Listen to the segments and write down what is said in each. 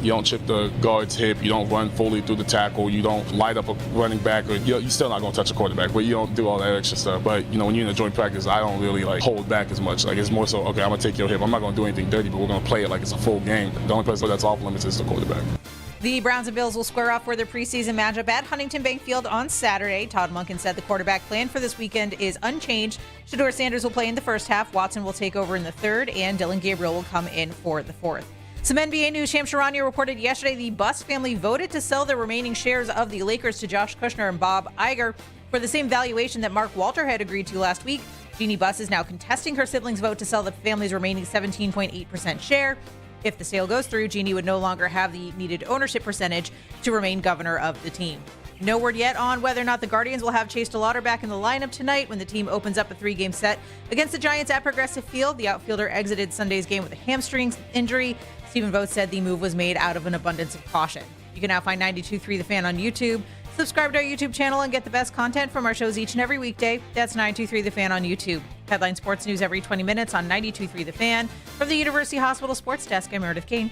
You don't chip the guard's hip. You don't run fully through the tackle. You don't light up a running back. Or you're still not going to touch a quarterback, but you don't do all that extra stuff. But, when you're in a joint practice, I don't really, hold back as much. It's more so, okay, I'm going to take your hip. I'm not going to do anything dirty, but we're going to play it like it's a full game. The only person that's off limits is the quarterback. The Browns and Bills will square off for their preseason matchup at Huntington Bank Field on Saturday. Todd Monken said the quarterback plan for this weekend is unchanged. Shedeur Sanders will play in the first half, Watson will take over in the third, and Dylan Gabriel will come in for the fourth. Some NBA news. Shams Charania reported yesterday the Buss family voted to sell their remaining shares of the Lakers to Josh Kushner and Bob Iger for the same valuation that Mark Walter had agreed to last week. Jeannie Buss is now contesting her siblings' vote to sell the family's remaining 17.8% share. If the sale goes through, Jeannie would no longer have the needed ownership percentage to remain governor of the team. No word yet on whether or not the Guardians will have Chase DeLauder back in the lineup tonight when the team opens up a 3-game set against the Giants at Progressive Field. The outfielder exited Sunday's game with a hamstring injury. Stephen Vogt said the move was made out of an abundance of caution. You can now find 92.3 The Fan on YouTube. Subscribe to our YouTube channel and get the best content from our shows each and every weekday. That's 92.3 The Fan on YouTube. Headline sports news every 20 minutes on 92.3 The Fan. From the University Hospital Sports Desk, I'm Meredith Kane.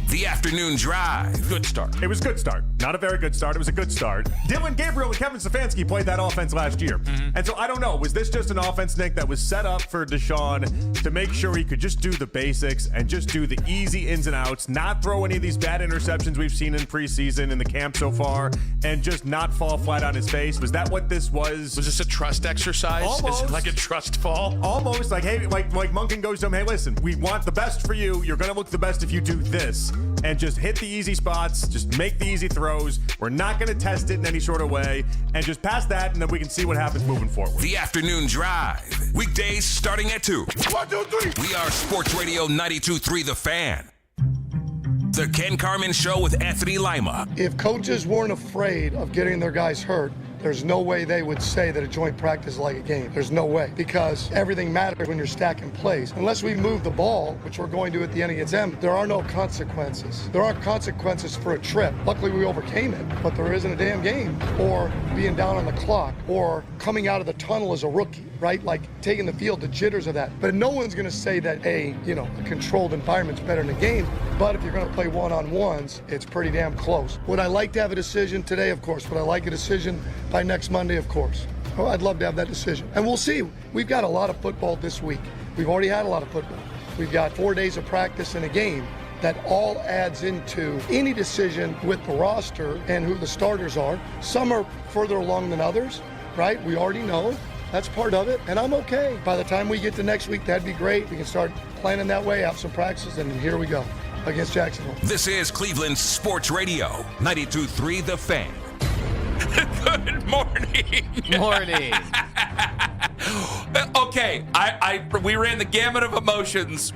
The afternoon drive. Good start. It was a good start. Not a very good start. It was a good start. Dylan Gabriel and Kevin Stefanski played that offense last year. And so I don't know. Was this just an offense, Nick, that was set up for Deshaun to make sure he could just do the basics and just do the easy ins and outs, not throw any of these bad interceptions we've seen in preseason in the camp so far, and just not fall flat on his face? Was that what this was? Was this a trust exercise? Almost. Is it like a trust fall? Almost. Like, hey, like Monken goes to him, hey, listen, we want the best for you. You're going to look the best if you do this. And just hit the easy spots, just make the easy throws. We're not going to test it in any sort of way. And just pass that, and then we can see what happens moving forward. The afternoon drive. Weekdays starting at 2. 1, 2, 3. We are Sports Radio 92.3 The Fan. The Ken Carman Show with Anthony Lima. If coaches weren't afraid of getting their guys hurt, there's no way they would say that a joint practice is like a game. There's no way, because everything matters when you're stacking plays. Unless we move the ball, which we're going to at the end against them, there are no consequences. There aren't consequences for a trip. Luckily, we overcame it, but there isn't a damn game. Or being down on the clock, or coming out of the tunnel as a rookie, right? Like taking the field, the jitters of that. But no one's going to say that a controlled environment's better than a game. But if you're going to play one-on-ones, it's pretty damn close. Would I like to have a decision today? Of course. Would I like a decision by next Monday? Of course. Oh, I'd love to have that decision. And we'll see. We've got a lot of football this week. We've already had a lot of football. We've got 4 days of practice and a game. That all adds into any decision with the roster and who the starters are. Some are further along than others, right? We already know. That's part of it, and I'm okay. By the time we get to next week, that'd be great. We can start planning that way, have some practices, and here we go against Jacksonville. This is Cleveland Sports Radio 92.3 The Fan. Good morning. Morning. Okay, we ran the gamut of emotions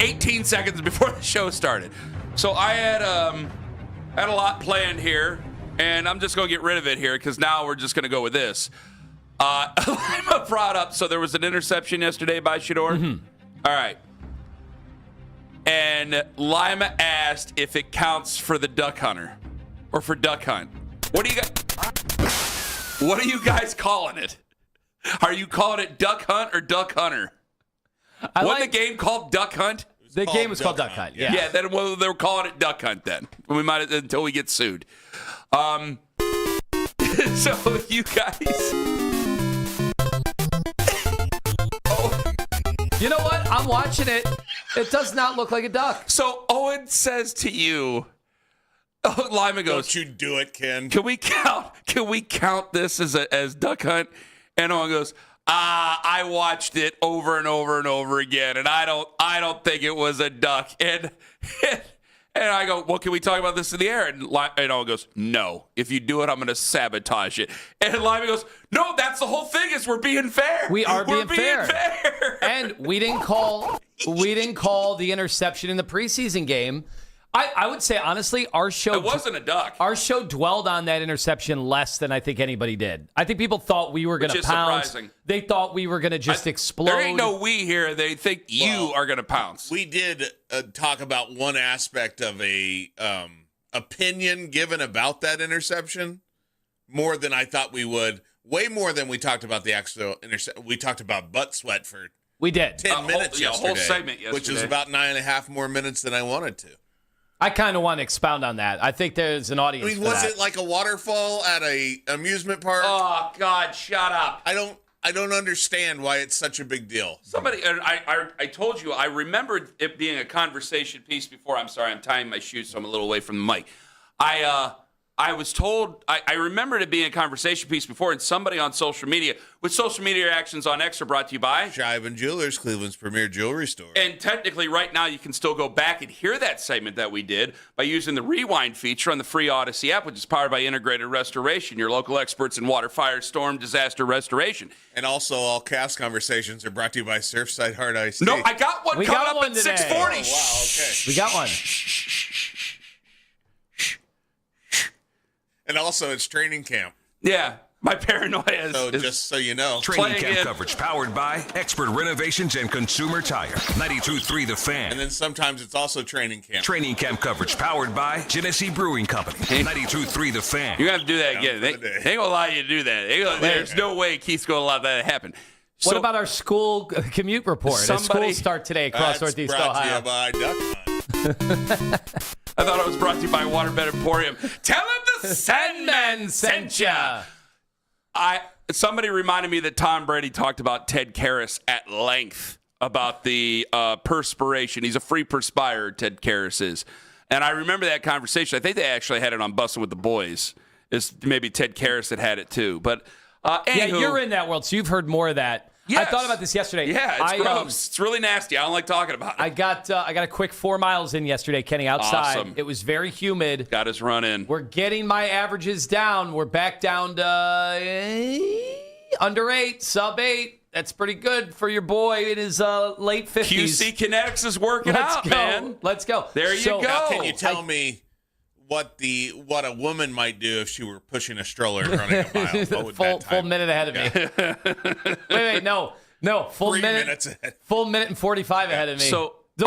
18 seconds before the show started. So I had a lot planned here, and I'm just going to get rid of it here because now we're just going to go with this. Lima brought up, so there was an interception yesterday by Shedeur. Mm-hmm. All right. And Lima asked if it counts for the duck hunter or for duck hunt. What are you guys calling it? Are you calling it duck hunt or duck hunter? Wasn't the game called duck hunt? The game was called duck hunt. Yeah. Yeah. Then they were calling it duck hunt. Then we might until we get sued. So you guys. You know what? I'm watching it. It does not look like a duck. So Owen says to you, Lima goes, "Don't you do it, Ken? Can we count this as duck hunt?" And Owen goes, I watched it over and over and over again, and I don't think it was a duck. And I go, well, can we talk about this in the air? And Owen goes, no. If you do it, I'm going to sabotage it. And Lima goes, no, that's the whole thing is we're being fair. We are being fair. And we didn't call the interception in the preseason game. I would say, honestly, our show... It wasn't a duck. Our show dwelled on that interception less than I think anybody did. I think people thought we were going to pounce. Surprising. They thought we were going to just explode. There ain't no we here. They think you are going to pounce. We did talk about one aspect of a opinion given about that interception more than I thought we would. Way more than we talked about the actual interception. We talked about butt sweat for we did 10 minutes yesterday. A whole segment yesterday. Which was about 9.5 more minutes than I wanted to. I kind of want to expound on that. I think there's an audience. I mean, for was that. it like a waterfall at a amusement park? Oh God, shut up! I don't understand why it's such a big deal. Somebody, and I told you, I remembered it being a conversation piece before. I'm sorry, I'm tying my shoes, so I'm a little away from the mic. I was told, I remembered it being a conversation piece before, and somebody on social media, with social media reactions on X are brought to you by Shivan Jewelers, Cleveland's premier jewelry store. And technically, right now, you can still go back and hear that segment that we did by using the rewind feature on the free Odyssey app, which is powered by Integrated Restoration, your local experts in water, fire, storm, disaster restoration. And also, all cast conversations are brought to you by Surfside Hard Ice Tea. No, I got one We coming got up one at today. 6:40. Oh, wow, okay. We got one. And also, it's training camp. Yeah, my paranoia is. So just so you know. Training Playing camp in. coverage powered by Expert Renovations and Consumer Tire. 92.3 The Fan. And then sometimes it's also training camp. Training camp coverage powered by Genesee Brewing Company. 92.3 The Fan. You're going to have to do that again. for They the day. ain't going to allow you to do that. There's no way Keith's going to allow that to happen. What So- about our school commute report? Somebody- Schools start today across That's Northeast brought to Ohio. you by Duck Hunt. I thought it was brought to you by Waterbed Emporium. Tell him the Sandman sent ya. Somebody reminded me that Tom Brady talked about Ted Karras at length about the perspiration. He's a free perspirer, Ted Karras is. And I remember that conversation. I think they actually had it on Bussin' with the Boys. It's maybe Ted Karras that had it too. But Yeah, anywho, you're in that world, so you've heard more of that. Yes. I thought about this yesterday. Yeah, it's gross. It's really nasty. I don't like talking about it. I got a quick 4 miles in yesterday, Kenny, outside. Awesome. It was very humid. Got his run in. We're getting my averages down. We're back down to under 8, sub 8. That's pretty good for your boy in his late 50s. QC Kinetics is working Let's out, go. man. Let's go. There you go. Now, can you tell me what a woman might do if she were pushing a stroller and running a mile? What would that full time minute ahead of me. wait, no, full 3 minute. minutes ahead. Full minute and 45 ahead of me. So, I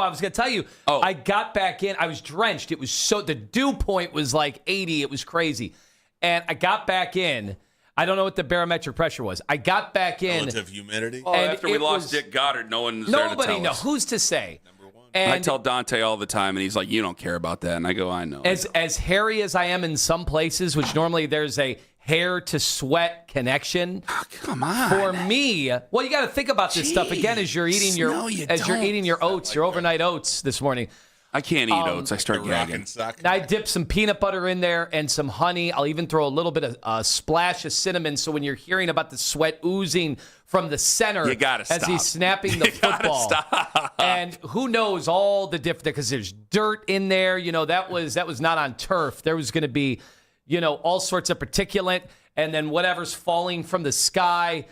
was going to tell you. Oh. I got back in. I was drenched. It was the dew point was like 80. It was crazy. And I got back in. I don't know what the barometric pressure was. I got back in. Relative humidity. Oh, and after we it lost was- Dick Goddard, no one's there to Nobody tell knows. us. Who's to say? one. And I tell Dante all the time, and he's like, "You don't care about that." And I go, "I know." as hairy as I am in some places, which normally there's a hair to sweat connection. Come on. For me, well, you got to think about this stuff again as you're eating your No, you you're don't. eating your oats, your overnight oats this morning. I can't eat oats. I start The rock gagging. and sock. And I dip some peanut butter in there and some honey. I'll even throw a little bit of a splash of cinnamon. So when you're hearing about the sweat oozing from the center You gotta as he's stop. snapping the You gotta football, stop. and who knows all the different because there's dirt in there. You know that was not on turf. There was going to be, all sorts of particulate, and then whatever's falling from the sky.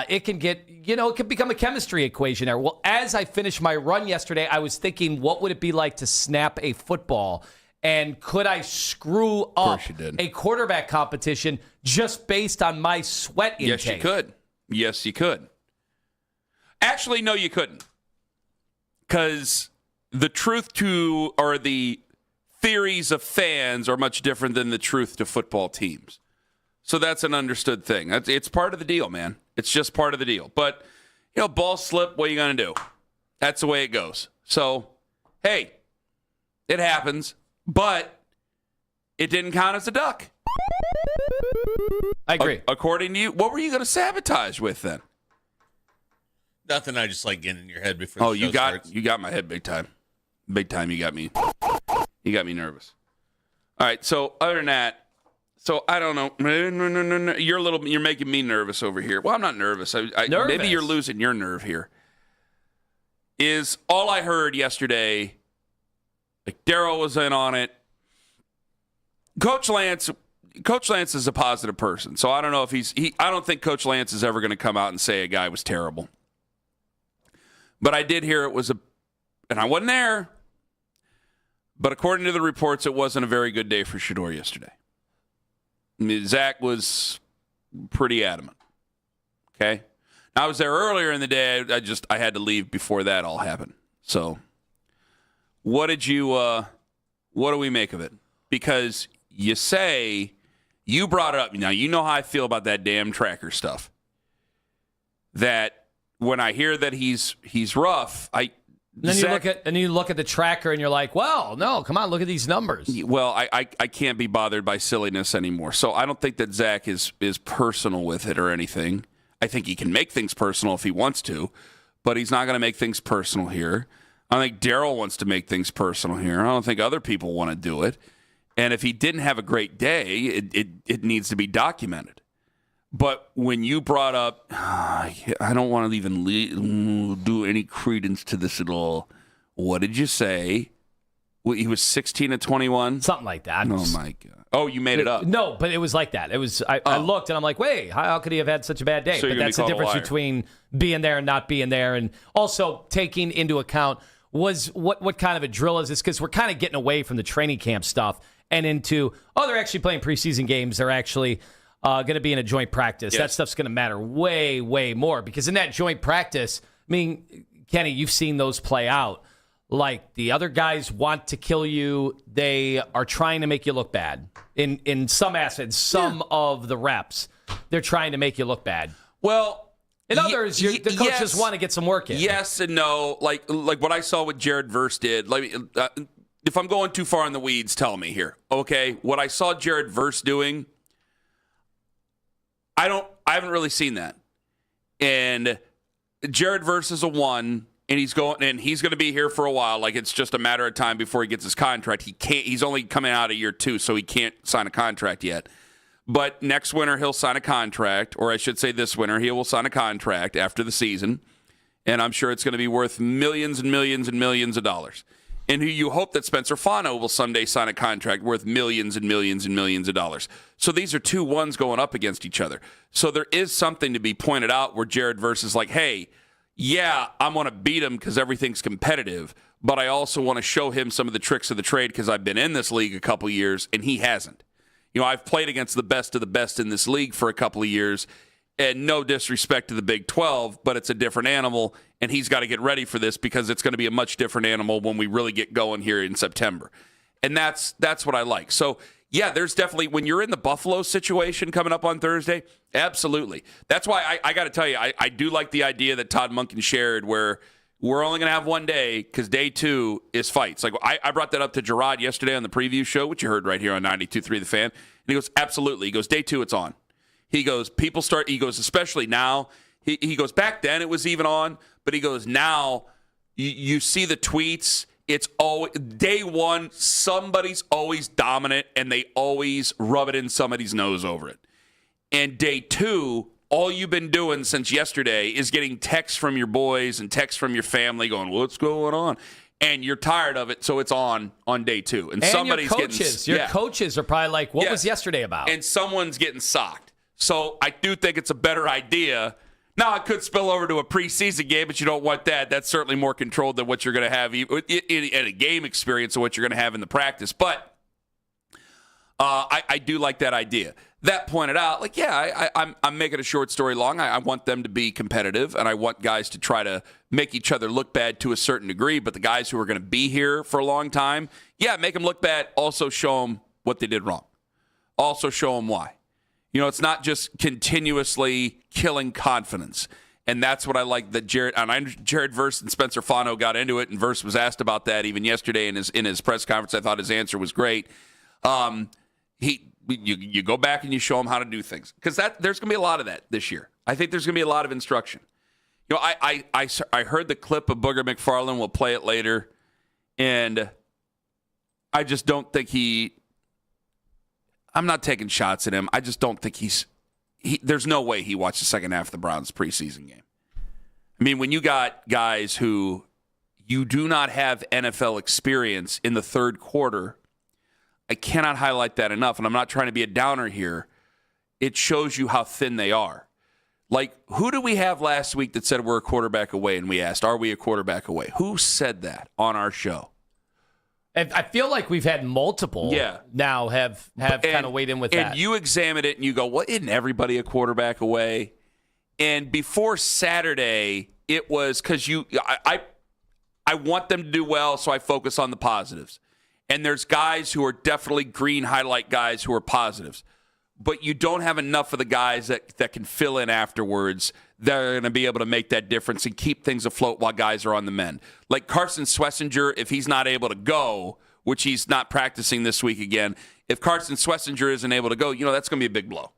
It can get, it can become a chemistry equation there. Well, as I finished my run yesterday, I was thinking, what would it be like to snap a football? And could I screw up course you did. a quarterback competition just based on my sweat intake? Yes, you could. Yes, you could. Actually, no, you couldn't. Because the truth or the theories of fans are much different than the truth to football teams. So that's an understood thing. It's part of the deal, man. It's just part of the deal. But, ball slip, what are you going to do? That's the way it goes. So, hey, it happens. But it didn't count as a duck. I agree. According to you, what were you going to sabotage with then? Nothing. I just like getting in your head before. Oh, the show starts. you got my head big time. Big time. You got me nervous. All right. So other than that, I don't know. No. You're making me nervous over here. Well, I'm not nervous. Nervous? Maybe you're losing your nerve here. Is all I heard yesterday. Like Daryl was in on it. Coach Lance is a positive person, so I don't know if I don't think Coach Lance is ever going to come out and say a guy was terrible. But I did hear it was and I wasn't there. But according to the reports, it wasn't a very good day for Shedeur yesterday. I mean, Zach was pretty adamant. Okay, now, I was there earlier in the day. I had to leave before that all happened. So, what do we make of it? Because you say you brought it up. Now you know how I feel about that damn tracker stuff. That when I hear that he's rough, Then you look at the tracker and you're like, well, no, come on, look at these numbers. Well, I can't be bothered by silliness anymore. So I don't think that Zach is personal with it or anything. I think he can make things personal if he wants to, but he's not going to make things personal here. I don't think Daryl wants to make things personal here. I don't think other people want to do it. And if he didn't have a great day, it needs to be documented. But when you brought up, I don't want to even do any credence to this at all. What did you say? Well, he was 16 of 21? Something like that. Oh, my God. Oh, you made it up. No, but it was like that. It was. I looked and I'm like, wait, how could he have had such a bad day? So but that's the difference between being there and not being there, and also taking into account what kind of a drill is this? Because we're kind of getting away from the training camp stuff and into, they're actually playing preseason games. They're actually going to be in a joint practice. Yes. That stuff's going to matter way, way more, because in that joint practice, I mean, Kenny, you've seen those play out. Like, the other guys want to kill you. They are trying to make you look bad. In some aspects, some of the reps, they're trying to make you look bad. Well, in others, the coaches yes, want to get some work in. Yes and no. Like what I saw what Jared Verse did. Like, if I'm going too far in the weeds, tell me here. Okay, what I saw Jared Verse doing, I haven't really seen that. And Jared Verse is a 1. And he's going to be here for a while. Like, it's just a matter of time before he gets his contract. He's only coming out of year 2, so he can't sign a contract yet. But next winter he'll sign a contract, or I should say this winter he will sign a contract after the season. And I'm sure it's going to be worth millions and millions and millions of dollars. And you hope that Spencer Fano will someday sign a contract worth millions and millions and millions of dollars. So these are 2 1s going up against each other. So there is something to be pointed out where Jared Verse is like, hey, yeah, I want to beat him because everything's competitive, but I also want to show him some of the tricks of the trade because I've been in this league a couple years, and he hasn't. You know, I've played against the best of the best in this league for a couple of years, and no disrespect to the Big 12, but it's a different animal, and he's got to get ready for this because it's going to be a much different animal when we really get going here in September. And that's what I like. So, yeah, there's definitely, when you're in the Buffalo situation coming up on Thursday, absolutely. That's why I got to tell you, I do like the idea that Todd Monken shared where we're only going to have one day because day 2 is fights. Like, I brought that up to Gerard yesterday on the preview show, which you heard right here on 92.3 The Fan. And he goes, absolutely. He goes, day 2, it's on. He goes, he goes, especially now. He goes, back then it was even on, but he goes, now you see the tweets. It's always day 1, somebody's always dominant, and they always rub it in somebody's nose over it. And day 2, all you've been doing since yesterday is getting texts from your boys and texts from your family going, what's going on? And you're tired of it, so it's on day 2. And somebody's your coaches are probably like, what was yesterday about? And someone's getting socked. So I do think it's a better idea. Now, it could spill over to a preseason game, but you don't want that. That's certainly more controlled than what you're going to have in a game experience of what you're going to have in the practice. But I do like that idea. That pointed out, like, yeah, I'm making a short story long. I want them to be competitive, and I want guys to try to make each other look bad to a certain degree. But the guys who are going to be here for a long time, yeah, make them look bad. Also show them what they did wrong. Also show them why. You know, it's not just continuously killing confidence. And that's what I like that Jared Verse and Spencer Fano got into it, and Verse was asked about that even yesterday in his press conference. I thought his answer was great. You go back and you show them how to do things. Because there's going to be a lot of that this year. I think there's going to be a lot of instruction. You know, I heard the clip of Booger McFarland. We'll play it later. And I just don't think I'm not taking shots at him. I just don't think there's no way he watched the second half of the Browns preseason game. I mean, when you got guys who you do not have NFL experience in the third quarter, I cannot highlight that enough, and I'm not trying to be a downer here. It shows you how thin they are. Like, who did we have last week that said we're a quarterback away? And we asked, are we a quarterback away? Who said that on our show? And I feel like we've had multiple now have kind of weighed in with that. And you examine it and you go, well, isn't everybody a quarterback away? And before Saturday, it was because I want them to do well, so I focus on the positives. And there's guys who are definitely green highlight guys who are positives. But you don't have enough of the guys that can fill in afterwards they're going to be able to make that difference and keep things afloat while guys are on the mend. Like Carson Schlesinger, if he's not able to go, which he's not practicing this week again, if Carson Schlesinger isn't able to go, that's going to be a big blow.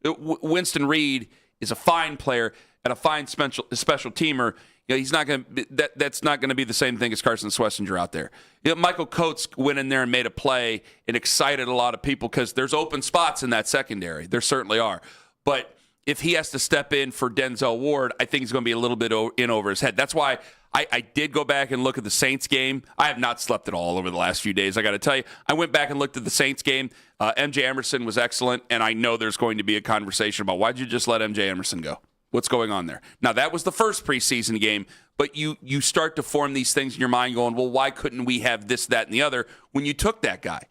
Winston Reed is a fine player and a fine special teamer. He's not going to. That's not going to be the same thing as Carson Schlesinger out there. Michael Coates went in there and made a play and excited a lot of people because there's open spots in that secondary. There certainly are. But if he has to step in for Denzel Ward, I think he's going to be a little bit in over his head. That's why I did go back and look at the Saints game. I have not slept at all over the last few days, I got to tell you. I went back and looked at the Saints game. MJ Emerson was excellent, and I know there's going to be a conversation about why'd you just let MJ Emerson go? What's going on there? Now, that was the first preseason game, but you start to form these things in your mind going, well, why couldn't we have this, that, and the other when you took that guy?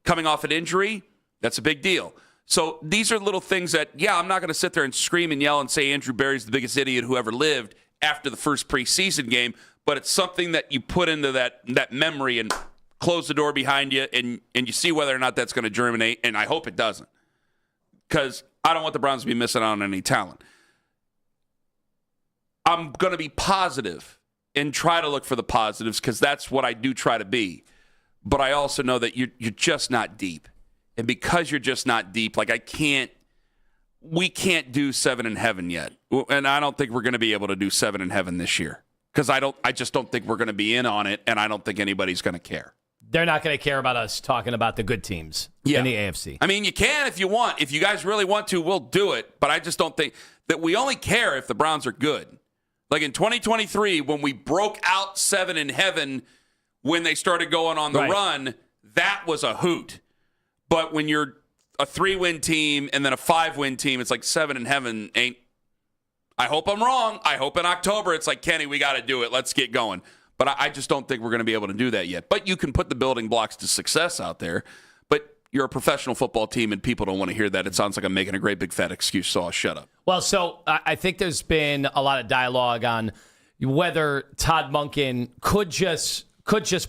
Coming off an injury, that's a big deal. So these are little things that, I'm not going to sit there and scream and yell and say Andrew Berry's the biggest idiot who ever lived after the first preseason game, but it's something that you put into that memory and close the door behind you, and you see whether or not that's going to germinate, and I hope it doesn't, because I don't want the Browns to be missing out on any talent. I'm going to be positive and try to look for the positives because that's what I do try to be. But I also know that you're just not deep. And because you're just not deep, we can't do 7 in heaven yet. And I don't think we're going to be able to do 7 in heaven this year because I just don't think we're going to be in on it, and I don't think anybody's going to care. They're not going to care about us talking about the good teams in the AFC. I mean, you can if you want. If you guys really want to, we'll do it. But I just don't think that we only care if the Browns are good. Like in 2023, when we broke out 7 in heaven, when they started going on the run, that was a hoot. But when you're a 3-win team and then a 5-win team, it's like 7 in heaven ain't. I hope I'm wrong. I hope in October it's like, Kenny, we got to do it. Let's get going. But I just don't think we're going to be able to do that yet. But you can put the building blocks to success out there. But you're a professional football team, and people don't want to hear that. It sounds like I'm making a great big fat excuse, so I'll shut up. Well, so I think there's been a lot of dialogue on whether Todd Monken could just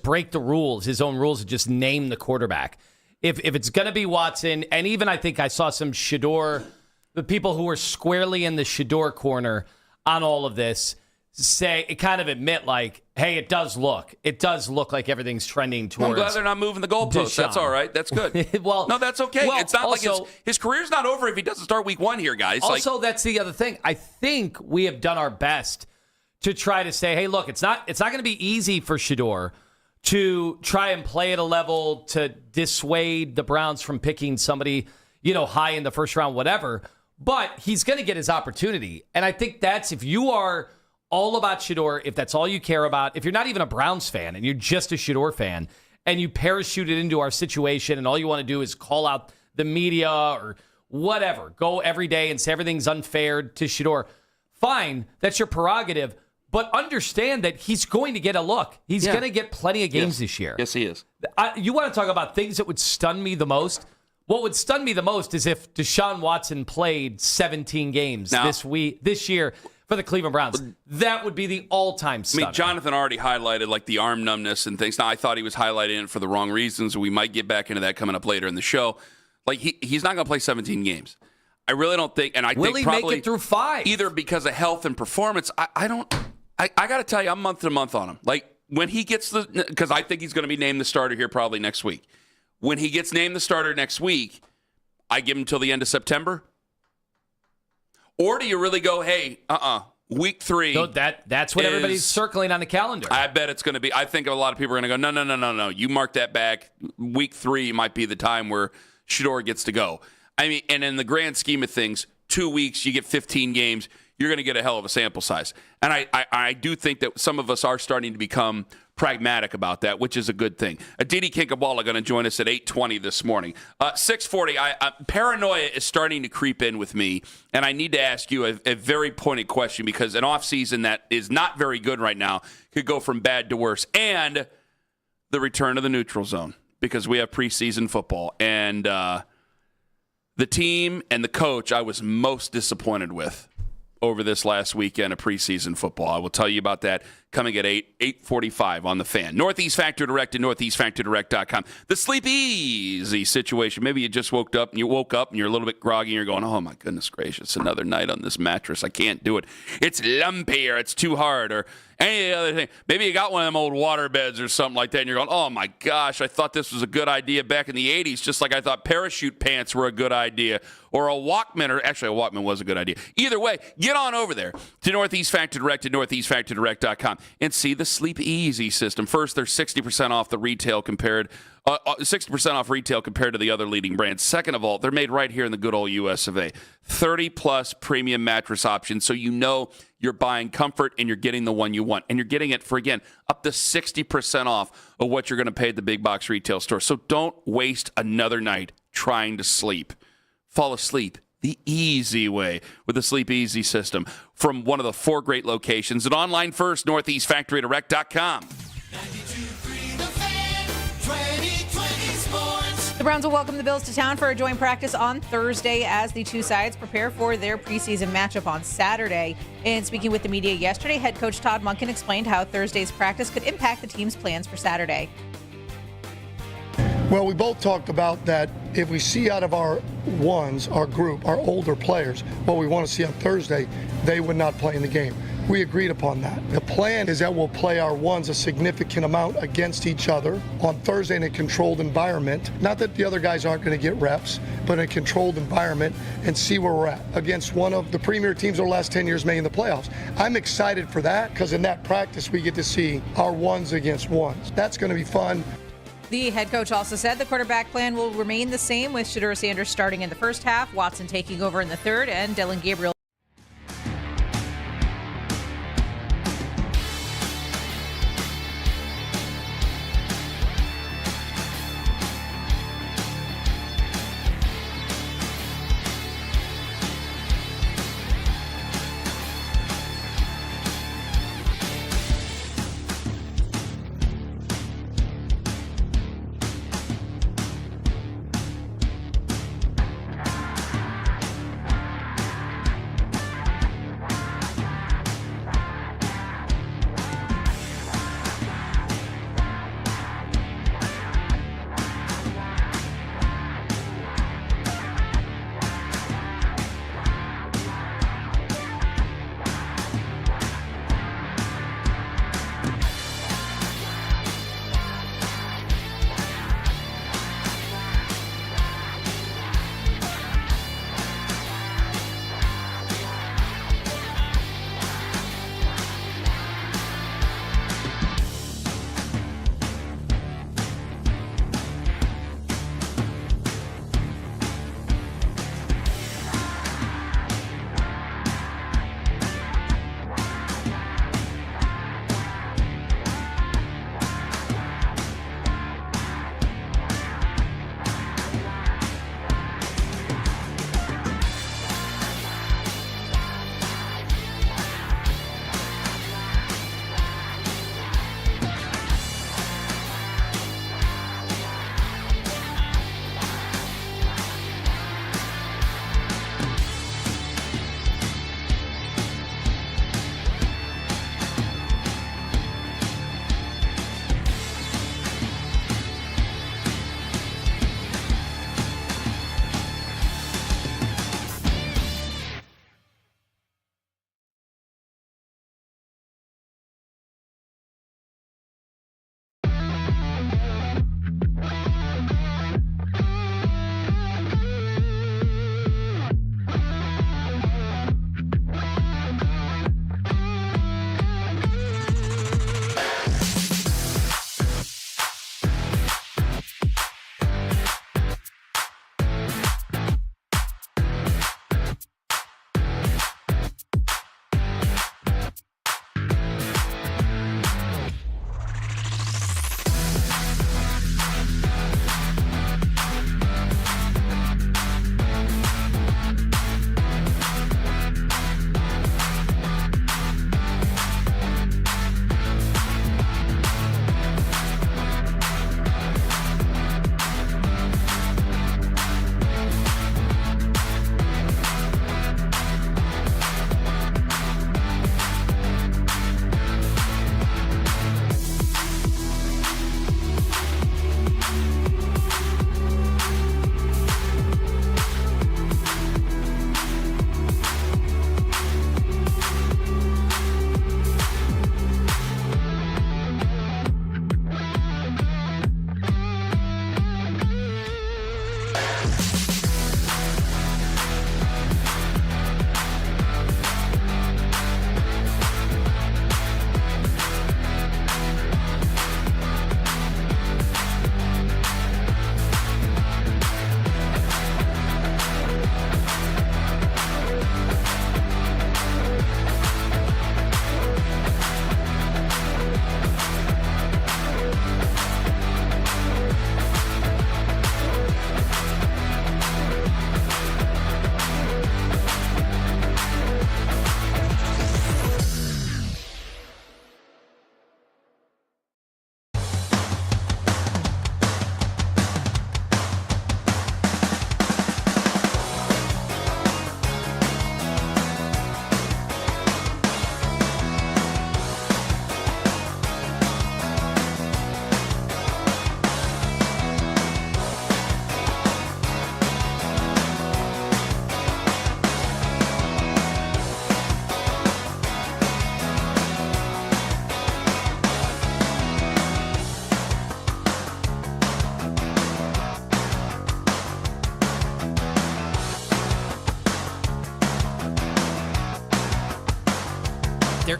break the rules, his own rules, and just name the quarterback. If it's going to be Watson, and even I think I saw some Shador, the people who were squarely in the Shador corner on all of this, admit like, hey, it does look like everything's trending towards. I'm glad they're not moving the goalposts. Deshaun. That's all right. That's good. Well, no, that's okay. Well, it's not also, like his career's not over if he doesn't start week 1 here, guys. Also, that's the other thing. I think we have done our best to try to say, hey, look, it's not going to be easy for Shador to try and play at a level to dissuade the Browns from picking somebody, high in the first round, whatever. But he's going to get his opportunity. And I think that's, if you are all about Shador, if that's all you care about, if you're not even a Browns fan and you're just a Shador fan and you parachuted into our situation and all you want to do is call out the media or whatever, go every day and say everything's unfair to Shador, fine, that's your prerogative. But understand that he's going to get a look. He's going to get plenty of games this year. Yes, he is. You want to talk about things that would stun me the most? What would stun me the most is if Deshaun Watson played 17 games this year for the Cleveland Browns. That would be the all-time stunner. I mean, Jonathan already highlighted like the arm numbness and things. Now, I thought he was highlighting it for the wrong reasons. We might get back into that coming up later in the show. Like he's not going to play 17 games. I really don't think, and I think probably make it through 5? Either because of health and performance. I got to tell you, I'm month to month on him. Like when he gets because I think he's going to be named the starter here probably next week. When he gets named the starter next week, I give him till the end of September. Or do you really go, hey, week 3? No, that's what everybody's circling on the calendar. I bet it's going to be. I think a lot of people are going to go, no. You mark that back. Week 3 might be the time where Shador gets to go. I mean, and in the grand scheme of things, 2 weeks, you get 15 games. You're going to get a hell of a sample size. And I do think that some of us are starting to become pragmatic about that, which is a good thing. Aditi Kinkabwala going to join us at 8:20 this morning. 6:40, paranoia is starting to creep in with me, and I need to ask you a very pointed question because an offseason that is not very good right now could go from bad to worse. And the return of the neutral zone because we have preseason football. And the team and the coach I was most disappointed with over this last weekend of preseason football. I will tell you about that coming at 8:45 on the Fan. Northeast Factory Direct and NortheastFactoryDirect.com. The Sleep Easy situation. Maybe you just woke up and you're a little bit groggy and you're going, oh my goodness gracious, another night on this mattress. I can't do it. It's lumpy or it's too hard or any other thing. Maybe you got one of them old water beds or something like that, and you're going, oh, my gosh, I thought this was a good idea back in the 80s, just like I thought parachute pants were a good idea, or a Walkman, or actually a Walkman was a good idea. Either way, get on over there to Northeast Factory Direct at NortheastFactoryDirect.com and see the Sleep Easy system. First, they're 60% off the retail compared 60% off retail compared to the other leading brands. Second of all, they're made right here in the good old US of A. 30-plus premium mattress options, so you know you're buying comfort and you're getting the one you want. And you're getting it for, again, up to 60% off of what you're going to pay at the big box retail store. So don't waste another night trying to sleep. Fall asleep the easy way with the Sleep Easy system from one of the 4 great locations. And online first, NortheastFactoryDirect.com. The Browns will welcome the Bills to town for a joint practice on Thursday as the two sides prepare for their preseason matchup on Saturday. And speaking with the media yesterday, head coach Todd Monken explained how Thursday's practice could impact the team's plans for Saturday. Well, we both talked about that if we see out of our ones, our group, our older players, what we want to see on Thursday, they would not play in the game. We agreed upon that. The plan is that we'll play our ones a significant amount against each other on Thursday in a controlled environment. Not that the other guys aren't going to get reps, but in a controlled environment and see where we're at against one of the premier teams over the last 10 years making the playoffs. I'm excited for that because in that practice we get to see our ones against ones. That's going to be fun. The head coach also said the quarterback plan will remain the same, with Shedeur Sanders starting in the first half, Watson taking over in the third, and Dillon Gabriel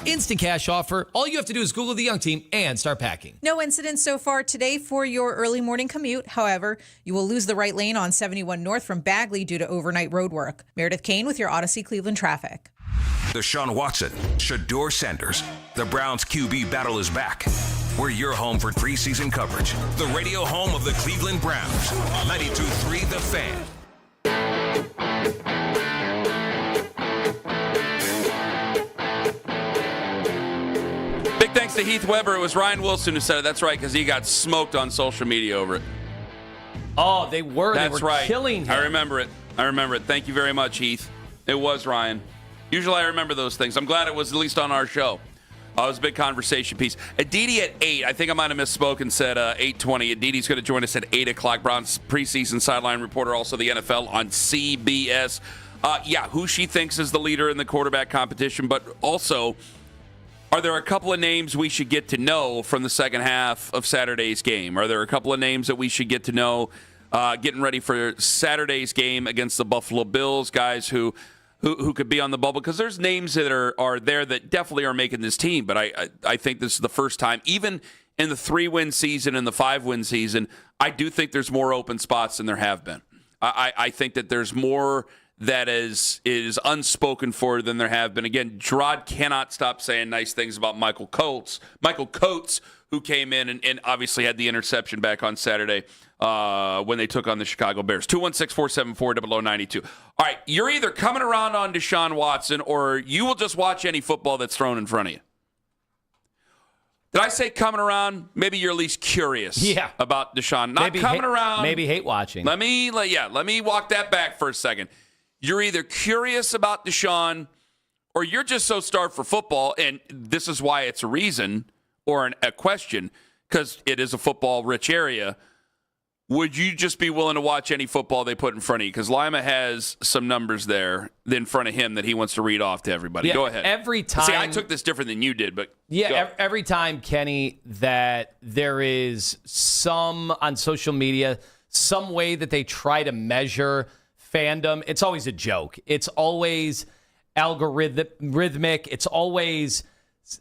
instant cash offer. All you have to do is Google the Young Team and start packing. No incidents so far today for your early morning commute. However, you will lose the right lane on 71 North from Bagley due to overnight road work. Meredith Kane with your Odyssey Cleveland traffic. Deshaun Watson, Shador Sanders. The Browns QB battle is back. We're your home for preseason coverage. The radio home of the Cleveland Browns. 92.3 The Fan. Big thanks to Heath Weber. It was Ryan Wilson who said it. That's right, because he got smoked on social media over it. Oh, they were. That's they were right. Killing him. I remember it. Thank you very much, Heath. It was Ryan. Usually I remember those things. I'm glad it was at least on our show. It was a big conversation piece. Aditi at 8. I think I might have misspoke and said 8:20. Aditi's going to join us at 8 o'clock. Browns preseason sideline reporter, also the NFL on CBS. Who she thinks is the leader in the quarterback competition, but also, are there a couple of names we should get to know from the second half of Saturday's game? Are there a couple of names that we should get to know getting ready for Saturday's game against the Buffalo Bills, guys who could be on the bubble? Because there's names that are there that definitely are making this team, but I think this is the first time, even in the 3-win season and the 5-win season, I do think there's more open spots than there have been. I think that there's more that is unspoken for than there have been. Again, Gerard cannot stop saying nice things about Michael Coates. Michael Coates, who came in and obviously had the interception back on Saturday when they took on the Chicago Bears. 216-474-0092. All right, you're either coming around on Deshaun Watson or you will just watch any football that's thrown in front of you. Did I say coming around? Maybe you're at least curious about Deshaun. Not maybe coming around. Maybe hate watching. Let me walk that back for a second. You're either curious about Deshaun or you're just so starved for football, and this is why it's a reason or a question, because it is a football-rich area. Would you just be willing to watch any football they put in front of you? Because Lima has some numbers there in front of him that he wants to read off to everybody. Go ahead. Every time. See, I took this different than you did, but every time, Kenny, that there is some on social media, some way that they try to measure fandom, it's always a joke. It's always rhythmic.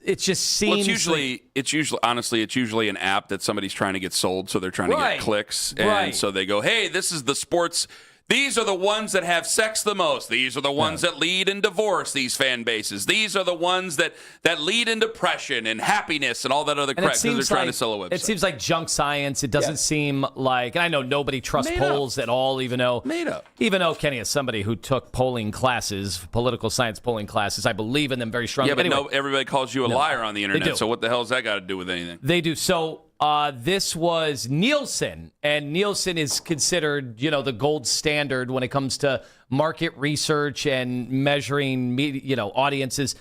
It just seems it's usually an app that somebody's trying to get sold, so they're trying to get clicks, and so they go, hey, this is the sports. These are the ones that have sex the most. These are the ones that lead in divorce, these fan bases. These are the ones that lead in depression and happiness and all that other crap because they're trying to sell a website. It seems like junk science. It doesn't seem like, and I know nobody trusts polls at all, even though Kenny is somebody who took polling classes, political science polling classes. I believe in them very strongly. Yeah, but anyway, everybody calls you a liar on the internet, so what the hell has that got to do with anything? They do. So this was Nielsen, and Nielsen is considered, the gold standard when it comes to market research and measuring, audiences.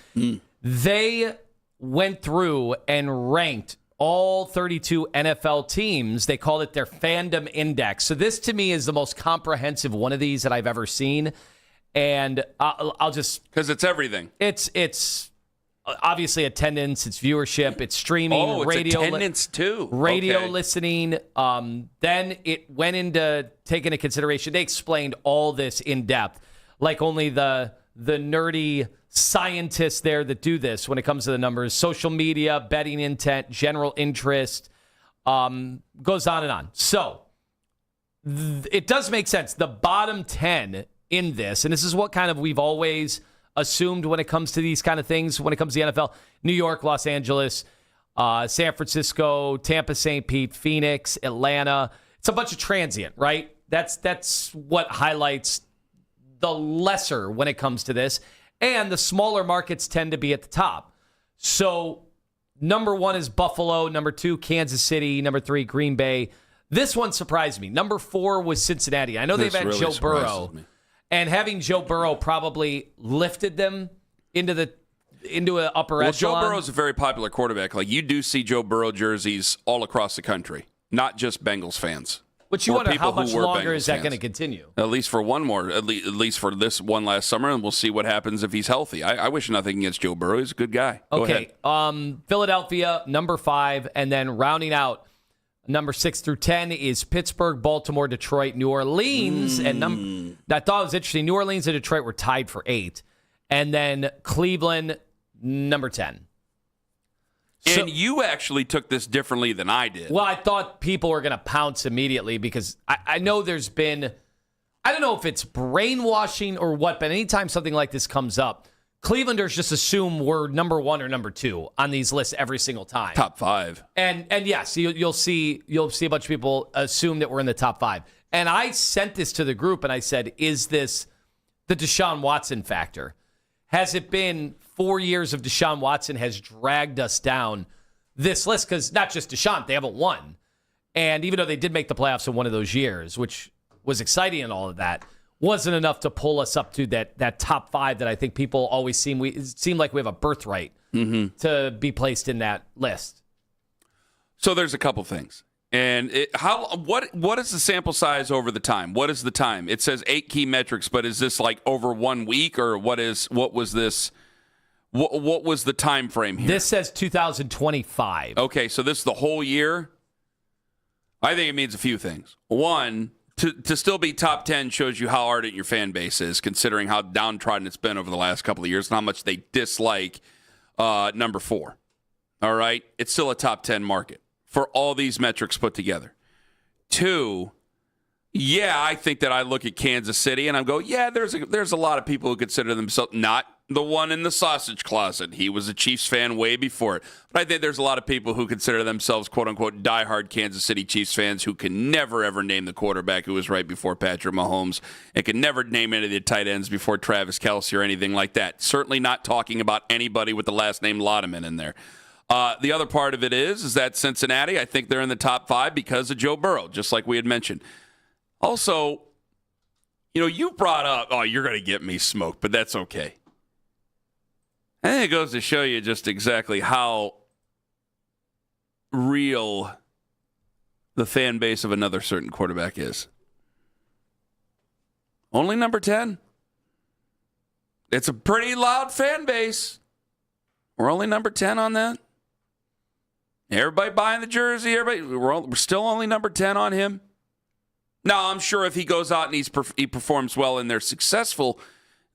They went through and ranked all 32 NFL teams. They called it their fandom index. So this, to me, is the most comprehensive one of these that I've ever seen. And I'll just... Because it's everything. It's obviously attendance, it's viewership, it's streaming, radio, attendance too. Radio listening. Then it went into taking into consideration. They explained all this in depth, like only the nerdy scientists there that do this when it comes to the numbers. Social media, betting intent, general interest, goes on and on. So it does make sense. The bottom 10 in this, and this is what kind of we've always assumed when it comes to these kind of things, when it comes to the NFL: New York, Los Angeles, San Francisco, Tampa, St. Pete, Phoenix, Atlanta. It's a bunch of transient, right? That's what highlights the lesser when it comes to this. And the smaller markets tend to be at the top. So number 1 is Buffalo. Number 2, Kansas City. Number 3, Green Bay. This one surprised me. Number 4 was Cincinnati. I know they've had Joe Burrow. And having Joe Burrow probably lifted them into an upper echelon. Joe Burrow's a very popular quarterback. Like, you do see Joe Burrow jerseys all across the country, not just Bengals fans. But you wonder how much longer is that going to continue? At least for one more, at least for this one last summer, and we'll see what happens if he's healthy. I wish nothing against Joe Burrow. He's a good guy. Okay, Philadelphia, number 5, and then rounding out number 6 through 10 is Pittsburgh, Baltimore, Detroit, New Orleans. And I thought it was interesting. New Orleans and Detroit were tied for 8. And then Cleveland, number 10. And you actually took this differently than I did. Well, I thought people were going to pounce immediately because I know there's been, I don't know if it's brainwashing or what, but anytime something like this comes up, Clevelanders just assume we're number 1 or number 2 on these lists every single time. Top 5. And yes, you'll see a bunch of people assume that we're in the top 5. And I sent this to the group and I said, is this the Deshaun Watson factor? Has it been 4 years of Deshaun Watson has dragged us down this list? Because not just Deshaun, they haven't won. And even though they did make the playoffs in one of those years, which was exciting and all of that, wasn't enough to pull us up to that top 5 that I think people always seem like we have a birthright to be placed in that list. So there's a couple things. And what is the sample size over the time? What is the time? It says 8 key metrics, but is this like over 1 week or what was this? What was the time frame here? This says 2025. Okay, so this is the whole year? I think it means a few things. One, to still be top 10 shows you how ardent your fan base is, considering how downtrodden it's been over the last couple of years and how much they dislike number 4. All right? It's still a top 10 market for all these metrics put together. 2, yeah, I think that I look at Kansas City and I go, yeah, there's a lot of people who consider themselves not the one in the sausage closet. He was a Chiefs fan way before it. But I think there's a lot of people who consider themselves, quote-unquote, diehard Kansas City Chiefs fans who can never, ever name the quarterback who was right before Patrick Mahomes and can never name any of the tight ends before Travis Kelce or anything like that. Certainly not talking about anybody with the last name Laudeman in there. The other part of it is that Cincinnati, I think they're in the top 5 because of Joe Burrow, just like we had mentioned. Also, you brought up, you're going to get me smoked, but that's okay. I think it goes to show you just exactly how real the fan base of another certain quarterback is. Only number 10. It's a pretty loud fan base. We're only number 10 on that. Everybody buying the jersey. We're still only number 10 on him. Now, I'm sure if he goes out and he performs well and they're successful,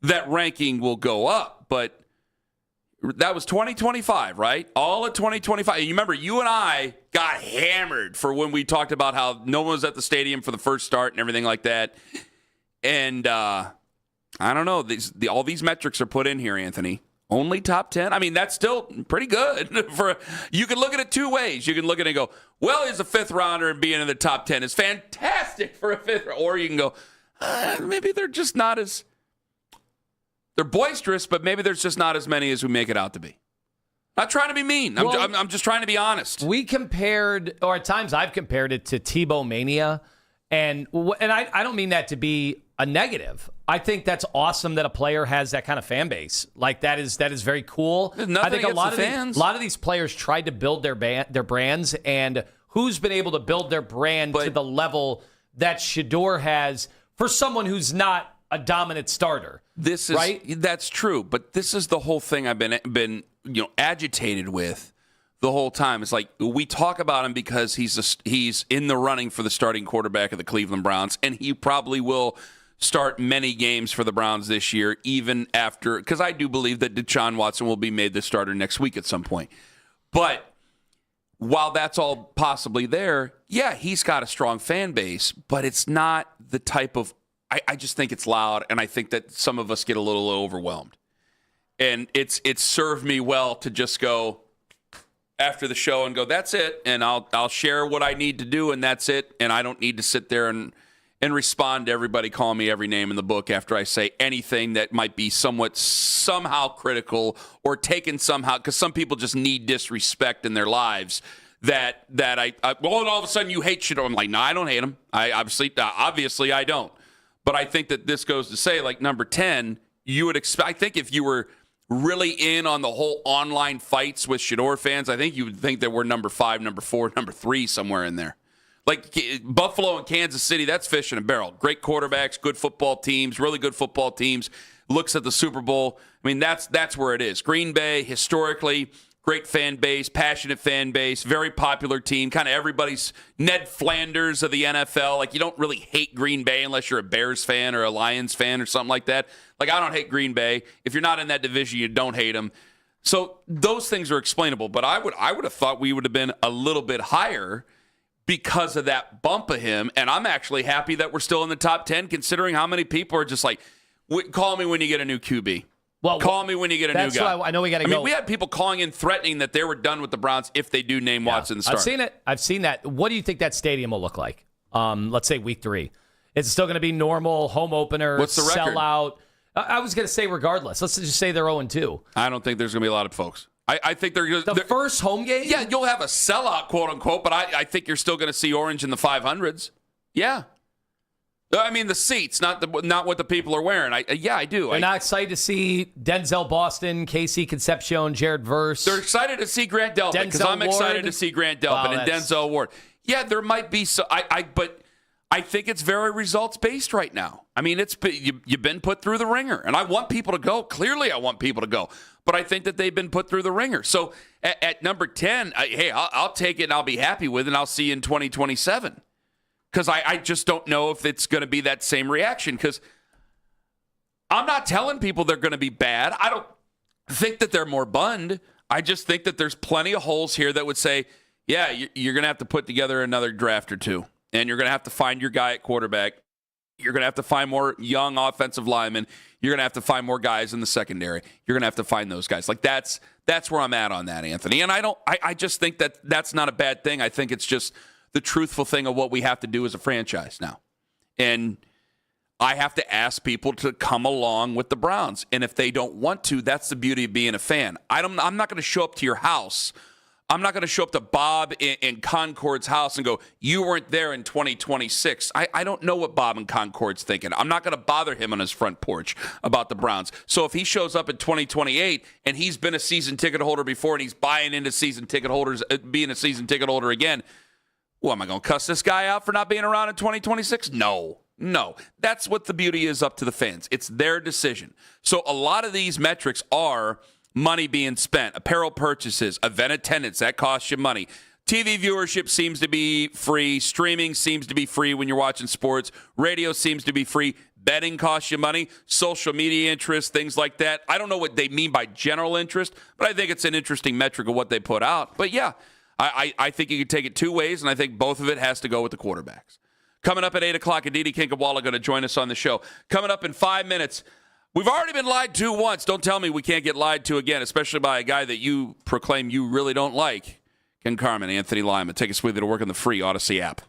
that ranking will go up. But that was 2025, right? All of 2025. And you remember, you and I got hammered for when we talked about how no one was at the stadium for the first start and everything like that. And I don't know. All these metrics are put in here, Anthony. Only top 10? I mean, that's still pretty good. You can look at it 2 ways. You can look at it and go, well, he's a 5th rounder and being in the top 10 is fantastic for a 5th. Or you can go, maybe they're just not as... They're boisterous, but maybe there's just not as many as we make it out to be. Not trying to be mean. I'm just trying to be honest. We compared, or at times I've compared it to Tebow Mania, and I don't mean that to be a negative. I think that's awesome that a player has that kind of fan base. Like that is very cool. I think a lot of these players tried to build their brands, and who's been able to build their brand to the level that Shedeur has for someone who's not a dominant starter. This is right. That's true, but this is the whole thing I've been agitated with the whole time. It's like we talk about him because he's in the running for the starting quarterback of the Cleveland Browns, and he probably will start many games for the Browns this year, even after, because I do believe that Deshaun Watson will be made the starter next week at some point. But while that's all possibly there, yeah, he's got a strong fan base, but it's not the type of, I just think it's loud, and I think that some of us get a little overwhelmed. And it's served me well to just go after the show and go, that's it, and I'll share what I need to do, and that's it, and I don't need to sit there and respond to everybody calling me every name in the book after I say anything that might be somehow critical or taken somehow, because some people just need disrespect in their lives that I well, and all of a sudden you hate Shedeur. I'm like, no, I don't hate him. I obviously I don't. But I think that this goes to say, like, number 10, you would expect, I think if you were really in on the whole online fights with Shedeur fans, I think you would think that we're number 5, number 4, number 3, somewhere in there. Like Buffalo and Kansas City, that's fish in a barrel. Great quarterbacks, good football teams, really good football teams. Looks at the Super Bowl. I mean, that's where it is. Green Bay, historically, great fan base, passionate fan base, very popular team, kind of everybody's Ned Flanders of the NFL. Like, you don't really hate Green Bay unless you're a Bears fan or a Lions fan or something like that. Like, I don't hate Green Bay. If you're not in that division, you don't hate them. So those things are explainable, but I would have thought we would have been a little bit higher because of that bump of him. And I'm actually happy that we're still in the top 10, considering how many people are just like, call me when you get a new QB. Well, call me when you get a new guy. That's why I know we got to go. I mean, we had people calling in threatening that they were done with the Browns if they do name Watson the starter. I've seen it. I've seen that. What do you think that stadium will look like? Let's say week 3. It's still going to be normal home opener. What's the record? Sellout. I was going to say regardless. Let's just say they're 0-2. I don't think there's going to be a lot of folks. I think they're the first home game. Yeah, you'll have a sellout, quote unquote, but I think you're still going to see orange in the 500s. Yeah, I mean the seats, not what the people are wearing. I do. They're not excited to see Denzel Boston, Casey Concepcion, Jared Verse. They're excited to see Grant Delpit because I'm excited to see Grant Delpit and Denzel Ward. Yeah, there might be so. But I think it's very results based right now. I mean, you've been put through the ringer, and I want people to go. Clearly, I want people to go, but I think that they've been put through the ringer. So at number 10, hey, I'll take it and I'll be happy with it, and I'll see you in 2027 because I just don't know if it's going to be that same reaction because I'm not telling people they're going to be bad. I don't think that they're more bunned. I just think that there's plenty of holes here that would say, yeah, you're going to have to put together another draft or two. And you're going to have to find your guy at quarterback. You're going to have to find more young offensive linemen. You're going to have to find more guys in the secondary. You're going to have to find those guys. Like that's where I'm at on that, Anthony. And I just think that that's not a bad thing. I think it's just the truthful thing of what we have to do as a franchise now. And I have to ask people to come along with the Browns. And if they don't want to, that's the beauty of being a fan. I'm not going to show up to your house. I'm not going to show up to Bob in Concord's house and go, you weren't there in 2026. I don't know what Bob in Concord's thinking. I'm not going to bother him on his front porch about the Browns. So if he shows up in 2028 and he's been a season ticket holder before and he's buying into season ticket holders, being a season ticket holder again, well, am I going to cuss this guy out for not being around in 2026? No. That's what the beauty is up to the fans. It's their decision. So a lot of these metrics are money being spent, apparel purchases, event attendance, that costs you money. TV viewership seems to be free. Streaming seems to be free when you're watching sports. Radio seems to be free. Betting costs you money. Social media interest, things like that. I don't know what they mean by general interest, but I think it's an interesting metric of what they put out. But yeah, I think you can take it two ways, and I think both of it has to go with the quarterbacks. Coming up at 8 o'clock, Aditi Kinkawala going to join us on the show. Coming up in 5 minutes, we've already been lied to once. Don't tell me we can't get lied to again, especially by a guy that you proclaim you really don't like. Ken Carman, Anthony Lima. Take us with you to work on the free Odyssey app.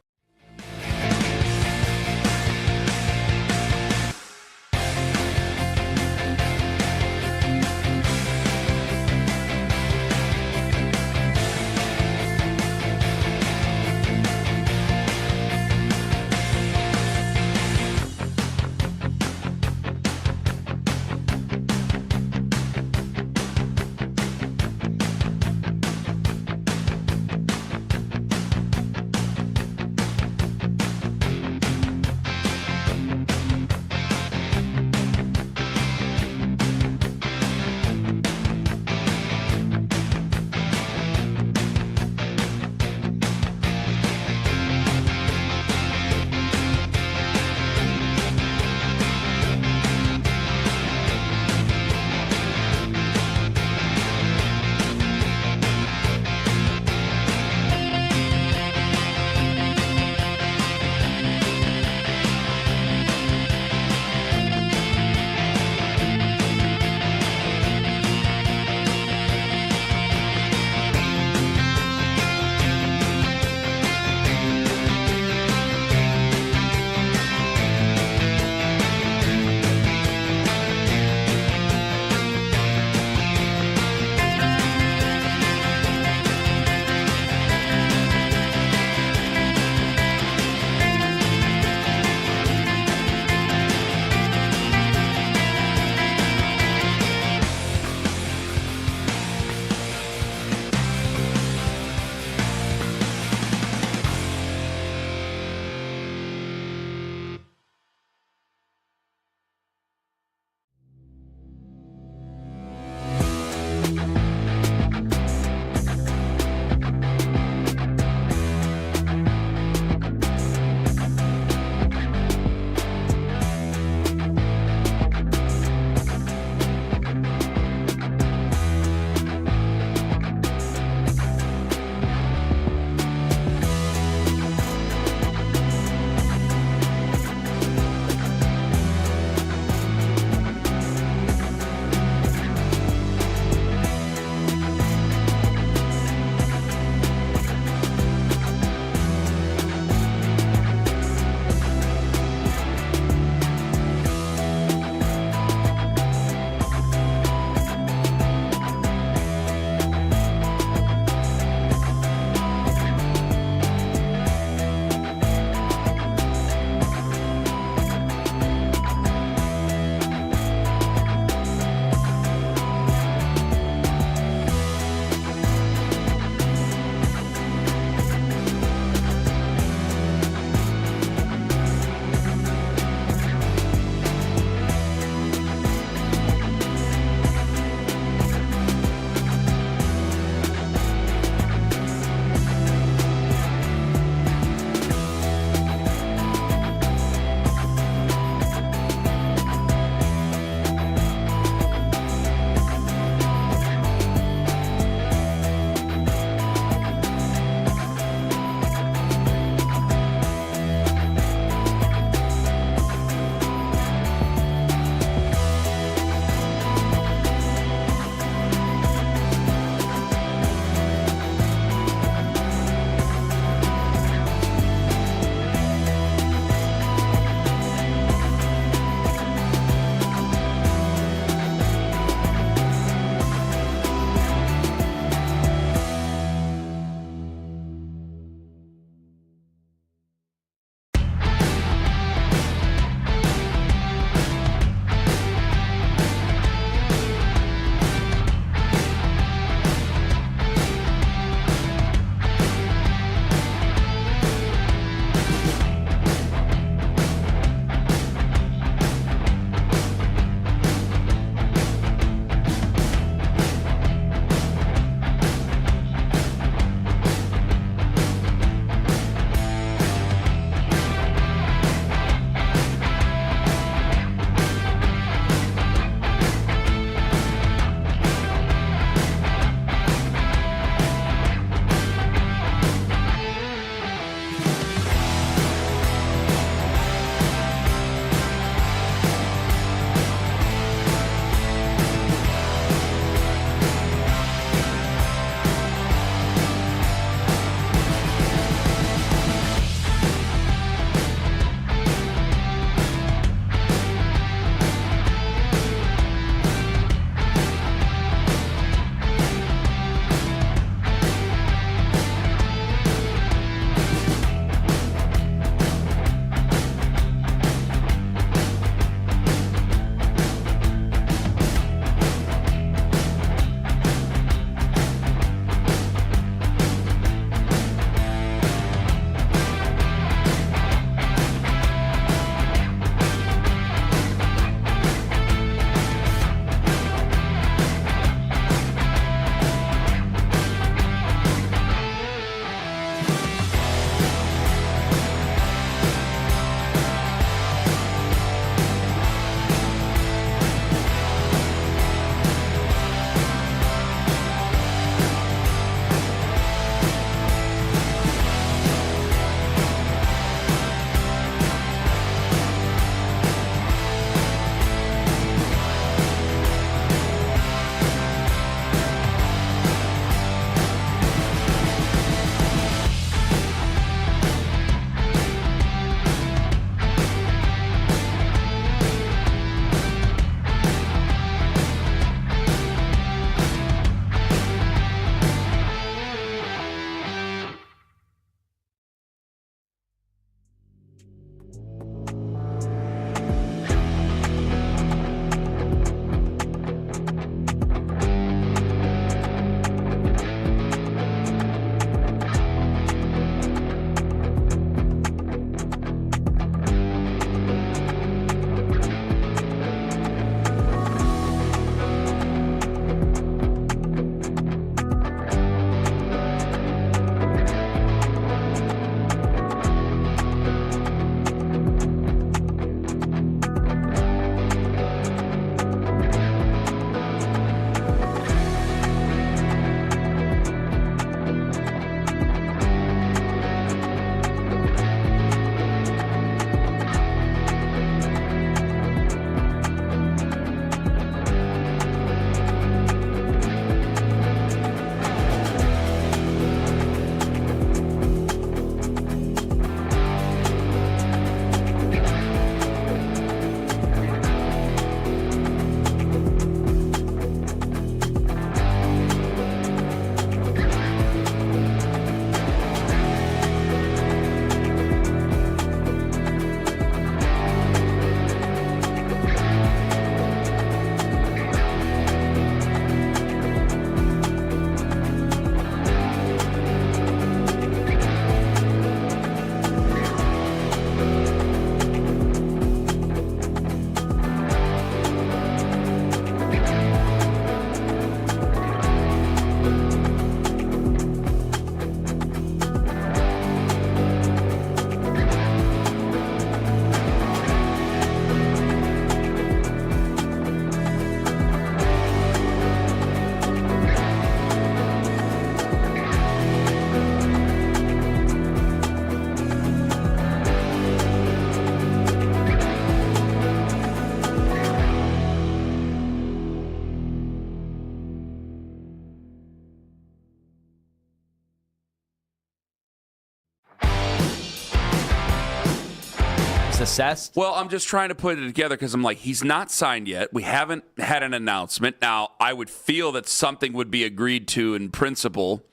assessed? Well, I'm just trying to put it together because I'm like, he's not signed yet. We haven't had an announcement. Now, I would feel that something would be agreed to in principle.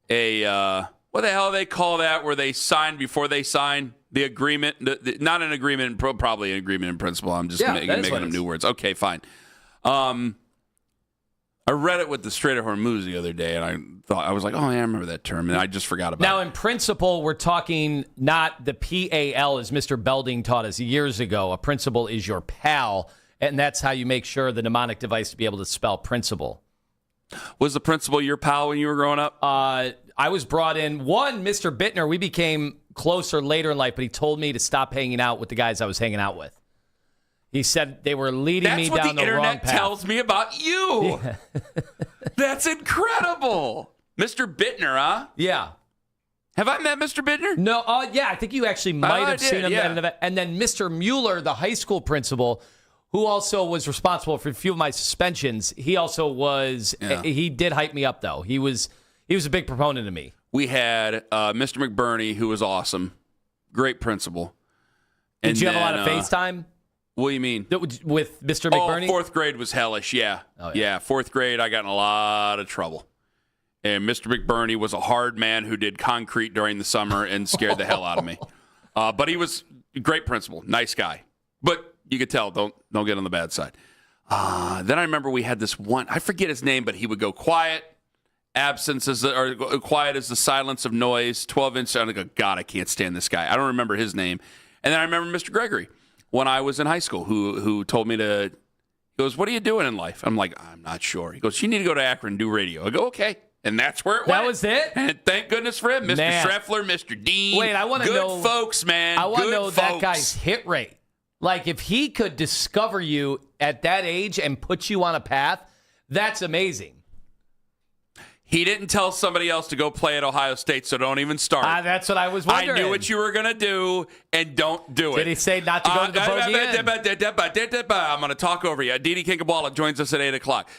What the hell do they call that where they sign before they sign? The agreement, not an agreement, probably an agreement in principle. I'm just making them new words. Okay, fine. I read it with the Strait of Hormuz the other day, and I was like, oh, yeah, I remember that term, and I just forgot about it. Now, in principle, we're talking not the PAL, as Mr. Belding taught us years ago. A principal is your pal, and that's how you make sure the mnemonic device to be able to spell principal. Was the principal your pal when you were growing up? I was brought in. Mr. Bittner, we became closer later in life, but he told me to stop hanging out with the guys I was hanging out with. He said they were leading me down the wrong path. That's what the internet tells me about you. Yeah. That's incredible. Mr. Bittner, huh? Yeah. Have I met Mr. Bittner? No. Yeah, I think you actually might have seen him at an event. And then Mr. Mueller, the high school principal, who also was responsible for a few of my suspensions, he also was, he did hype me up, though. He was a big proponent of me. We had Mr. McBurney, who was awesome. Great principal. Did you have a lot of FaceTime? What do you mean? With Mr. McBurney? Fourth grade was hellish, yeah. Oh, yeah. Fourth grade, I got in a lot of trouble. And Mr. McBurney was a hard man who did concrete during the summer and scared the hell out of me. But he was a great principal, nice guy. But you could tell, don't get on the bad side. Then I remember we had this one, I forget his name, but he would go quiet as the silence of noise, 12-inch. I go, God, I can't stand this guy. I don't remember his name. And then I remember Mr. Gregory when I was in high school who told me he goes, what are you doing in life? I'm like, I'm not sure. He goes, you need to go to Akron and do radio. I go, okay. And that's where it went. That was it? And thank goodness for him. Mr. Schreffler, Mr. Dean. Wait, I want to know. Good folks, man. I want to know folks. that guy's hit rate. Like, if he could discover you at that age and put you on a path, that's amazing. He didn't tell somebody else to go play at Ohio State, so don't even start. That's what I was wondering. I knew what you were going to do, and don't do it. Did he say not to go to the bogey inn? I'm going to talk over you. Didi Kinkabala joins us at 8 o'clock.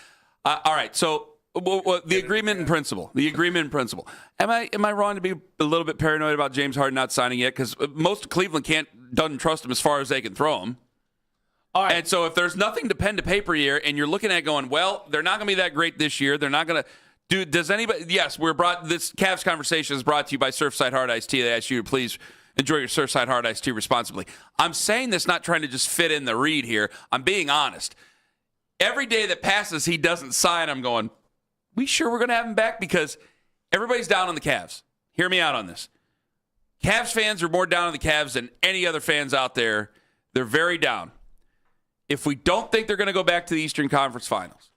All right, so the agreement in principle. The agreement in principle. Am I wrong to be a little bit paranoid about James Harden not signing yet? Because most of Cleveland doesn't trust him as far as they can throw him. All right. And so if there's nothing to pen to paper here, and you're looking at going, well, they're not going to be that great this year. They're not going to. Dude, does anybody? Yes, this Cavs conversation is brought to you by Surfside Hard Iced Tea. They ask you to please enjoy your Surfside Hard Iced Tea responsibly. I'm saying this not trying to just fit in the read here. I'm being honest. Every day that passes, he doesn't sign. I'm going, we sure we're going to have him back? Because everybody's down on the Cavs. Hear me out on this. Cavs fans are more down on the Cavs than any other fans out there. They're very down. If we don't think they're going to go back to the Eastern Conference Finals,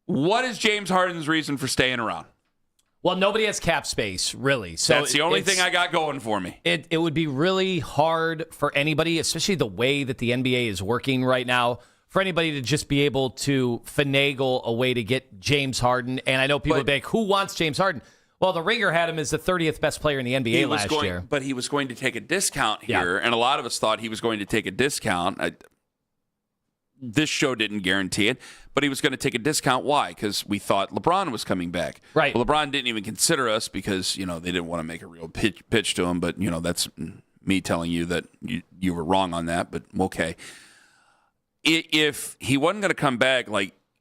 what is James Harden's reason for staying around? Well, nobody has cap space, really. So that's the only thing I got going for me. It would be really hard for anybody, especially the way that the NBA is working right now, for anybody to just be able to finagle a way to get James Harden. And I know people would be like, who wants James Harden? Well, the Ringer had him as the 30th best player in the NBA last year. But he was going to take a discount here, and a lot of us thought he was going to take a discount. This show didn't guarantee it, but he was going to take a discount. Why? Because we thought LeBron was coming back. Right. Well, LeBron didn't even consider us because, they didn't want to make a real pitch to him. But, that's me telling you that you were wrong on that. But okay. If he wasn't going to come back,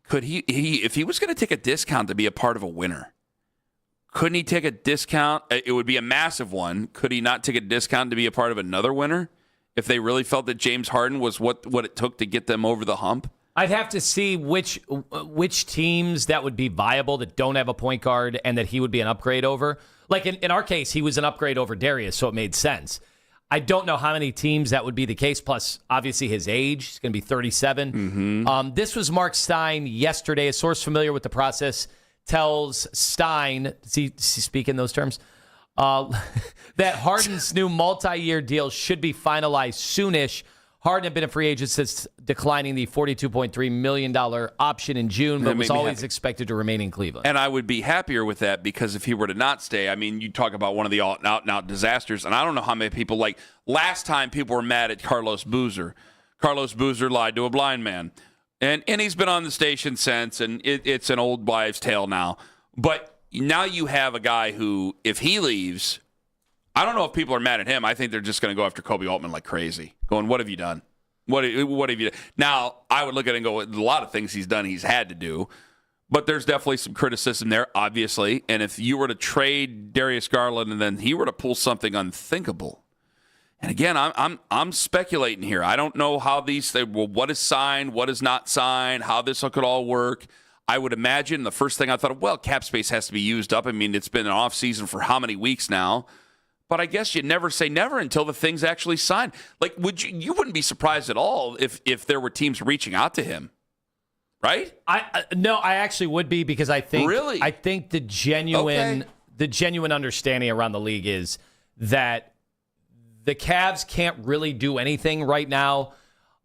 could he if he was going to take a discount to be a part of a winner, couldn't he take a discount? It would be a massive one. Could he not take a discount to be a part of another winner? If they really felt that James Harden was what it took to get them over the hump? I'd have to see which teams that would be viable that don't have a point guard and that he would be an upgrade over. Like in our case, he was an upgrade over Darius, so it made sense. I don't know how many teams that would be the case, plus obviously his age. He's going to be 37. Mm-hmm. This was Mark Stein yesterday. A source familiar with the process tells Stein, does he speak in those terms? That Harden's new multi-year deal should be finalized soonish. Harden had been a free agent since declining the $42.3 million option in June, but was always expected to remain in Cleveland. And I would be happier with that because if he were to not stay, you talk about one of the out-and-out disasters, and I don't know how many people, last time people were mad at Carlos Boozer. Carlos Boozer lied to a blind man. And he's been on the station since, and it's an old wives' tale now. But now you have a guy who, if he leaves, I don't know if people are mad at him. I think they're just going to go after Kobe Altman like crazy, going, what have you done? What have you done? Now, I would look at it and go, a lot of things he's done he's had to do, but there's definitely some criticism there, obviously. And if you were to trade Darius Garland and then he were to pull something unthinkable, and again, I'm speculating here. I don't know how these things, well, what is signed, what is not signed, how this could all work. I would imagine the first thing I thought of, well, cap space has to be used up. I mean, it's been an off season for how many weeks now? But I guess you never say never until the thing's actually signed. Like, you wouldn't be surprised at all if there were teams reaching out to him, right? No, I actually would be, because I think Really? I think the genuine understanding around the league is that the Cavs can't really do anything right now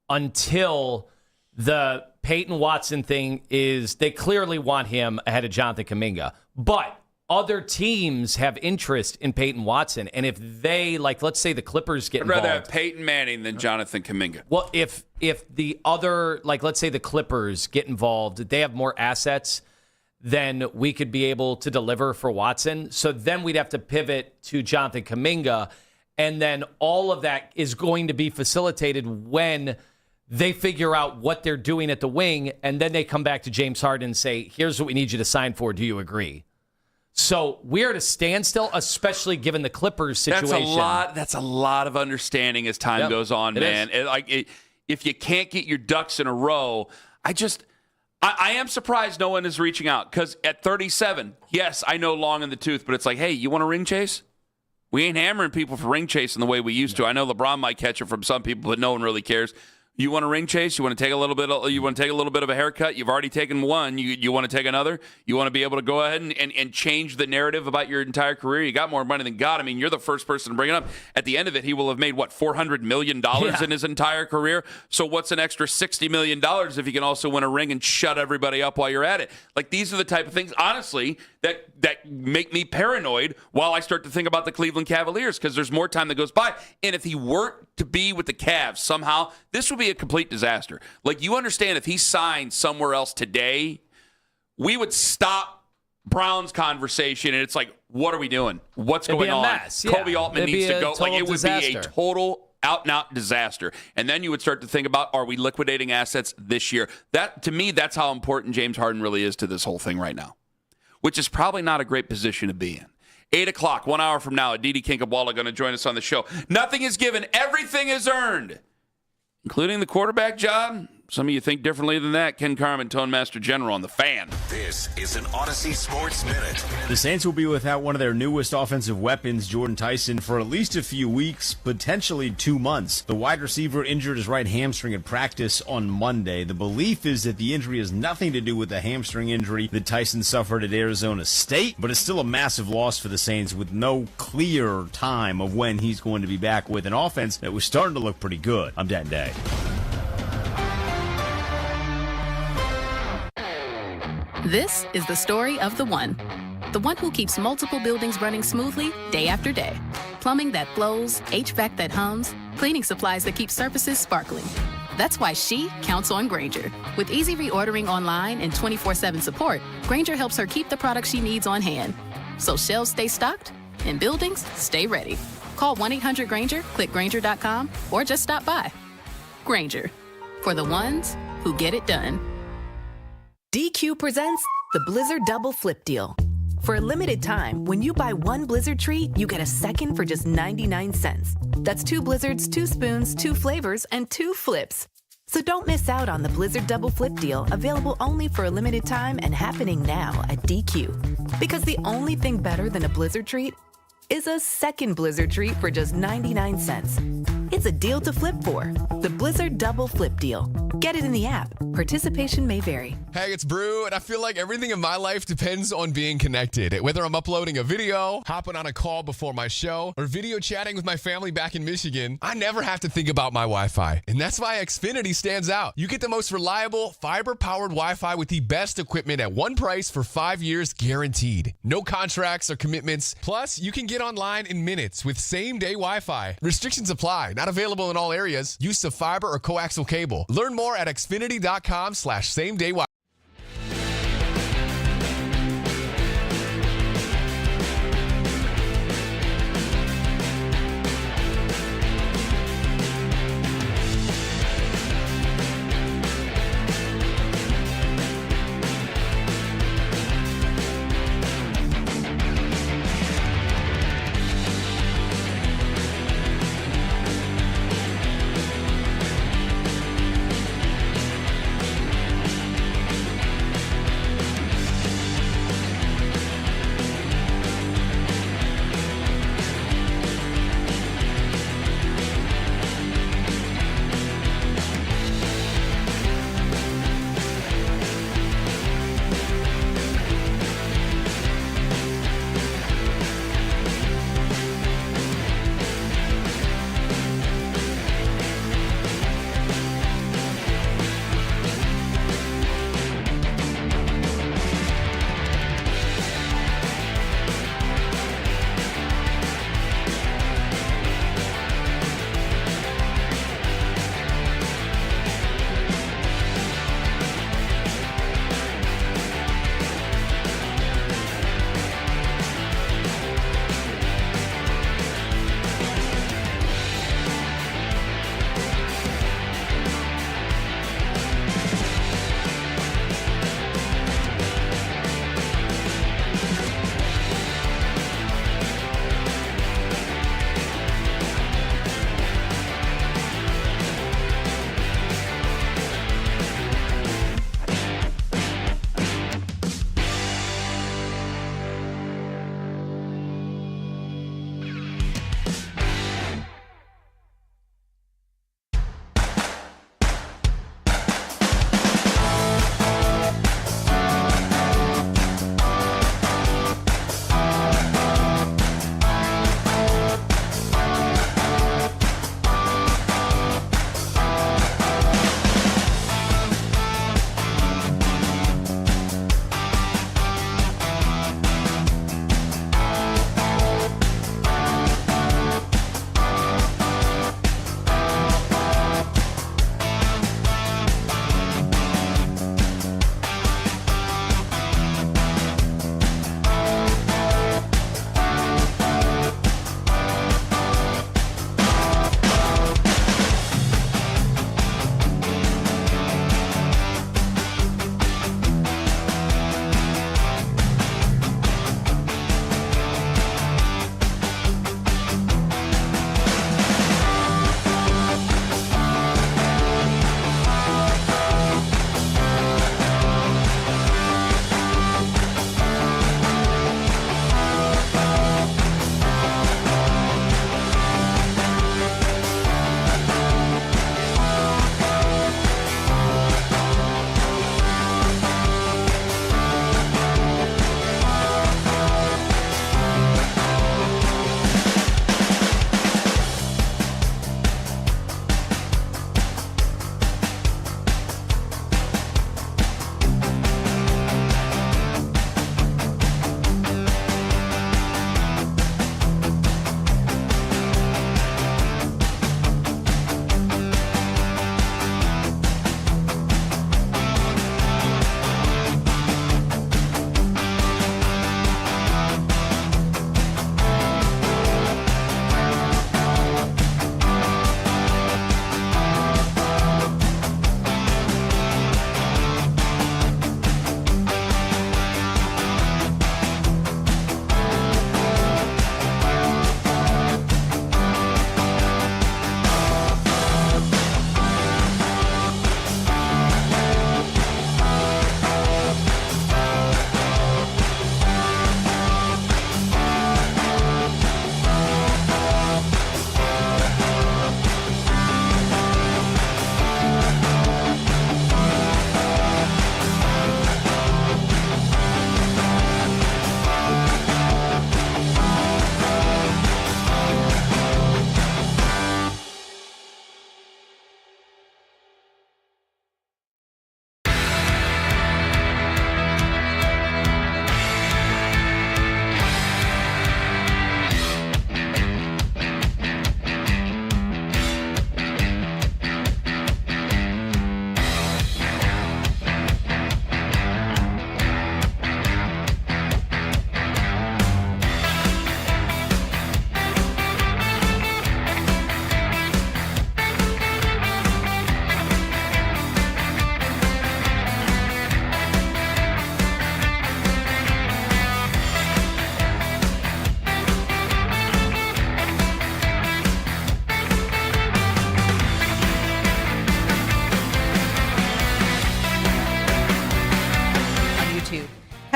until the Peyton Watson thing is, they clearly want him ahead of Jonathan Kuminga. But other teams have interest in Peyton Watson. And if they, like, let's say the Clippers get involved. I'd rather have Peyton Manning than Jonathan Kuminga. Well, if the other, like, let's say the Clippers get involved, they have more assets than we could be able to deliver for Watson. So then we'd have to pivot to Jonathan Kuminga. And then all of that is going to be facilitated when they figure out what they're doing at the wing, and then they come back to James Harden and say, here's what we need you to sign for. Do you agree? So we're at a standstill, especially given the Clippers situation. That's a lot of understanding as time goes on, man. If you can't get your ducks in a row, I am surprised no one is reaching out, because at 37, yes, I know long in the tooth, but it's like, hey, you want a ring chase? We ain't hammering people for ring chasing the way we used to. I know LeBron might catch it from some people, but no one really cares. You want a ring chase? You want to take a little bit of a haircut? You've already taken one. You want to take another? You want to be able to go ahead and change the narrative about your entire career? You got more money than God. I mean, you're the first person to bring it up. At the end of it, he will have made, what, $400 million in his entire career? So what's an extra $60 million if you can also win a ring and shut everybody up while you're at it? Like, these are the type of things, honestly, that make me paranoid while I start to think about the Cleveland Cavaliers, because there's more time that goes by. And if he were to be with the Cavs somehow, this would be a complete disaster. Like, you understand, if he signed somewhere else today, we would stop Brown's conversation, and it's like, what are we doing? What's It'd going be a on? mess. Kobe Yeah. Altman It'd needs be to a go. Like, it would be a disaster. total out-and-out disaster. And then you would start to think about, are we liquidating assets this year? That, to me, that's how important James Harden really is to this whole thing right now, which is probably not a great position to be in. 8 o'clock, 1 hour from now, Aditi Kinkhabwala going to join us on the show. Nothing is given. Everything is earned, including the quarterback job. Some of you think differently than that. Ken Carman, Tone Master General on The Fan. This is an Odyssey Sports Minute. The Saints will be without one of their newest offensive weapons, Jordan Tyson, for at least a few weeks, potentially 2 months. The wide receiver injured his right hamstring at practice on Monday. The belief is that the injury has nothing to do with the hamstring injury that Tyson suffered at Arizona State, but it's still a massive loss for the Saints with no clear time of when he's going to be back with an offense that was starting to look pretty good. I'm Dan Day. This is the story of the one who keeps multiple buildings running smoothly day after day. Plumbing that flows, HVAC that hums, cleaning supplies that keep surfaces sparkling. That's why she counts on Grainger. With easy reordering online and 24/7 support, Grainger helps her keep the products she needs on hand. So shelves stay stocked and buildings stay ready. Call 1-800-GRAINGER, click Grainger.com, or just stop by. Grainger, for the ones who get it done. DQ presents the Blizzard Double Flip Deal. For a limited time, when you buy one Blizzard treat, you get a second for just 99 cents. That's 2 Blizzards, 2 spoons, 2 flavors, and 2 flips. So don't miss out on the Blizzard Double Flip Deal, available only for a limited time and happening now at DQ. Because the only thing better than a Blizzard treat is a second Blizzard treat for just 99 cents. It's a deal to flip for. The Blizzard Double Flip Deal. Get it in the app. Participation may vary. Hey, it's Brew, and I feel like everything in my life depends on being connected. Whether I'm uploading a video, hopping on a call before my show, or video chatting with my family back in Michigan, I never have to think about my Wi-Fi. And that's why Xfinity stands out. You get the most reliable, fiber-powered Wi-Fi with the best equipment at one price for 5 years guaranteed. No contracts or commitments. Plus, you can get online in minutes with same-day Wi-Fi. Restrictions apply. Not available in all areas. Use of fiber or coaxial cable. Learn more at xfinity.com/same-day Wi-Fi.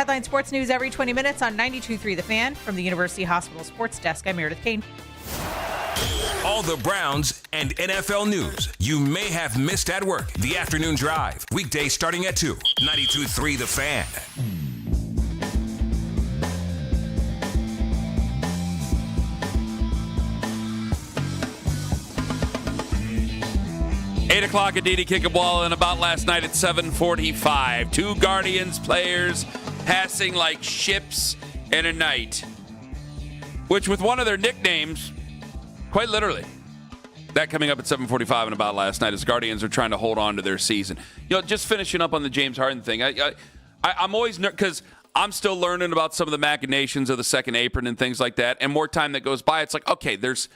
Headline Sports News every 20 minutes on 92.3 The Fan. From the University Hospital Sports Desk, I'm Meredith Kane. All the Browns and NFL news you may have missed at work. The Afternoon Drive. Weekdays starting at 2. 92.3 The Fan. Eight o'clock at Didi Kickaball, and about last night at 7:45. 2 Guardians players passing like ships in a night, which with one of their nicknames, quite literally. That coming up at 7:45 and about last night as Guardians are trying to hold on to their season. Just finishing up on the James Harden thing. I'm always because I'm still learning about some of the machinations of the second apron and things like that. And more time that goes by, it's like, okay, there's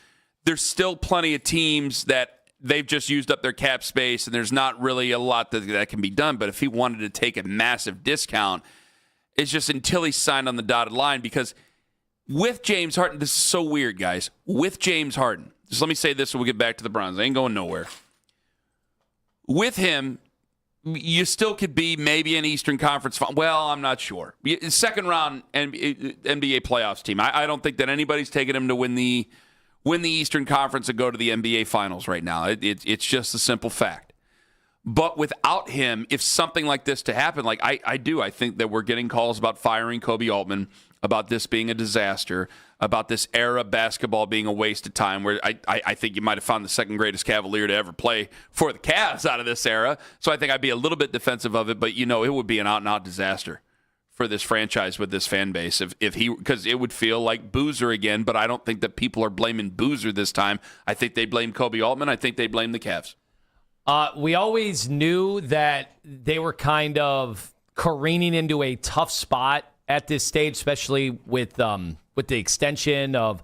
still plenty of teams that they've just used up their cap space, and there's not really a lot that can be done. But if he wanted to take a massive discount, it's just until he's signed on the dotted line. Because with James Harden, this is so weird, guys. With James Harden, just let me say this and we'll get back to the Browns. They ain't going nowhere. With him, you still could be maybe an Eastern Conference final. Well, I'm not sure. Second round NBA playoffs team. I don't think that anybody's taking him to win the Eastern Conference and go to the NBA Finals right now. It's just a simple fact. But without him, if something like this to happen, like I think that we're getting calls about firing Kobe Altman, about this being a disaster, about this era of basketball being a waste of time, where I think you might have found the second greatest Cavalier to ever play for the Cavs out of this era. So I think I'd be a little bit defensive of it, but, it would be an out-and-out disaster for this franchise with this fan base because it would feel like Boozer again, but I don't think that people are blaming Boozer this time. I think they blame Kobe Altman. I think they blame the Cavs. We always knew that they were kind of careening into a tough spot at this stage, especially with the extension of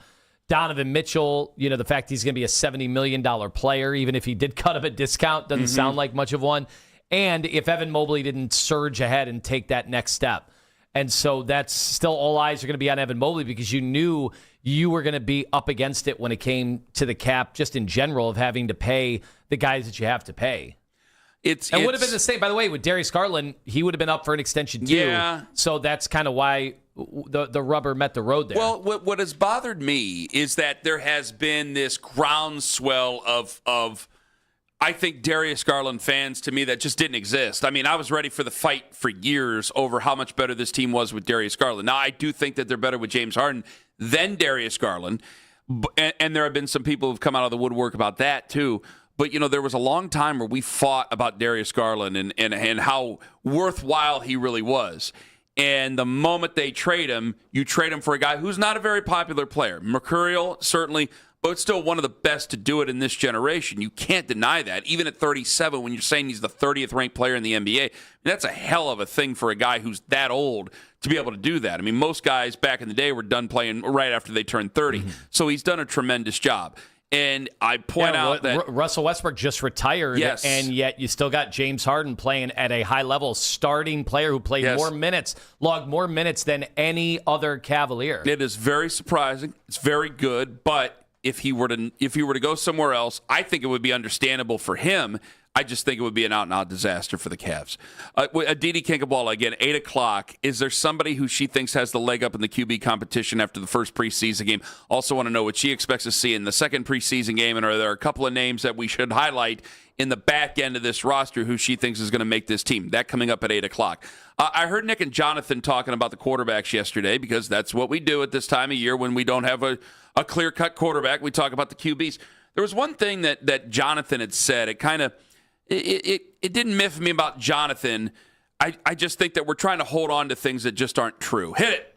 Donovan Mitchell. The fact he's going to be a $70 million player, even if he did cut him a discount, doesn't sound like much of one. And if Evan Mobley didn't surge ahead and take that next step. And so that's still all eyes are going to be on Evan Mobley because you knew you were going to be up against it when it came to the cap, just in general, of having to pay the guys that you have to pay. It would have been the same, by the way, with Darius Garland. He would have been up for an extension too. Yeah. So that's kind of why the rubber met the road there. Well, what has bothered me is that there has been this groundswell of I think Darius Garland fans, to me, that just didn't exist. I mean, I was ready for the fight for years over how much better this team was with Darius Garland. Now, I do think that they're better with James Harden than Darius Garland, and there have been some people who've come out of the woodwork about that, too. But, there was a long time where we fought about Darius Garland and how worthwhile he really was. And the moment they trade him, you trade him for a guy who's not a very popular player. Mercurial, certainly, but still one of the best to do it in this generation. You can't deny that. Even at 37, when you're saying he's the 30th ranked player in the NBA, that's a hell of a thing for a guy who's that old to be able to do that. I mean, most guys back in the day were done playing right after they turned 30. So he's done a tremendous job. And I point out that Russell Westbrook just retired, and yet you still got James Harden playing at a high level, starting player who played more minutes, logged more minutes than any other Cavalier. It is very surprising. It's very good, but if he were to go somewhere else, I think it would be understandable for him. I just think it would be an out-and-out disaster for the Cavs. Aditi Kinkabwala, again, 8 o'clock. Is there somebody who she thinks has the leg up in the QB competition after the first preseason game? Also want to know what she expects to see in the second preseason game, and are there a couple of names that we should highlight in the back end of this roster who she thinks is going to make this team? That coming up at 8 o'clock. I heard Nick and Jonathan talking about the quarterbacks yesterday because that's what we do at this time of year when we don't have a clear-cut quarterback. We talk about the QBs. There was one thing that Jonathan had said. It kind of it didn't miff me about Jonathan. I just think that we're trying to hold on to things that just aren't true. Hit it.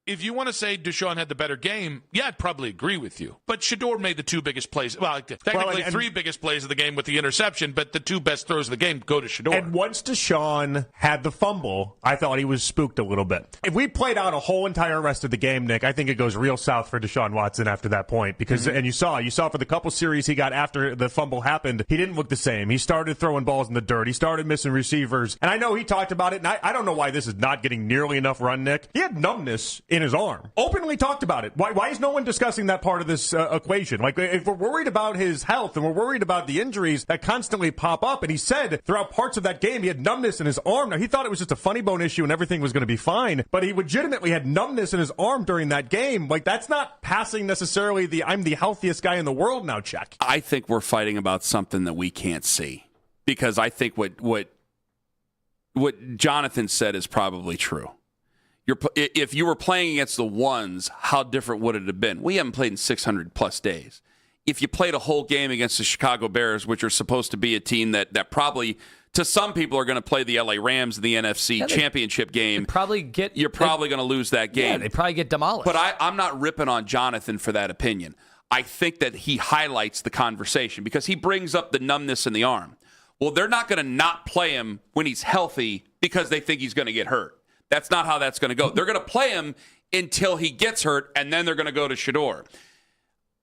If you want to say Deshaun had the better game, yeah, I'd probably agree with you. But Shador made the 2 biggest plays. Well, technically 3 biggest plays of the game with the interception, but the 2 best throws of the game go to Shador. And once Deshaun had the fumble, I thought he was spooked a little bit. If we played out a whole entire rest of the game, Nick, I think it goes real south for Deshaun Watson after that point. Because and you saw for the couple series he got after the fumble happened, he didn't look the same. He started throwing balls in the dirt. He started missing receivers. And I know he talked about it, and I don't know why this is not getting nearly enough run, Nick. He had numbness in his arm. Openly talked about it. Why is no one discussing that part of this equation? Like, if we're worried about his health and we're worried about the injuries that constantly pop up, and he said throughout parts of that game he had numbness in his arm. Now, he thought it was just a funny bone issue and everything was going to be fine, but he legitimately had numbness in his arm during that game. Like, that's not passing necessarily the I'm the healthiest guy in the world now check. I think we're fighting about something that we can't see, because I think what Jonathan said is probably true. If you were playing against the ones, how different would it have been? We haven't played in 600 plus days. If you played a whole game against the Chicago Bears, which are supposed to be a team that probably, to some people, are going to play the LA Rams in the NFC Championship game, you're probably going to lose that game. Yeah, they probably get demolished. But I'm not ripping on Jonathan for that opinion. I think that he highlights the conversation because he brings up the numbness in the arm. Well, they're not going to not play him when he's healthy because they think he's going to get hurt. That's not how that's going to go. They're going to play him until he gets hurt, and then they're going to go to Shedeur.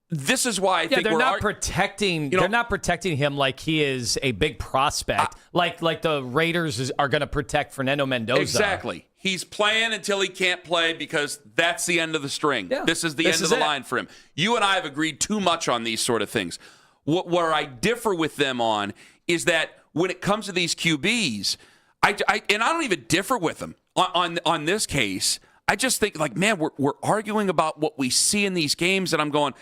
This is why I think they're not protecting. They're not protecting him like he is a big prospect, like the Raiders are going to protect Fernando Mendoza. Exactly. He's playing until he can't play because that's the end of the string. Yeah. This is the end of the line for him. You and I have agreed too much on these sort of things. Where I differ with them on is that when it comes to these QBs, I don't even differ with them on this case. I just think, like, man, we're arguing about what we see in these games, and I'm going,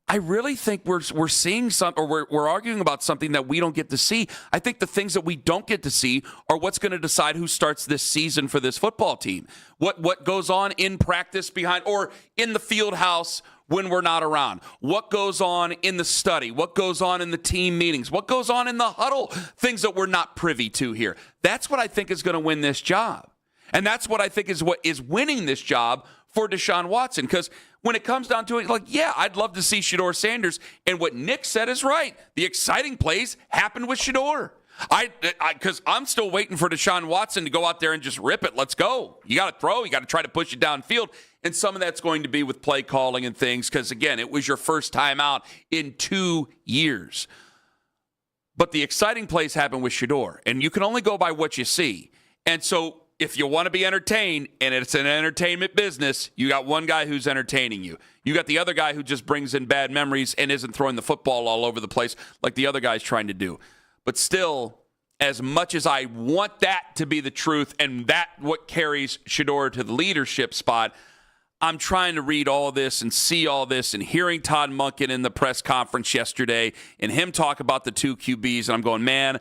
I really think we're seeing we're arguing about something that we don't get to see. I think the things that we don't get to see are what's going to decide who starts this season for this football team. What goes on in practice behind or in the field house when we're not around. What goes on in the study? What goes on in the team meetings? What goes on in the huddle? Things that we're not privy to here. That's what I think is going to win this job. And that's what I think is what is winning this job for Deshaun Watson. Because when it comes down to it, like, yeah, I'd love to see Shedeur Sanders. And what Nick said is right. The exciting plays happened with Shedeur. Because I'm still waiting for Deshaun Watson to go out there and just rip it. Let's go. You got to throw. You got to try to push it downfield. And some of that's going to be with play calling and things because, again, it was your first time out in 2 years. But the exciting plays happen with Shedeur. And you can only go by what you see. And so if you want to be entertained, and it's an entertainment business, you got one guy who's entertaining you. You got the other guy who just brings in bad memories and isn't throwing the football all over the place like the other guy's trying to do. But still, as much as I want that to be the truth and that what carries Shedeur to the leadership spot, I'm trying to read all this and see all this and hearing Todd Monken in the press conference yesterday and him talk about the two QBs, and I'm going, man,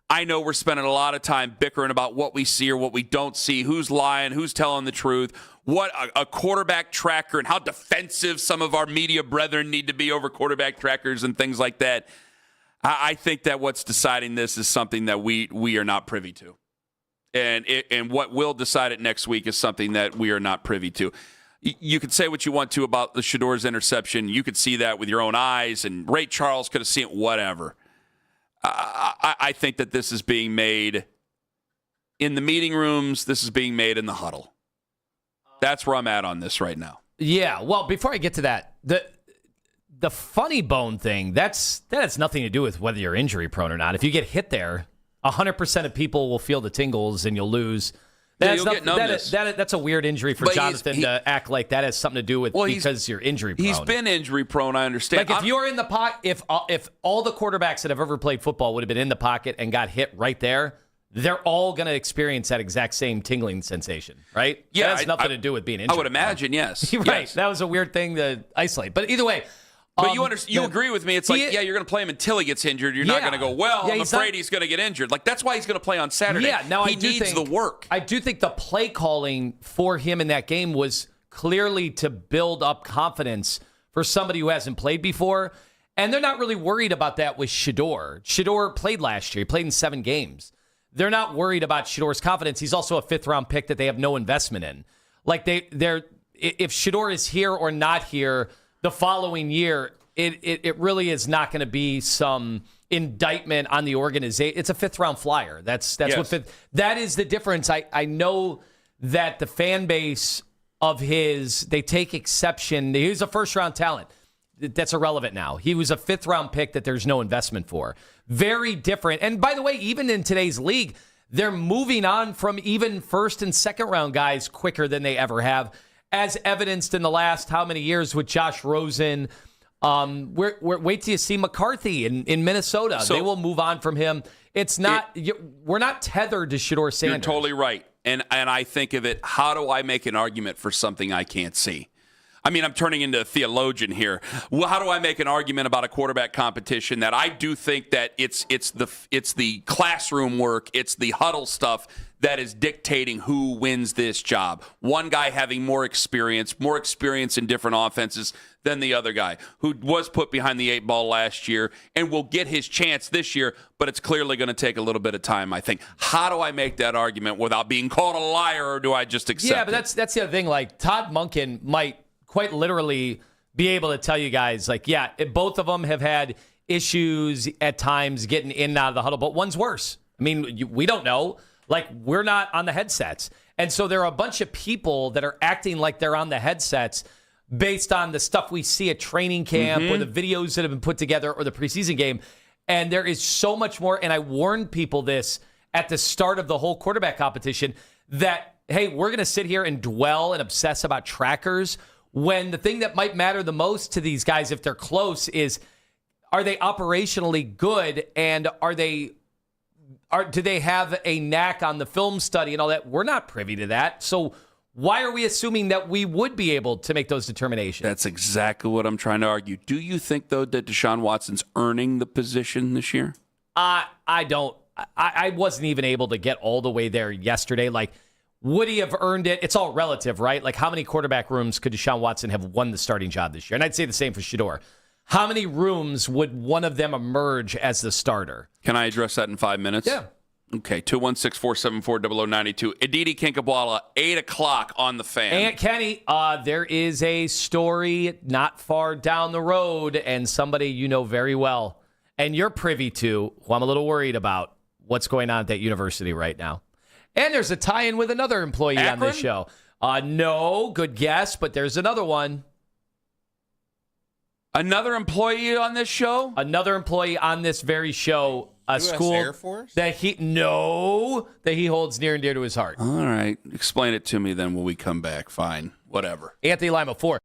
I know we're spending a lot of time bickering about what we see or what we don't see, who's lying, who's telling the truth, what a quarterback tracker and how defensive some of our media brethren need to be over quarterback trackers and things like that. I think that what's deciding this is something that we are not privy to. And what will decide it next week is something that we are not privy to. You could say what you want to about the Shedeur's interception. You could see that with your own eyes, and Ray Charles could have seen it, whatever. I think that this is being made in the meeting rooms. This is being made in the huddle. That's where I'm at on this right now. Yeah, well, before I get to that, the funny bone thing, that has nothing to do with whether you're injury prone or not. If you get hit there, 100% of people will feel the tingles and you'll lose. You'll get numbness. That's a weird injury for Jonathan to act like that has something to do with because you're injury prone. He's been injury prone, I understand. Like if you're in the pocket, if all the quarterbacks that have ever played football would have been in the pocket and got hit right there, they're all going to experience that exact same tingling sensation, right? Yeah, that has nothing to do with being injury. I would imagine, yes. Right. Yes. That was a weird thing to isolate. But either way. But you agree with me. It's like, you're going to play him until he gets injured. You're not going to go, I'm afraid he's going to get injured. Like, that's why he's going to play on Saturday. Yeah, now he needs the work. I do think the play calling for him in that game was clearly to build up confidence for somebody who hasn't played before. And they're not really worried about that with Shedeur. Shedeur played last year. He played in 7 games. They're not worried about Shedeur's confidence. He's also a 5th-round pick that they have no investment in. Like, if Shedeur is here or not here the following year, it really is not going to be some indictment on the organization. It's a 5th-round flyer. That's yes. That is the difference. I know that the fan base of they take exception. He's a first-round talent. That's irrelevant now. He was a 5th-round pick that there's no investment for. Very different. And by the way, even in today's league, they're moving on from even 1st and 2nd-round guys quicker than they ever have. as evidenced in the last how many years with Josh Rosen. Wait till you see McCarthy in Minnesota. So, they will move on from him. It's not we're not tethered to Shedeur Sanders. You're totally right. And I think of it, how do I make an argument for something I can't see? I mean, I'm turning into a theologian here. Well, how do I make an argument about a quarterback competition that I do think that it's the classroom work, it's the huddle stuff that is dictating who wins this job. One guy having more experience in different offenses than the other guy, who was put behind the 8 ball last year and will get his chance this year, but it's clearly going to take a little bit of time, I think. How do I make that argument without being called a liar, or do I just accept it? Yeah, but that's the other thing. Like, Todd Monken might quite literally be able to tell you guys, like, yeah, both of them have had issues at times getting in and out of the huddle, but one's worse. I mean, we don't know. Like, we're not on the headsets. And so there are a bunch of people that are acting like they're on the headsets based on the stuff we see at training camp or the videos that have been put together or the preseason game. And there is so much more. And I warned people this at the start of the whole quarterback competition that, hey, we're going to sit here and dwell and obsess about trackers when the thing that might matter the most to these guys, if they're close, is are they operationally good, and do they have a knack on the film study and all that? We're not privy to that. So why are we assuming that we would be able to make those determinations? That's exactly what I'm trying to argue. Do you think, though, that Deshaun Watson's earning the position this year? I don't. I wasn't even able to get all the way there yesterday. Like, would he have earned it? It's all relative, right? Like, how many quarterback rooms could Deshaun Watson have won the starting job this year? And I'd say the same for Shedeur. How many rooms would one of them emerge as the starter? Can I address that in 5 minutes? Yeah. Okay, 216-474-0092. Edidi Kinkabwala, 8 o'clock on the Fan. Aunt Kenny, there is a story not far down the road, and somebody you know very well, and you're privy to, who I'm a little worried about what's going on at that university right now. And there's a tie-in with another employee on this show. No, good guess, but there's another one. Another employee on this show? Another employee on this very show. A US school Air Force? that he holds near and dear to his heart. All right. Explain it to me then when we come back. Fine. Whatever. Anthony Lima, 4.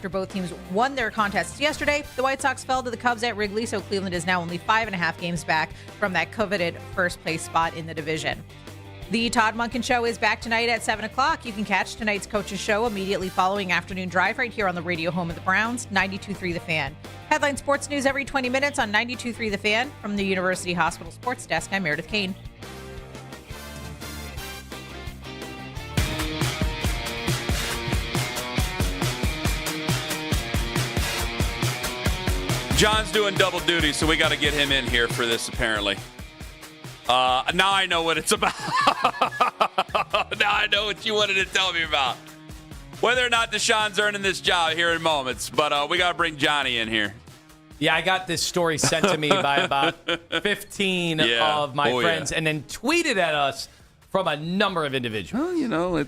after both teams won their contests yesterday. The White Sox fell to the Cubs at Wrigley, so Cleveland is now only 5.5 games back from that coveted first place spot in the division. The Todd Monken Show is back tonight at 7 o'clock. You can catch tonight's Coach's Show immediately following Afternoon Drive right here on the radio home of the Browns, 92.3 The Fan. Headline sports news every 20 minutes on 92.3 The Fan. From the University Hospital Sports Desk, I'm Meredith Kane. John's doing double duty, so we got to get him in here for this, apparently. Now I know what it's about. Now I know what you wanted to tell me about. Whether or not Deshaun's earning this job here in moments, but we got to bring Johnny in here. Yeah, I got this story sent to me by about 15 of my friends and then tweeted at us from a number of individuals. Well, you know,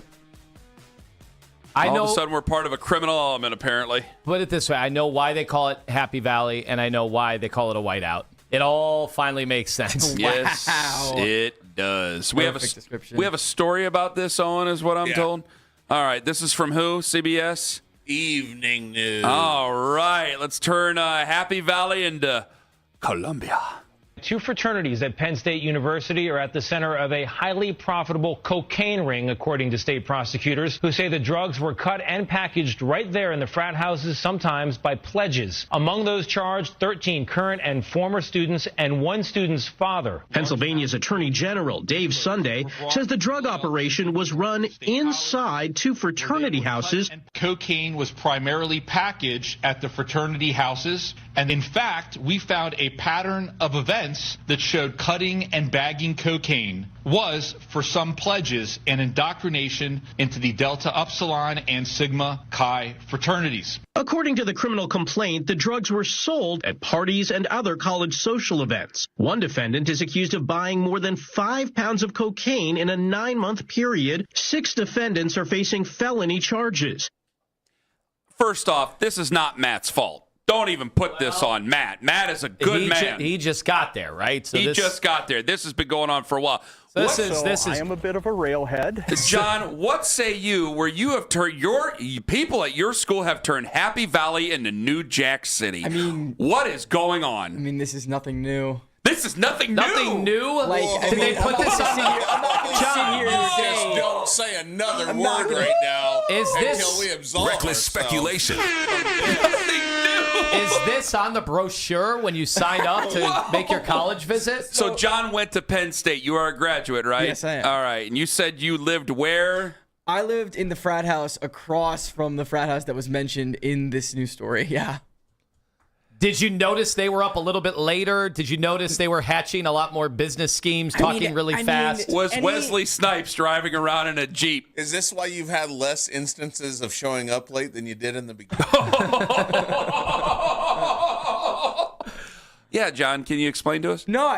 all of a sudden we're part of a criminal element, apparently. Put it this way. I know why they call it Happy Valley, and I know why they call it a whiteout. It all finally makes sense. Yes, it does. We have a story about this, Owen, is what I'm told. All right, this is from who? CBS? Evening News. All right, let's turn Happy Valley into Columbia. Two fraternities at Penn State University are at the center of a highly profitable cocaine ring, according to state prosecutors, who say the drugs were cut and packaged right there in the frat houses, sometimes by pledges. Among those charged, 13 current and former students and one student's father. Pennsylvania's Attorney General Dave Sunday says the drug operation was run inside two fraternity houses. Cocaine was primarily packaged at the fraternity houses, and in fact, we found a pattern of events that showed cutting and bagging cocaine was, for some pledges, an indoctrination into the Delta Upsilon and Sigma Chi fraternities. According to the criminal complaint, the drugs were sold at parties and other college social events. One defendant is accused of buying more than 5 pounds of cocaine in a 9-month period. 6 defendants are facing felony charges. First off, this is not Matt's fault. Don't even put this on Matt. Matt is a good man. He just got there, right? So he just got there. This has been going on for a while. So this is. I am a bit of a railhead. John, what say you where you have turned your people at your school have turned Happy Valley into New Jack City? I mean, what is going on? I mean, this is nothing new. This is nothing new. Nothing new? Like, did they put this on? I'm not going to sit here and just don't say another word right now until we absolve reckless speculation. Is this on the brochure when you signed up to make your college visit? So John went to Penn State. You are a graduate, right? Yes, I am. All right. And you said you lived where? I lived in the frat house across from the frat house that was mentioned in this news story. Yeah. Did you notice they were up a little bit later? Did you notice they were hatching a lot more business schemes, talking really fast? Was Wesley Snipes driving around in a Jeep? Is this why you've had less instances of showing up late than you did in the beginning? Yeah, John, can you explain to us? No,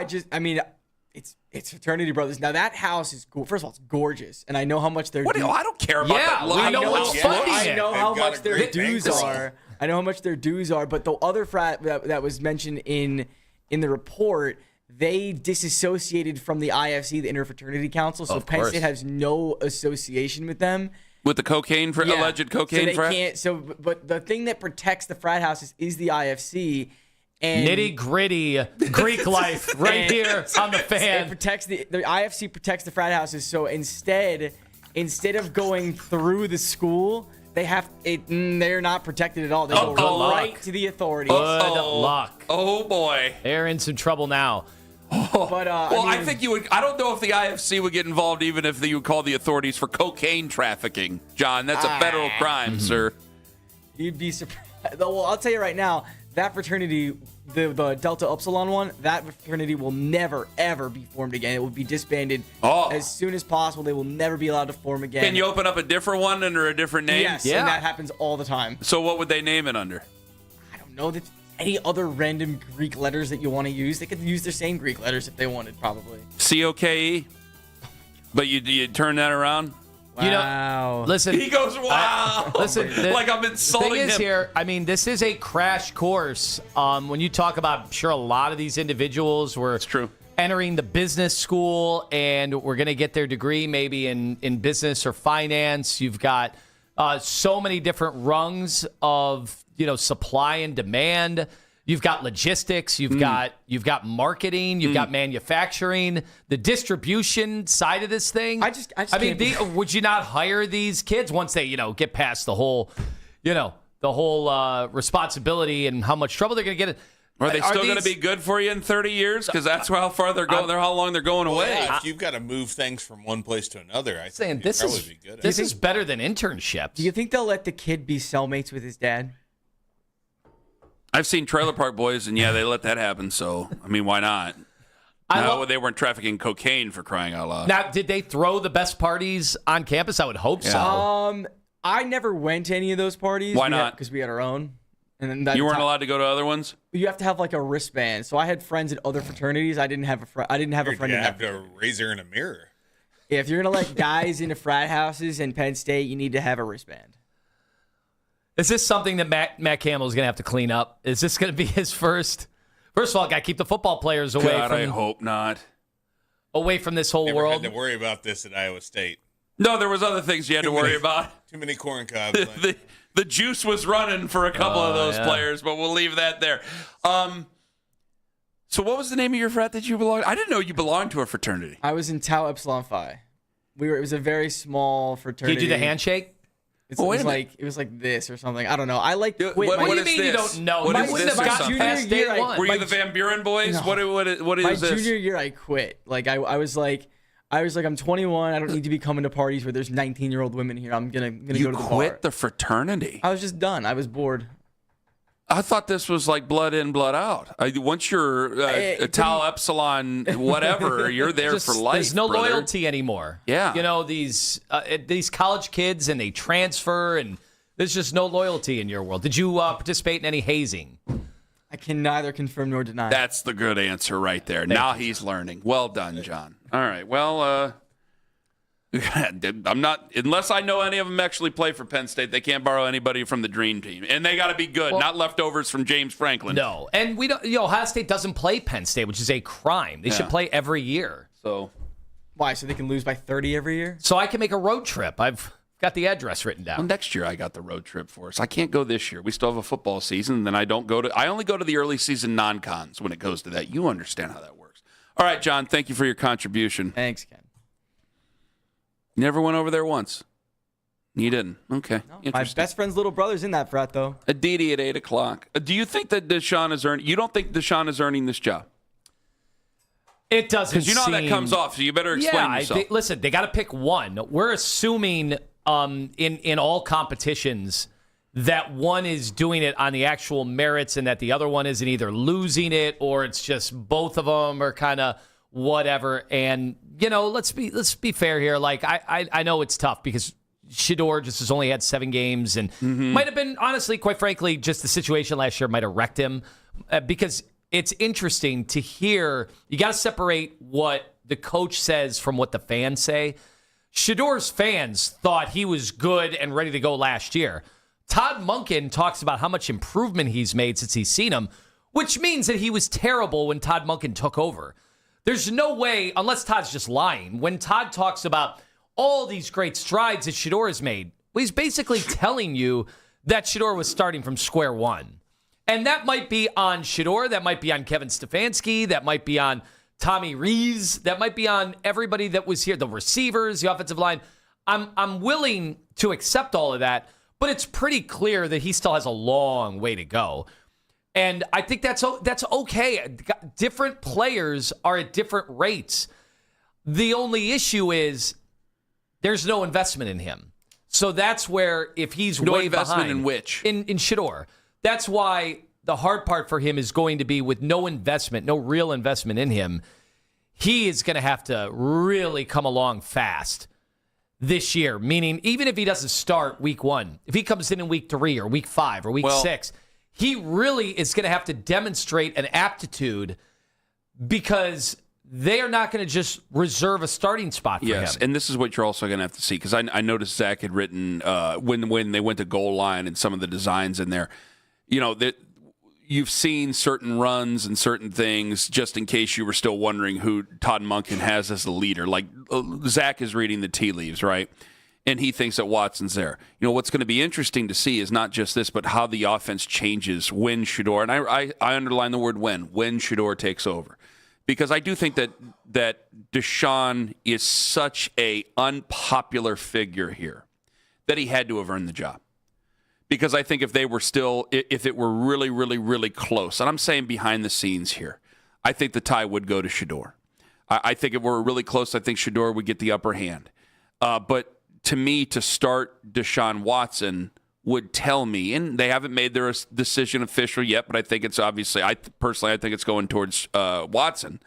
it's fraternity brothers. Now that house is first of all, it's gorgeous, and I know how much their dues. I don't care about that. I know what's fucking I know how much their great dues bankroll. are. I know how much their dues are, but the other frat that was mentioned in the report, they disassociated from the IFC, the Interfraternity Council, so Penn State has no association with them. With the cocaine for alleged cocaine so they frat? can't. But the thing that protects the frat houses is the IFC. And nitty gritty Greek life right here on the Fan. It protects the IFC protects the frat houses. So instead of going through the school, they're not protected at all. They go right to the authorities. Good luck. Oh boy, they're in some trouble now. But I think you would. I don't know if the IFC would get involved, even if you would call the authorities for cocaine trafficking. John, that's a federal crime, sir. You'd be surprised. Well, I'll tell you right now. That fraternity, the Delta Upsilon one, that fraternity will never, ever be formed again. It will be disbanded as soon as possible. They will never be allowed to form again. Can you open up a different one under a different name? Yes, and that happens all the time. So what would they name it under? I don't know. Any other random Greek letters that you want to use, they could use their same Greek letters if they wanted, probably. COKE? But you turn that around? Wow. You know, listen. He goes, wow. Listen, like I'm insulting him. The thing is him. here, I mean, this is a crash course. When you talk about, I'm sure a lot of these individuals were entering the business school and we're going to get their degree maybe in business or finance. You've got so many different rungs of supply and demand. You've got logistics, you've got marketing, you've got manufacturing, the distribution side of this thing. I mean, would you not hire these kids once they get past the whole responsibility and how much trouble they're going to get in? Are they still going to be good for you in 30 years? Because that's how far they're going. How long they're going away. Yeah, if you've got to move things from one place to another, I think this is better than internships. Do you think they'll let the kid be cellmates with his dad? I've seen Trailer Park Boys, and they let that happen. So, I mean, why not? They weren't trafficking cocaine, for crying out loud. Now, did they throw the best parties on campus? I would hope so. I never went to any of those parties. Why not? Because we had our own. And then you weren't allowed to go to other ones? You have to have like a wristband. So I had friends at other fraternities. I didn't have a friend. You have to have a razor and a mirror. Yeah, if you're gonna let guys into frat houses in Penn State, you need to have a wristband. Is this something that Matt Campbell is going to have to clean up? Is this going to be his first? First of all, got to keep the football players away. God, I hope not. Away from this whole Never world. had to worry about this at Iowa State. No, there was other things you had to worry about. Too many corn cobs. The juice was running for a couple of those players, but we'll leave that there. So what was the name of your frat that you belonged? I didn't know you belonged to a fraternity. I was in Tau Epsilon Phi. It was a very small fraternity. Did you do the handshake? It was like this or something. I don't know. I like quit. What do you is mean this? you don't know? What You is wouldn't this have or gotten something? past day one. Were you the Van Buren boys? No. What is My this? junior year, I quit. Like I was like, I'm 21. I don't need to be coming to parties where there's 19-year-old women here. I'm gonna go to the bar. You quit the fraternity? I was just done. I was bored. I thought this was like blood in, blood out. Once you're a Tau Epsilon, whatever, you're there for life. There's no brother. loyalty anymore. Yeah. These college kids, and they transfer, and there's just no loyalty in your world. Did you participate in any hazing? I can neither confirm nor deny. That's the good answer right there. Now he's learning. Well done, John. All right. Well, I'm not, unless I know any of them actually play for Penn State, they can't borrow anybody from the dream team. And they got to be good, not leftovers from James Franklin. No. And we don't, Ohio State doesn't play Penn State, which is a crime. They should play every year. So why? So they can lose by 30 every year? So I can make a road trip. I've got the address written down. Well, next year I got the road trip for us. I can't go this year. We still have a football season, and then I only go to the early season non-cons when it goes to that. You understand how that works. All right, John, thank you for your contribution. Thanks, Ken. Never went over there once. You didn't? Okay. No, my best friend's little brother's in that frat, though. Aditi at 8 o'clock. Do you think that Deshaun is earning? You don't think Deshaun is earning this job? It doesn't. Because you know how that comes off, so you better explain yourself. Listen, they got to pick one. We're assuming in all competitions that one is doing it on the actual merits, and that the other one isn't either losing it or it's just both of them are kind of whatever. And let's be fair here. Like I know it's tough because Shedeur just has only had 7 games, and might have been, honestly, quite frankly, just the situation last year might have wrecked him because it's interesting to hear. You got to separate what the coach says from what the fans say. Shedeur's fans thought he was good and ready to go last year. Todd Monken talks about how much improvement he's made since he's seen him, which means that he was terrible when Todd Monken took over. There's no way, unless Todd's just lying, when Todd talks about all these great strides that Shedeur has made, well, he's basically telling you that Shedeur was starting from square one. And that might be on Shedeur, that might be on Kevin Stefanski, that might be on Tommy Rees, that might be on everybody that was here, the receivers, the offensive line. I'm willing to accept all of that, but it's pretty clear that he still has a long way to go. And I think that's okay. Different players are at different rates. The only issue is there's no investment in him. So that's where, if he's no way investment behind, in which? In Shedeur. That's why the hard part for him is going to be with no investment, no real investment in him. He is going to have to really come along fast this year, meaning even if he doesn't start week 1, if he comes in week 3 or week 5 or week 6, he really is going to have to demonstrate an aptitude because they are not going to just reserve a starting spot for him. Yes, and this is what you're also going to have to see, because I noticed Zach had written when they went to goal line and some of the designs in there, that you've seen certain runs and certain things, just in case you were still wondering who Todd Monken has as the leader. Like Zach is reading the tea leaves, right? and he thinks that Watson's there. What's going to be interesting to see is not just this, but how the offense changes when Shedeur, and I underline the word when Shedeur takes over. Because I do think that Deshaun is such a unpopular figure here that he had to have earned the job. Because I think if it were really, really, really close, and I'm saying behind the scenes here, I think the tie would go to Shedeur. I think if we're really close, I think Shedeur would get the upper hand. But to me, to start Deshaun Watson would tell me, and they haven't made their decision official yet, but I think it's obviously, I think it's going towards Watson.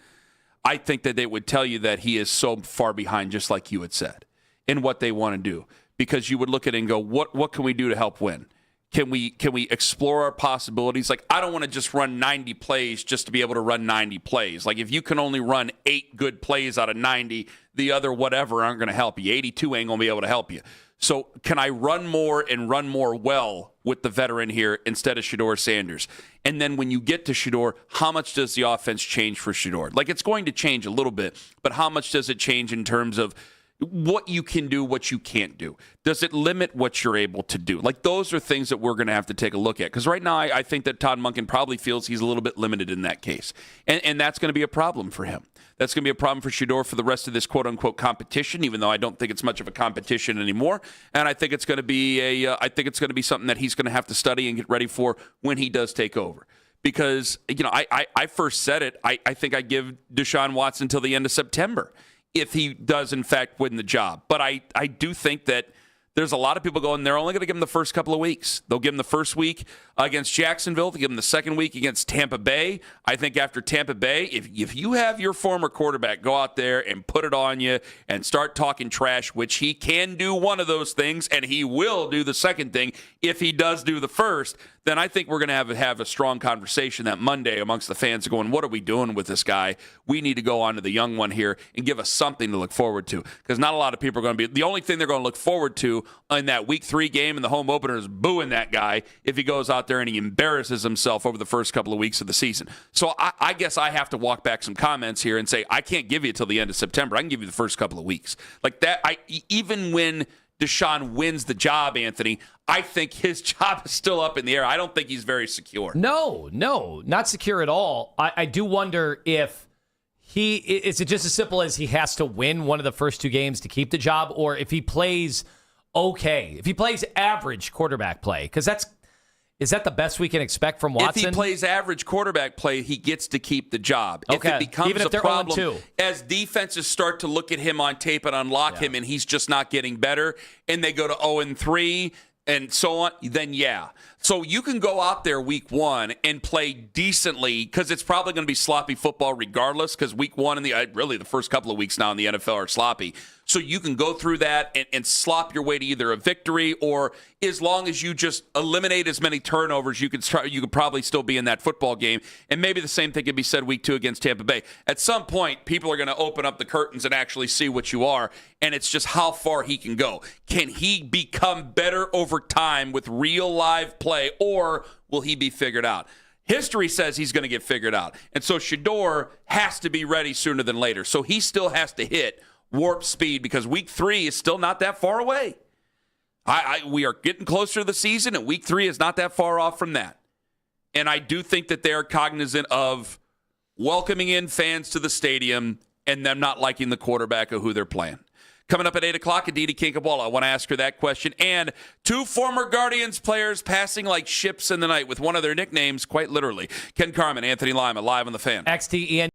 I think that they would tell you that he is so far behind, just like you had said, in what they want to do. Because you would look at it and go, what can we do to help win? Can we explore our possibilities? Like, I don't want to just run 90 plays just to be able to run 90 plays. Like, if you can only run 8 good plays out of 90, the other whatever aren't going to help you. 82 ain't going to be able to help you. So can I run more and run more well with the veteran here instead of Shedeur Sanders? And then when you get to Shedeur, how much does the offense change for Shedeur? Like, it's going to change a little bit, but how much does it change in terms of what you can do, what you can't do? Does it limit what you're able to do? Like, those are things that we're going to have to take a look at. Because right now, I think that Todd Monken probably feels he's a little bit limited in that case. And that's going to be a problem for him. That's going to be a problem for Shedeur for the rest of this quote-unquote competition, even though I don't think it's much of a competition anymore. And I think it's going to be something that he's going to have to study and get ready for when he does take over. Because, I first said it, I think I give Deshaun Watson until the end of September if he does, in fact, win the job. But I do think that there's a lot of people going, they're only going to give him the first couple of weeks. They'll give him the first week against Jacksonville. They'll give him the second week against Tampa Bay. I think after Tampa Bay, if you have your former quarterback go out there and put it on you and start talking trash, which he can do one of those things, and he will do the second thing if he does do the first, then I think we're going to have a strong conversation that Monday amongst the fans going, what are we doing with this guy? We need to go on to the young one here and give us something to look forward to. Because not a lot of people are going to be, the only thing they're going to look forward to in that week 3 game in the home opener is booing that guy if he goes out there and he embarrasses himself over the first couple of weeks of the season. So I guess I have to walk back some comments here and say, I can't give you till the end of September. I can give you the first couple of weeks. Like that, even when Deshaun wins the job, Anthony, I think his job is still up in the air. I don't think he's very secure. No, not secure at all. I do wonder if is it just as simple as he has to win one of the first 2 games to keep the job, or if he plays okay, if he plays average quarterback play, because is that the best we can expect from Watson? If he plays average quarterback play, he gets to keep the job. Okay. If it becomes even if they're problem 0-2. as defenses start to look at him on tape and unlock him, and he's just not getting better, and they go to 0-3 and so on, then yeah. So you can go out there week 1 and play decently, because it's probably going to be sloppy football regardless, because week 1 and the first couple of weeks now in the NFL are sloppy. So you can go through that and slop your way to either a victory, or as long as you just eliminate as many turnovers, you could probably still be in that football game. And maybe the same thing could be said week 2 against Tampa Bay. At some point, people are going to open up the curtains and actually see what you are, and it's just how far he can go. Can he become better over time with real live play, or will he be figured out? History says he's going to get figured out. And so Shedeur has to be ready sooner than later. So he still has to hit warp speed, because week 3 is still not that far away. We are getting closer to the season, and week 3 is not that far off from that. And I do think that they are cognizant of welcoming in fans to the stadium and them not liking the quarterback or who they're playing. Coming up at 8 o'clock, Aditi Kinkabwala. I want to ask her that question. And 2 former Guardians players passing like ships in the night with one of their nicknames, quite literally. Ken Carman, Anthony Lima, live on The Fan. XTEN.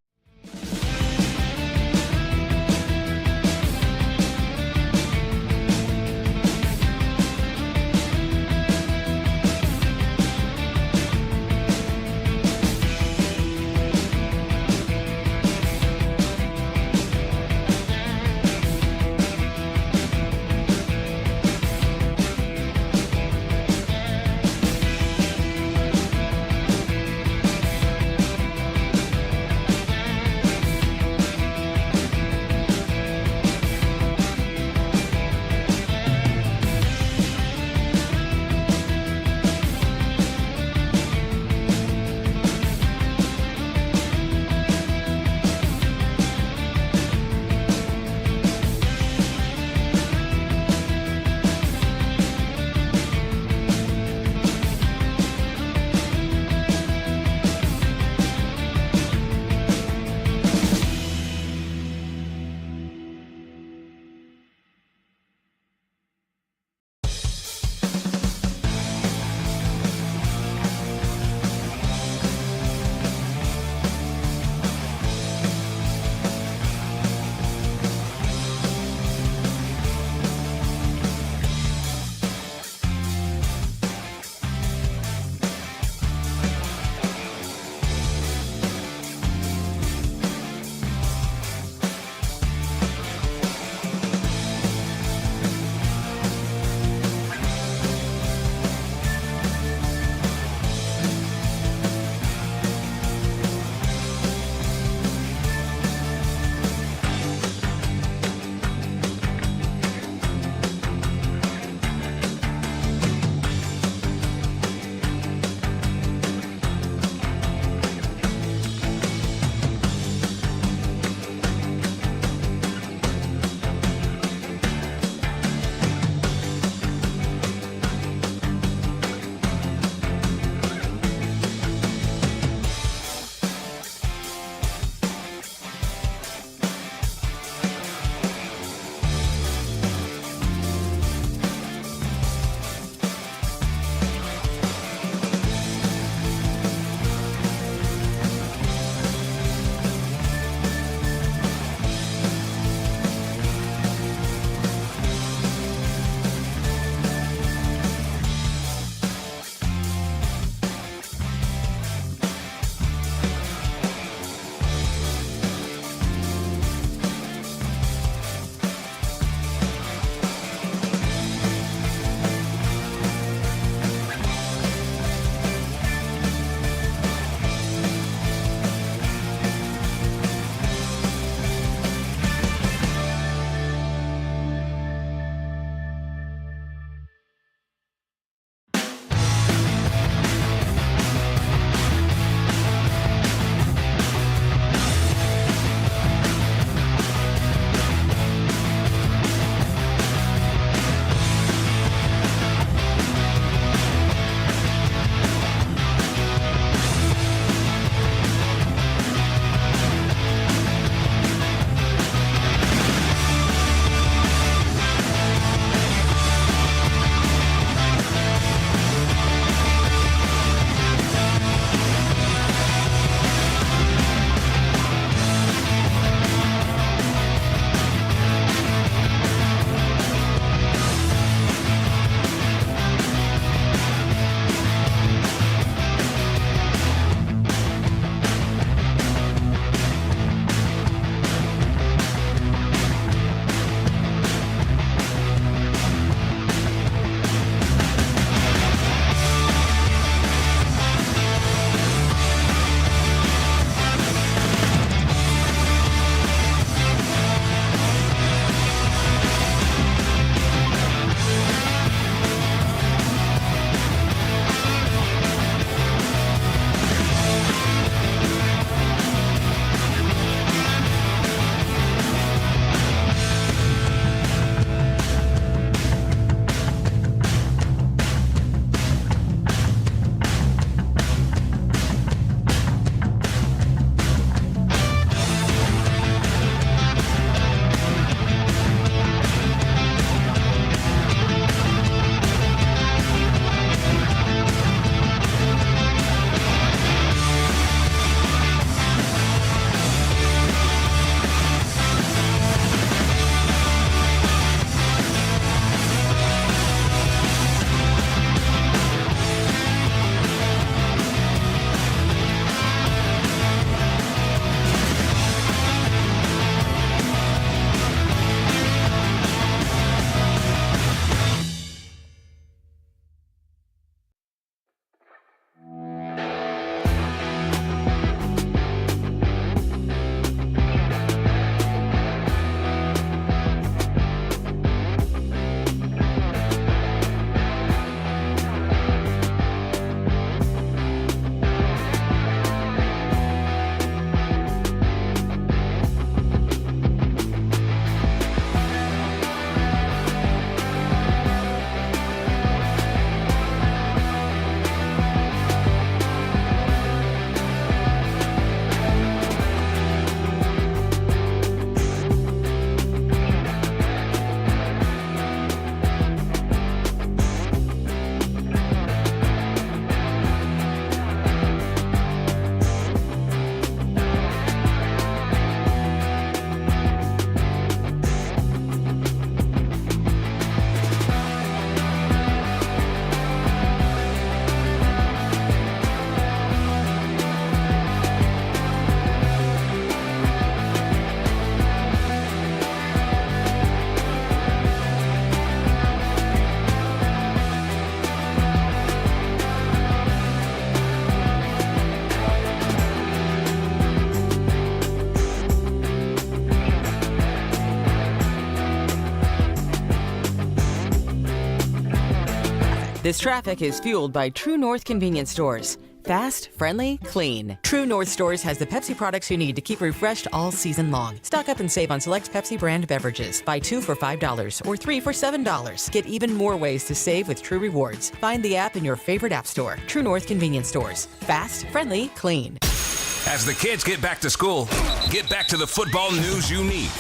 This traffic is fueled by True North convenience stores. Fast, friendly, clean. True North Stores has the Pepsi products you need to keep refreshed all season long. Stock up and save on select Pepsi brand beverages. Buy 2 for $5 or 3 for $7. Get even more ways to save with True Rewards. Find the app in your favorite app store. True North convenience stores. Fast, friendly, clean. As the kids get back to school, get back to the football news you need.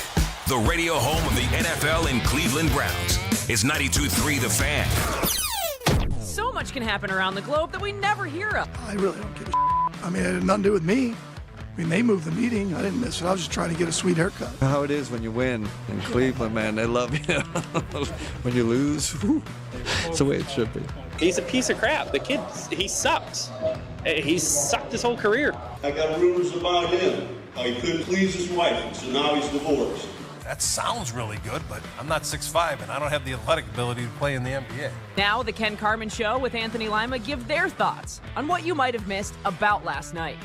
The radio home of the NFL in Cleveland Browns is 92.3 The Fan. So much can happen around the globe that we never hear of. I really don't give a I mean, it had nothing to do with me. I mean, they moved the meeting. I didn't miss it. I was just trying to get a sweet haircut. How it is when you win in Cleveland, man. They love you. When you lose, whew, it's the way it should be. He's a piece of crap. The kid, he sucks. He's sucked his whole career. I got rumors about him. How he couldn't please his wife, so now he's divorced. That sounds really good, but I'm not 6'5", and I don't have the athletic ability to play in the NBA. Now, the Ken Carman Show with Anthony Lima give their thoughts on what you might have missed about last night.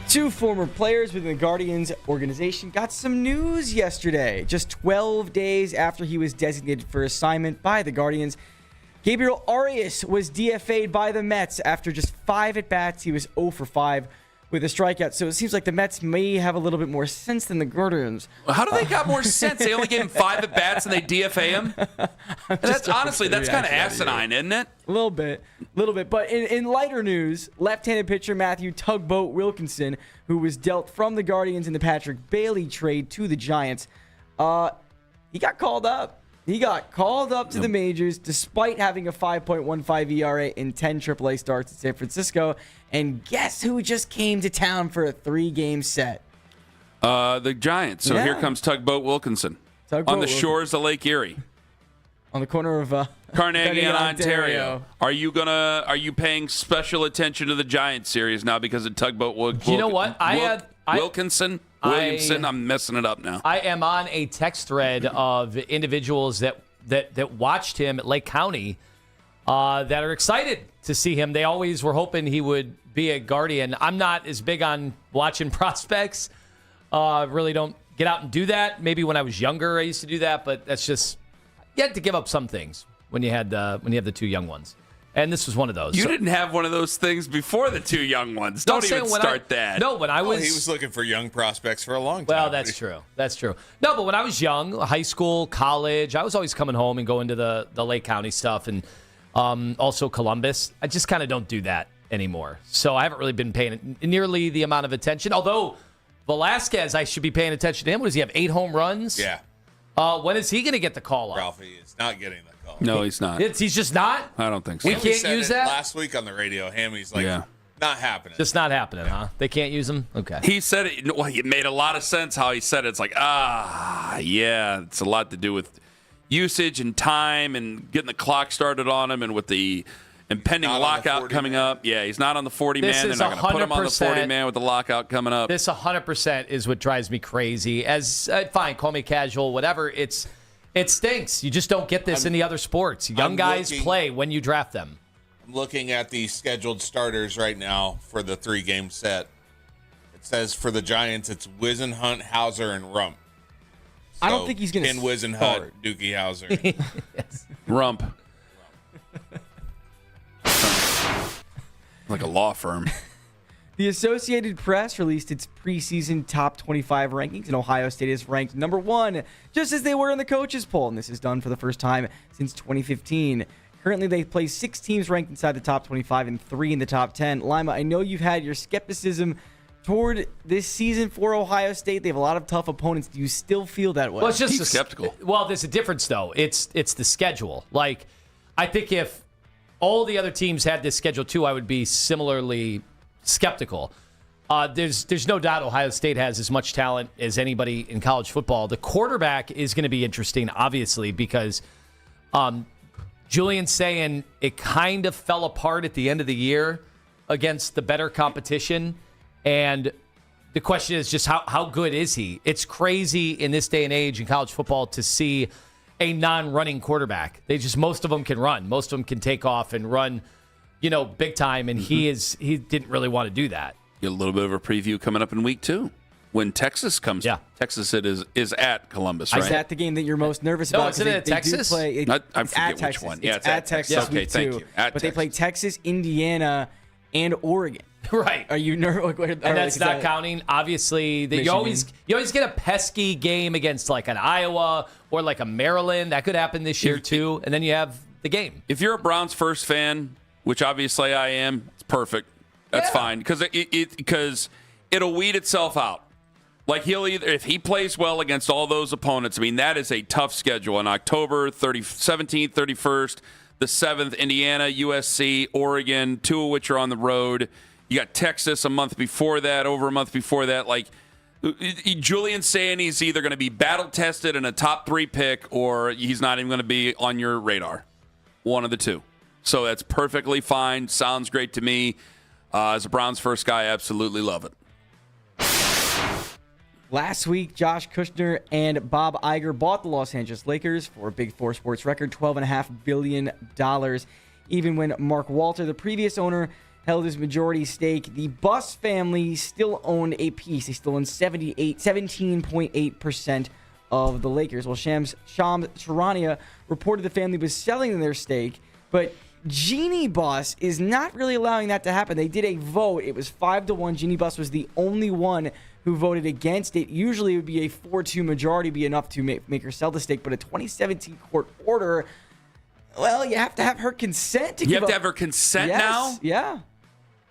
2 former players within the Guardians organization got some news yesterday. Just 12 days after he was designated for assignment by the Guardians, Gabriel Arias was DFA'd by the Mets after just 5 at-bats. He was 0 for 5 with a strikeout. So it seems like the Mets may have a little bit more sense than the Guardians. How do they got more sense? They only gave him 5 at-bats and they DFA him? That's honestly, that's kind of asinine, isn't it? A little bit. But in lighter news, left-handed pitcher Matthew Tugboat Wilkinson, who was dealt from the Guardians in the Patrick Bailey trade to the Giants, he got called up. He got called up to the majors despite having a 5.15 ERA in 10 AAA starts in San Francisco. And guess who just came to town for a 3-game set? The Giants. So here comes Tugboat Wilkinson on the shores of Lake Erie. On the corner of Carnegie and Ontario. Are you paying special attention to the Giants series now because of Tugboat Wilkinson? You know what? Wilkinson. I'm messing it up now. I am on a text thread of individuals that watched him at Lake County that are excited to see him. They always were hoping he would be a Guardian. I'm not as big on watching prospects. Really don't get out and do that. Maybe when I was younger, I used to do that, but that's just you had to give up some things when you have the 2 young ones. And this was one of those. You didn't have one of those things before the 2 young ones. Don't even start that. No, when I was... he was looking for young prospects for a long time. Well, that's true. That's true. No, but when I was young, high school, college, I was always coming home and going to the Lake County stuff and also Columbus. I just kind of don't do that anymore. So I haven't really been paying nearly the amount of attention. Although Velasquez, I should be paying attention to him. What does he have, 8 home runs? Yeah. When is he going to get the call up? Ralphie is not getting the call. No, he's not. He's just not? I don't think so. We can't use that? Last week on the radio, Hammy's like, not happening. Just not happening, huh? They can't use him? Okay. He said it. Well, it made a lot of sense how he said it. It's like, yeah, it's a lot to do with usage and time and getting the clock started on him and with the impending lockout coming up. Yeah, he's not on the 40-man. They're not going to put him on the 40-man with the lockout coming up. This 100% is what drives me crazy. As fine, call me casual, whatever. It stinks. You just don't get this in the other sports. Young guys play when you draft them. I'm looking at the scheduled starters right now for the 3-game set. It says for the Giants, it's Wisenhunt, Hauser, and Rump. I don't think he's going to Ken Wisenhunt, Doogie Howser. Yes. Rump. Like a law firm. The Associated Press released its preseason top 25 rankings, and Ohio State is ranked number 1, just as they were in the coaches poll. And this is done for the first time since 2015. Currently, they play 6 teams ranked inside the top 25 and 3 in the top 10. Lima, I know you've had your skepticism toward this season for Ohio State. They have a lot of tough opponents. Do you still feel that way? Well, it's just skeptical. Well, there's a difference, though. It's the schedule. Like, I think if all the other teams had this schedule, too, I would be similarly skeptical. There's no doubt Ohio State has as much talent as anybody in college football. The quarterback is going to be interesting, obviously, because Julian's saying it kind of fell apart at the end of the year against the better competition. And the question is just how good is he? It's crazy in this day and age in college football to see a non-running quarterback. Most of them can run. Most of them can take off and run, big time. And he didn't really want to do that. Get a little bit of a preview coming up in week 2. when Texas comes. Yeah, Texas is at Columbus, right? Is that the game that you're most nervous about? Isn't it Texas? I forget which one. Yeah, it's at Texas. Okay, week thank 2. you. But they play Texas, Indiana, and Oregon. Right. Are you nervous? And that's not counting. Obviously, you always get a pesky game against like an Iowa or like a Maryland. That could happen this year too. And then you have the game. If you're a Browns first fan, which obviously I am, it's perfect. That's fine because it'll weed itself out. Like he'll either, if he plays well against all those opponents, I mean, that is a tough schedule. On October 17th, 31st, the 7th, Indiana, USC, Oregon, 2 of which are on the road. You got Texas a month before that, over a month before that. Like, Julian's saying he's either going to be battle-tested and a top 3 pick, or he's not even going to be on your radar. One of the two. So that's perfectly fine. Sounds great to me. As a Browns first guy, I absolutely love it. Last week, Josh Kushner and Bob Iger bought the Los Angeles Lakers for a Big Four sports record, $12.5 billion. Even when Mark Walter, the previous owner, held his majority stake, the Buss family still owned a piece. They still owned 17.8% of the Lakers. Well, Shams Charania reported the family was selling their stake, but Jeannie Buss is not really allowing that to happen. They did a vote. It was 5-1. Jeannie Buss was the only one who voted against it. Usually it would be a 4-2 majority be enough to make her sell the stake, but a 2017 court order, well, you have to have her consent to You have to have her consent now? Yeah.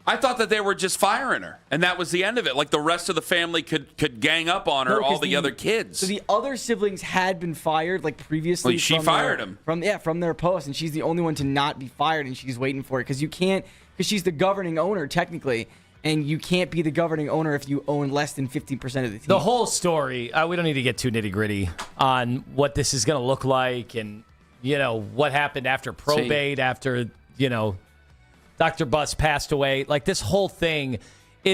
I thought that they were just firing her, and that was the end of it. Like the rest of the family could gang up on her, all the other kids. So the other siblings had been fired, like previously. Well, she fired them from their post, and she's the only one to not be fired, and she's waiting for it because she's the governing owner technically, and you can't be the governing owner if you own less than 15% of the team. The whole story. We don't need to get too nitty gritty on what this is going to look like, and what happened after probate, after Dr. Buss passed away. Like this whole thing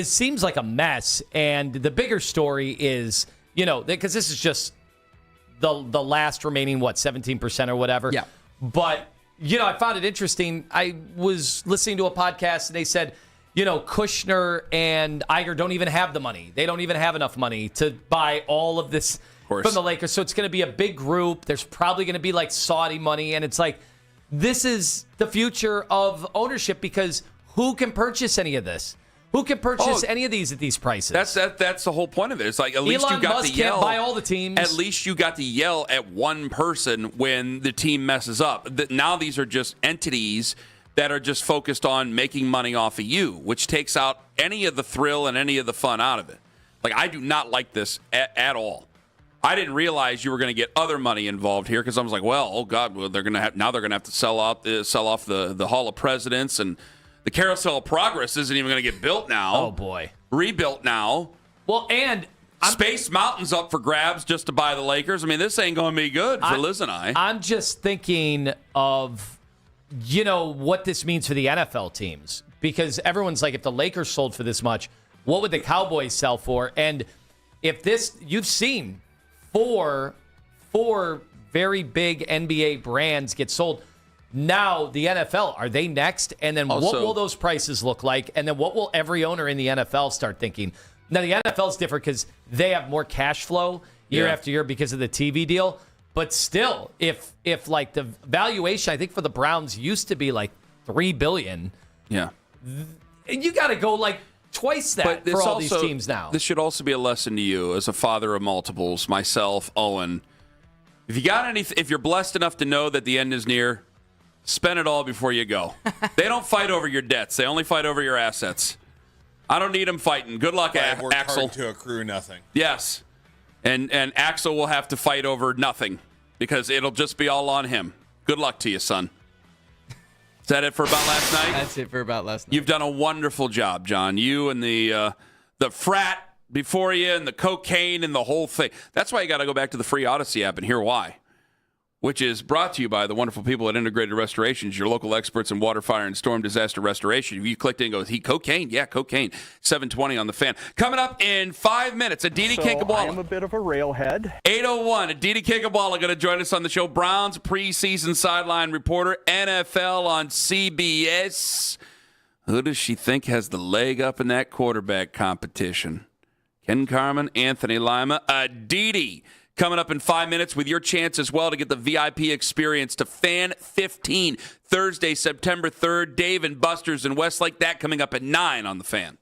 seems like a mess. And the bigger story is, because this is just the last remaining, 17% or whatever. Yeah. But, I found it interesting. I was listening to a podcast and they said, Kushner and Iger don't even have the money. They don't even have enough money to buy all of this from the Lakers. So it's going to be a big group. There's probably going to be like Saudi money. And it's like, this is the future of ownership because who can purchase any of this? Who can purchase any of these at these prices? That's the whole point of it. It's like at least Elon you got Musk to yell. Can't buy all the teams. At least you got to yell at one person when the team messes up. Now these are just entities that are just focused on making money off of you, which takes out any of the thrill and any of the fun out of it. Like I do not like this at all. I didn't realize you were going to get other money involved here because I was like, they're going to have to sell off the Hall of Presidents, and the Carousel of Progress isn't even going to get built now. Oh boy, rebuilt now. Well, and Space Mountain's up for grabs just to buy the Lakers. I mean, this ain't going to be good for Liz and I. I'm just thinking of what this means for the NFL teams because everyone's like, if the Lakers sold for this much, what would the Cowboys sell for? And if you've seen. Four very big NBA brands get sold. Now the NFL, are they next? And then what will those prices look like? And then what will every owner in the NFL start thinking? Now the NFL is different because they have more cash flow year after year because of the TV deal. But still, if like the valuation, I think for the Browns used to be like $3 billion. Yeah, you got to go like twice that for all these teams now. This should also be a lesson to you as a father of multiples, myself, Owen. If you're blessed enough to know that the end is near, spend it all before you go. They don't fight over your debts. They only fight over your assets. I don't need them fighting. Good luck, Axel. Hard to accrue nothing. Yes. And Axel will have to fight over nothing because it'll just be all on him. Good luck to you, son. Is that it for About Last Night? That's it for About Last Night. You've done a wonderful job, John. You and the frat before you and the cocaine and the whole thing. That's why you got to go back to the free Odyssey app and hear why, which is brought to you by the wonderful people at Integrated Restorations, your local experts in water, fire, and storm disaster restoration. If you clicked in and go, cocaine? Yeah, cocaine. 720 on the fan. Coming up in 5 minutes, Aditi Kinkabwala. I am a bit of a railhead. 8:01, Aditi Kinkabwala going to join us on the show. Browns preseason sideline reporter, NFL on CBS. Who does she think has the leg up in that quarterback competition? Ken Carman, Anthony Lima, Aditi. Coming up in 5 minutes with your chance as well to get the VIP experience to Fan 15, Thursday, September 3rd. Dave and Buster's in Westlake. That coming up at 9 on the Fan.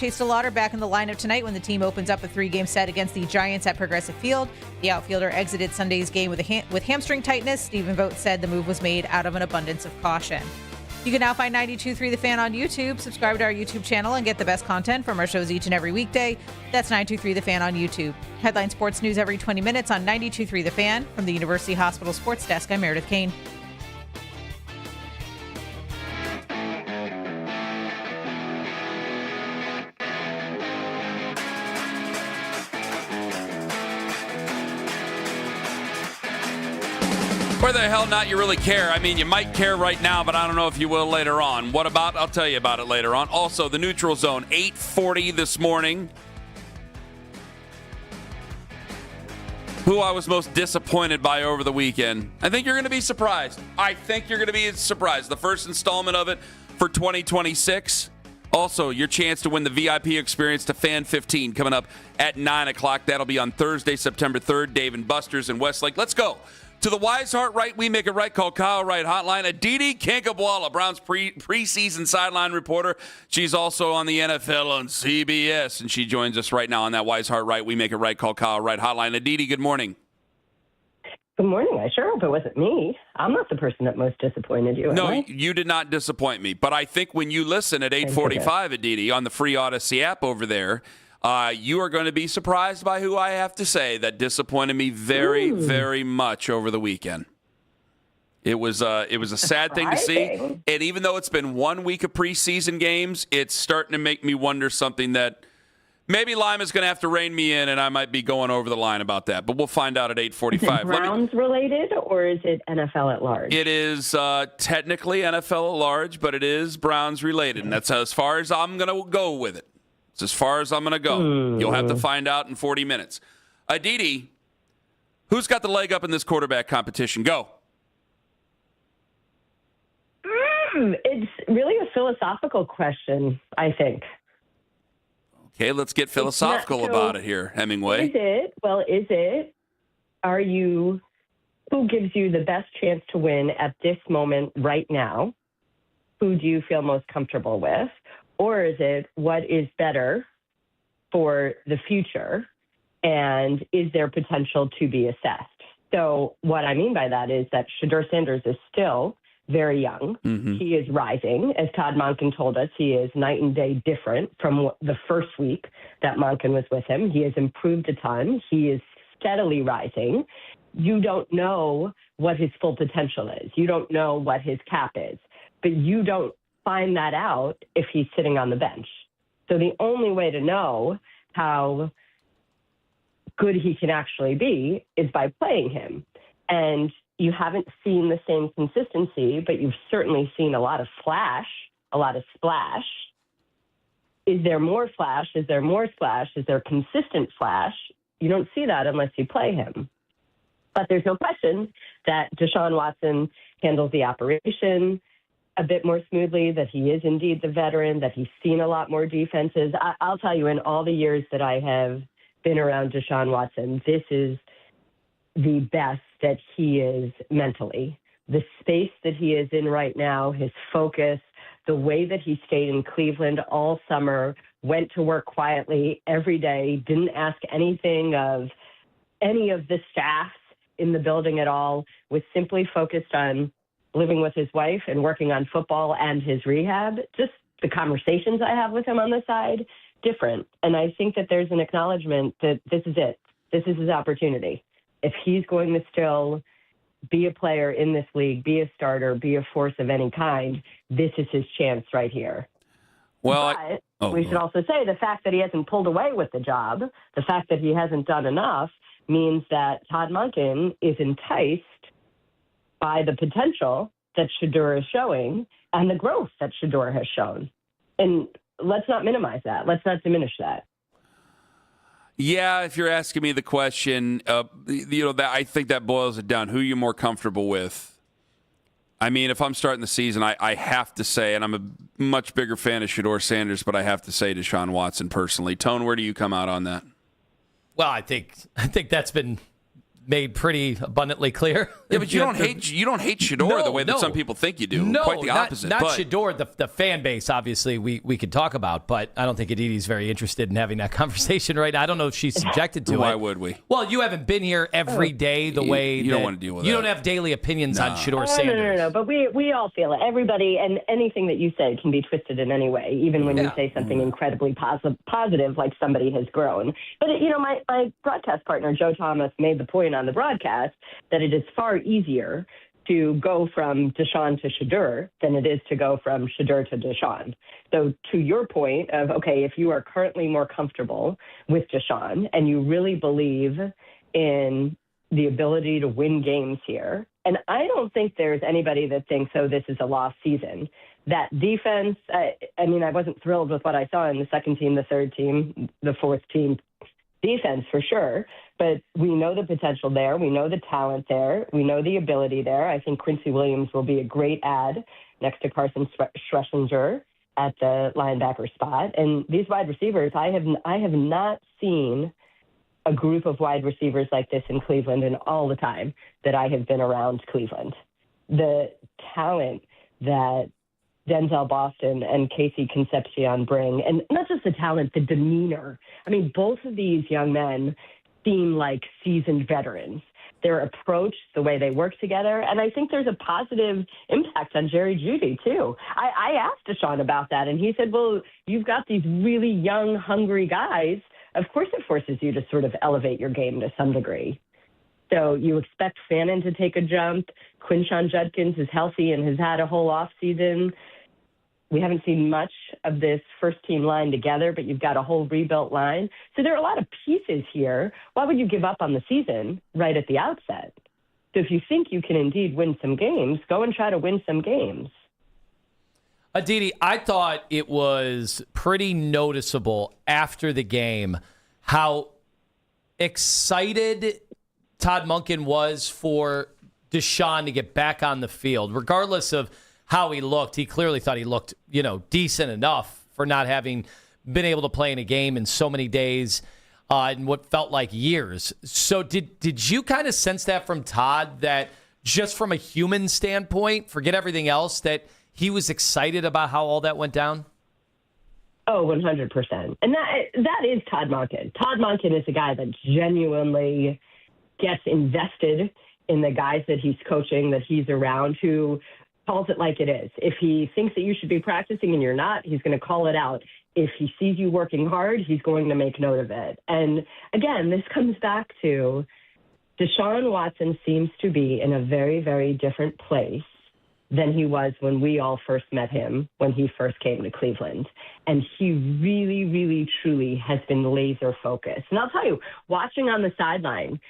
Chase DeLauder back in the lineup tonight when the team opens up a 3-game set against the Giants at Progressive Field. The outfielder exited Sunday's game with hamstring tightness. Stephen Vogt said the move was made out of an abundance of caution. You can now find 92.3 The Fan on YouTube. Subscribe to our YouTube channel and get the best content from our shows each and every weekday. That's 92.3 The Fan on YouTube. Headline sports news every 20 minutes on 92.3 The Fan. From the University Hospital Sports Desk, I'm Meredith Kane. Where the hell not you really care? I mean, you might care right now, but I don't know if you will later on. What about? I'll tell you about it later on. Also, the neutral zone, 8:40 this morning. Who I was most disappointed by over the weekend. I think you're going to be surprised. The first installment of it for 2026. Also, your chance to win the VIP experience to Fan 15 coming up at 9 o'clock. That'll be on Thursday, September 3rd. Dave and Buster's in Westlake. Let's go to the Wise Heart Right, We Make It Right, call Kyle Wright hotline. Aditi Kinkhabwala, Browns preseason sideline reporter. She's also on the NFL on CBS, and she joins us right now on that Wise Heart Right, We Make It Right, call Kyle Wright hotline. Aditi, good morning. Good morning. I sure hope it wasn't me. I'm not the person that most disappointed you. No, you did not disappoint me. But I think when you listen at 8:45, Aditi, on the free Odyssey app over there, you are going to be surprised by who I have to say that disappointed me very, very much over the weekend. It was a sad thing to see, and even though it's been 1 week of preseason games, it's starting to make me wonder something that maybe Lima's going to have to rein me in, and I might be going over the line about that. But we'll find out at 8:45. Is it Browns related, or is it NFL at large? It is technically NFL at large, but it is Browns related, and that's as far as I'm going to go with it. It's as far as I'm going to go. You'll have to find out in 40 minutes. Aditi, who's got the leg up in this quarterback competition? Go. It's really a philosophical question, I think. Okay, let's get philosophical about it here, Hemingway. Is it, who gives you the best chance to win at this moment right now? Who do you feel most comfortable with? Or is it what is better for the future, and is there potential to be assessed? So what I mean by that is that Shedeur Sanders is still very young. Mm-hmm. He is rising. As Todd Monken told us, he is night and day different from the first week that Monken was with him. He has improved a ton. He is steadily rising. You don't know what his full potential is. You don't know what his cap is, but you don't find that out if he's sitting on the bench. So the only way to know how good he can actually be is by playing him. And you haven't seen the same consistency, but you've certainly seen a lot of flash, a lot of splash. Is there more flash? Is there more splash? Is there consistent flash? You don't see that unless you play him. But there's no question that Deshaun Watson handles the operation a bit more smoothly, that he is indeed the veteran, that he's seen a lot more defenses. I'll tell you, in all the years that I have been around Deshaun Watson, this is the best that he is mentally. The space that he is in right now, his focus, the way that he stayed in Cleveland all summer, went to work quietly every day, didn't ask anything of any of the staffs in the building at all, was simply focused on living with his wife and working on football and his rehab. Just the conversations I have with him on the side, different. And I think that there's an acknowledgement that this is it. This is his opportunity. If he's going to still be a player in this league, be a starter, be a force of any kind, this is his chance right here. Well, but we should also say the fact that he hasn't pulled away with the job, the fact that he hasn't done enough, means that Todd Monken is enticed by the potential that Shedeur is showing and the growth that Shedeur has shown. And let's not minimize that. Let's not diminish that. Yeah, if you're asking me the question, that I think that boils it down. Who are you more comfortable with? I mean, if I'm starting the season, I have to say, and I'm a much bigger fan of Shedeur Sanders, but I have to say Deshaun Watson personally. Tone, where do you come out on that? Well, I think that's been made pretty abundantly clear. Yeah, but you don't hate Shedeur the way that some people think you do. No, quite the opposite. Not Shedeur, the fan base. Obviously, we could talk about, but I don't think Aditi's very interested in having that conversation right now. I don't know if she's subjected to it. Why would we? Well, you haven't been here every day the way you don't want to deal with. You don't have daily opinions on Shedeur Sanders. No. But we all feel it. Everybody, and anything that you say can be twisted in any way, even when you say something incredibly positive, like somebody has grown. But my broadcast partner Joe Thomas made the point on the broadcast that it is far easier to go from Deshaun to Shedeur than it is to go from Shedeur to Deshaun. So to your point of, okay, if you are currently more comfortable with Deshaun and you really believe in the ability to win games here, and I don't think there's anybody that thinks, oh, this is a lost season. That defense, I wasn't thrilled with what I saw in the second team, the third team, the fourth team defense for sure, but we know the potential there. We know the talent there. We know the ability there. I think Quincy Williams will be a great add next to Carson Schlesinger at the linebacker spot. And these wide receivers, I have not seen a group of wide receivers like this in Cleveland in all the time that I have been around Cleveland. The talent that Denzel Boston and Casey Concepcion bring, and not just the talent, the demeanor. I mean, both of these young men seem like seasoned veterans. Their approach, the way they work together, and I think there's a positive impact on Jerry Jeudy, too. I asked Deshaun about that, and he said, well, you've got these really young, hungry guys. Of course it forces you to sort of elevate your game to some degree. So you expect Fannin to take a jump. Quinshon Judkins is healthy and has had a whole offseason. We haven't seen much of this first-team line together, but you've got a whole rebuilt line. So there are a lot of pieces here. Why would you give up on the season right at the outset? So if you think you can indeed win some games, go and try to win some games. Aditi, I thought it was pretty noticeable after the game how excited Todd Monken was for Deshaun to get back on the field, regardless of how he looked. He clearly thought he looked, decent enough for not having been able to play in a game in so many days in what felt like years. So did you kind of sense that from Todd, that just from a human standpoint, forget everything else, that he was excited about how all that went down? Oh, 100%. And that is Todd Monken. Todd Monken is a guy that genuinely gets invested in the guys that he's coaching, that he's around, who calls it like it is. If he thinks that you should be practicing and you're not, he's going to call it out. If he sees you working hard, he's going to make note of it. And again, this comes back to Deshaun Watson seems to be in a very, very different place than he was when we all first met him, when he first came to Cleveland. And he really, really, truly has been laser focused. And I'll tell you, watching on the sideline,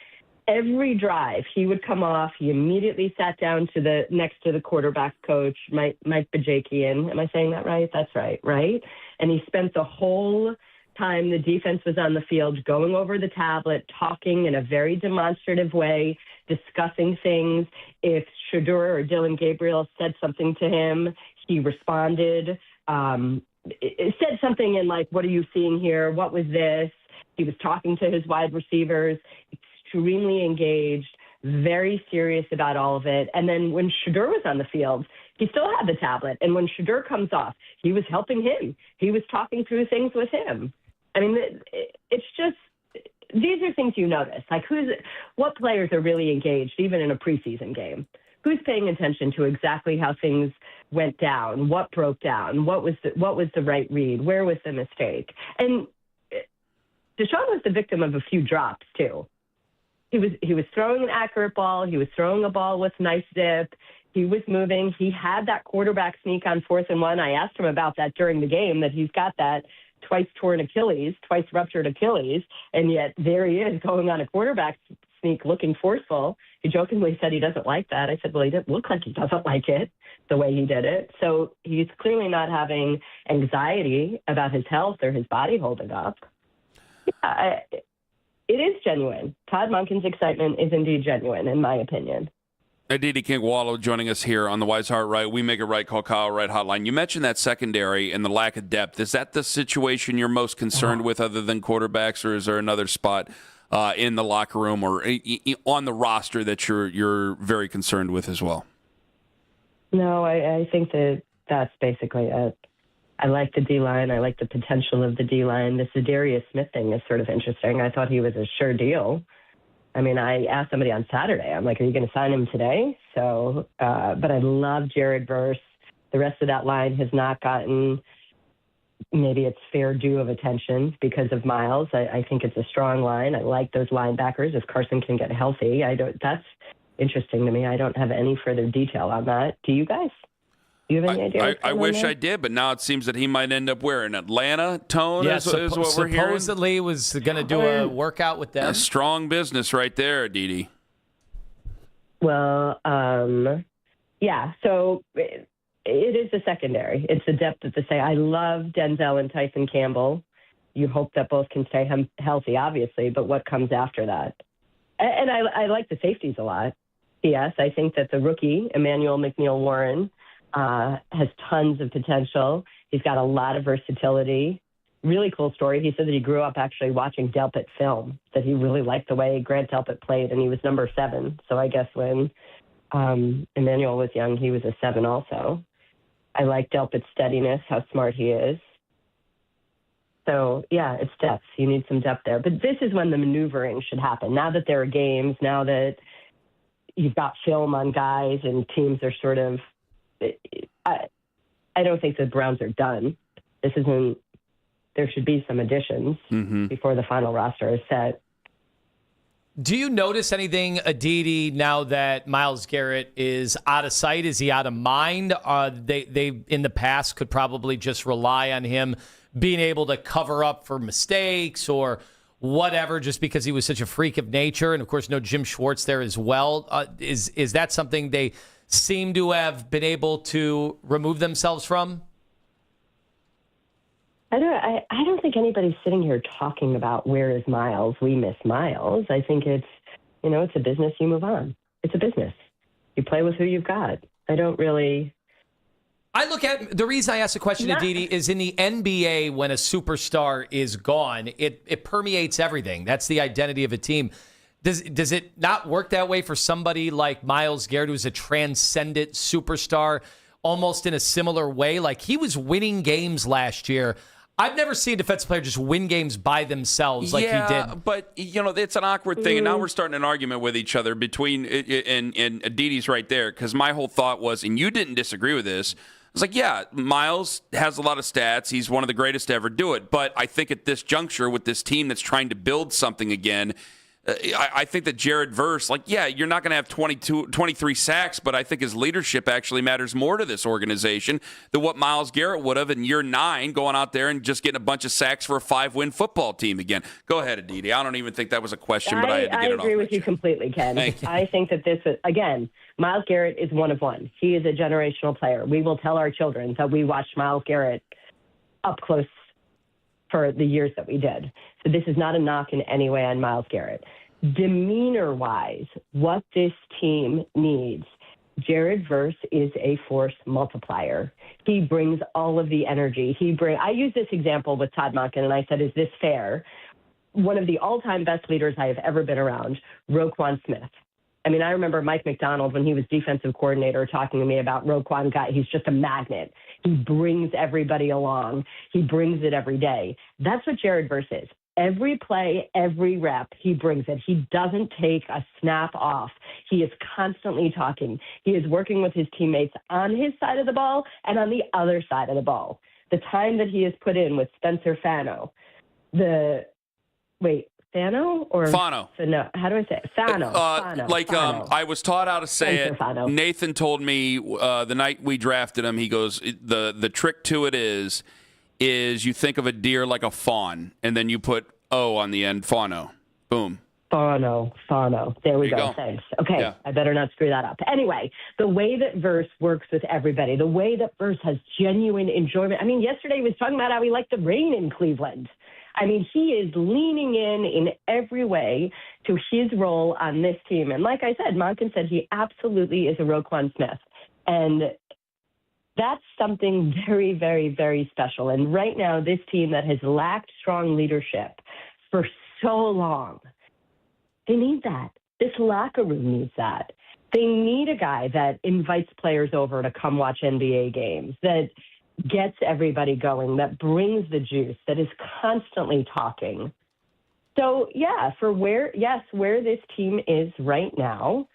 every drive, he would come off. He immediately sat down next to the quarterback coach, Mike Bajakian. Am I saying that right? That's right? And he spent the whole time the defense was on the field going over the tablet, talking in a very demonstrative way, discussing things. If Shedeur or Dylan Gabriel said something to him, he responded. It said something in like, what are you seeing here? What was this? He was talking to his wide receivers, extremely engaged, very serious about all of it. And then when Shedeur was on the field, he still had the tablet. And when Shedeur comes off, he was helping him. He was talking through things with him. I mean, it's just, these are things you notice. Like what players are really engaged, even in a preseason game? Who's paying attention to exactly how things went down? What broke down? What was the right read? Where was the mistake? And Deshaun was the victim of a few drops too. He was throwing an accurate ball. He was throwing a ball with nice zip. He was moving. He had that quarterback sneak on 4th and 1. I asked him about that during the game, that he's got that twice ruptured Achilles, and yet there he is going on a quarterback sneak looking forceful. He jokingly said he doesn't like that. I said, well, he didn't look like he doesn't like it the way he did it. So he's clearly not having anxiety about his health or his body holding up. Yeah, it is genuine. Todd Monken's excitement is indeed genuine, in my opinion. Aditi King-Wallow joining us here on the Wise Heart Right. We make it right. Call Kyle Right hotline. You mentioned that secondary and the lack of depth. Is that the situation you're most concerned with, other than quarterbacks, or is there another spot in the locker room or on the roster that you're very concerned with as well? No, I think that's basically it. I like the D-line. I like the potential of the D-line. The Za'Darius Smith thing is sort of interesting. I thought he was a sure deal. I mean, I asked somebody on Saturday, I'm like, are you going to sign him today? So, but I love Jared Verse. The rest of that line has not gotten maybe its fair due of attention because of Miles. I think it's a strong line. I like those linebackers. If Carson can get healthy, that's interesting to me. I don't have any further detail on that. Do you guys? Do you have any idea? I wish I did, but now it seems that he might end up where? In Atlanta, Tone, Yeah, is what we're hearing? Supposedly was going to do a workout with them. A strong business right there, Didi. Well, yeah, so it is the secondary. It's the depth of the say. I love Denzel and Tyson Campbell. You hope that both can stay healthy, obviously, but what comes after that? And I like the safeties a lot. Yes, I think that the rookie, Emmanuel McNeil-Warren, has tons of potential. He's got a lot of versatility. Really cool story. He said that he grew up actually watching Delpit film, that he really liked the way Grant Delpit played, and he was number 7. So I guess when Emmanuel was young, he was a 7 also. I like Delpit's steadiness, how smart he is. So, yeah, it's depth. You need some depth there. But this is when the maneuvering should happen. Now that there are games, now that you've got film on guys and teams are sort of I don't think the Browns are done. This isn't. There should be some additions before the final roster is set. Do you notice anything, Aditi, now that Myles Garrett is out of sight? Is he out of mind? They in the past could probably just rely on him being able to cover up for mistakes or whatever, just because he was such a freak of nature. And of course, no Jim Schwartz there as well. Is that something they seem to have been able to remove themselves from? I don't think anybody's sitting here talking about where is Myles. We miss Myles. I think it's a business. You move on. It's a business. You play with who you've got. I don't really. I look at the reason I asked the question, Aditi, is in the NBA when a superstar is gone, it permeates everything. That's the identity of a team. Does it not work that way for somebody like Myles Garrett, who's a transcendent superstar, almost in a similar way? Like, he was winning games last year. I've never seen a defensive player just win games by themselves like he did. Yeah, but, it's an awkward thing. And now we're starting an argument with each other between, and Aditi's right there, because my whole thought was, and you didn't disagree with this, I was like, yeah, Myles has a lot of stats. He's one of the greatest to ever do it. But I think at this juncture with this team that's trying to build something again, I think that Jared Verse, you're not going to have 23 sacks, but I think his leadership actually matters more to this organization than what Myles Garrett would have in year 9, going out there and just getting a bunch of sacks for a 5-win football team again. Go ahead, Aditi. I don't even think that was a question, but I had to get it off. I agree with you completely, Ken. I think that this is, again, Myles Garrett is one of one. He is a generational player. We will tell our children that we watched Myles Garrett up close for the years that we did. So this is not a knock in any way on Myles Garrett. Demeanor-wise, what this team needs, Jared Verse is a force multiplier. He brings all of the energy. I use this example with Todd Monken, and I said, is this fair? One of the all-time best leaders I have ever been around, Roquan Smith. I mean, I remember Mike McDonald, when he was defensive coordinator, talking to me about Roquan. He's just a magnet. He brings everybody along. He brings it every day. That's what Jared Verse is. Every play, every rep, he brings it. He doesn't take a snap off. He is constantly talking. He is working with his teammates on his side of the ball and on the other side of the ball. The time that he has put in with Spencer Fano, Fano or Fano? No, how do I say it? Fano. Fano. I was taught how to say Spencer it. Fano. Nathan told me the night we drafted him. He goes, the trick to it is you think of a deer like a fawn, and then you put O on the end, Fano. Boom. Fano. There we go. Thanks. Okay, yeah. I better not screw that up. Anyway, the way that Verse works with everybody, the way that Verse has genuine enjoyment. I mean, yesterday he was talking about how he liked the rain in Cleveland. I mean, he is leaning in every way to his role on this team. And like I said, Monken said he absolutely is a Roquan Smith. And that's something very, very, very special. And right now, this team that has lacked strong leadership for so long They need that. This locker room needs that. They need a guy that invites players over to come watch NBA games, that gets everybody going, that brings the juice, that is constantly talking. So, yeah, where this team is right now,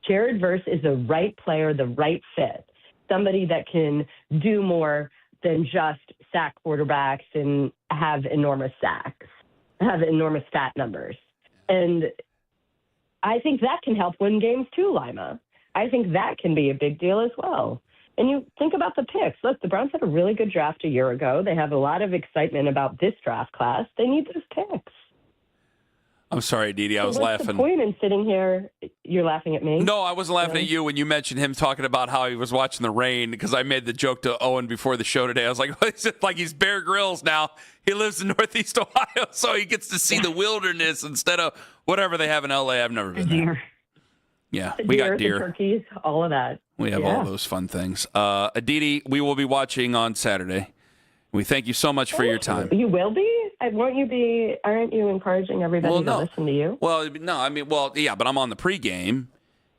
Jared Verse is the right player, the right fit, somebody that can do more than just sack quarterbacks and have enormous sacks, have enormous stat numbers. And I think that can help win games too, Lima. I think that can be a big deal as well. And you think about the picks. Look, the Browns had a really good draft a year ago. They have a lot of excitement about this draft class. They need those picks. I'm sorry, Didi. I was laughing. What's the point in sitting here? You're laughing at me? No, I wasn't laughing at you when you mentioned him talking about how he was watching the rain, because I made the joke to Owen before the show today. I was like, it's like he's Bear Grylls now. He lives in Northeast Ohio, so he gets to see the wilderness instead of whatever they have in L.A. I've never been there. Yeah, we got deer. Turkeys, all of that. We have all those fun things. Aditi, we will be watching on Saturday. We thank you so much for your time. You will be? Aren't you encouraging everybody to listen to you? Well, no, yeah, but I'm on the pregame,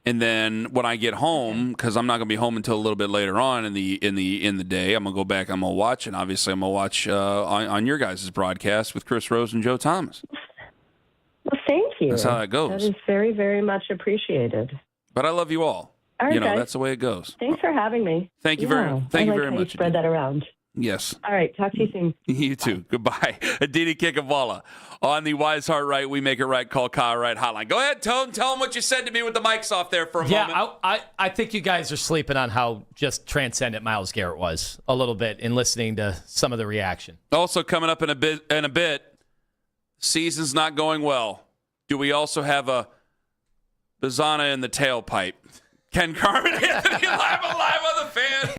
and then when I get home, because I'm not going to be home until a little bit later on in the day, I'm going to go back, I'm going to watch, and obviously I'm going to watch on your guys' broadcast with Chris Rose and Joe Thomas. Well, thank you. That's how it goes. That is very, very much appreciated. But I love you all. All right, guys. That's the way it goes. Thanks for having me. Thank you very much. Spread that around. Yes. All right. Talk to you soon. You too. Goodbye. Aditi Kikavala on the Wise Heart Right, We Make It Right, Call Kyle Right hotline. Go ahead, Tone. Tell them what you said to me with the mics off there for a moment. Yeah, I think you guys are sleeping on how just transcendent Myles Garrett was a little bit in listening to some of the reaction. Also coming up in a bit, season's not going well. Do we also have a Bazana in the tailpipe? Ken Carman, Anthony Lima, live on the Fan.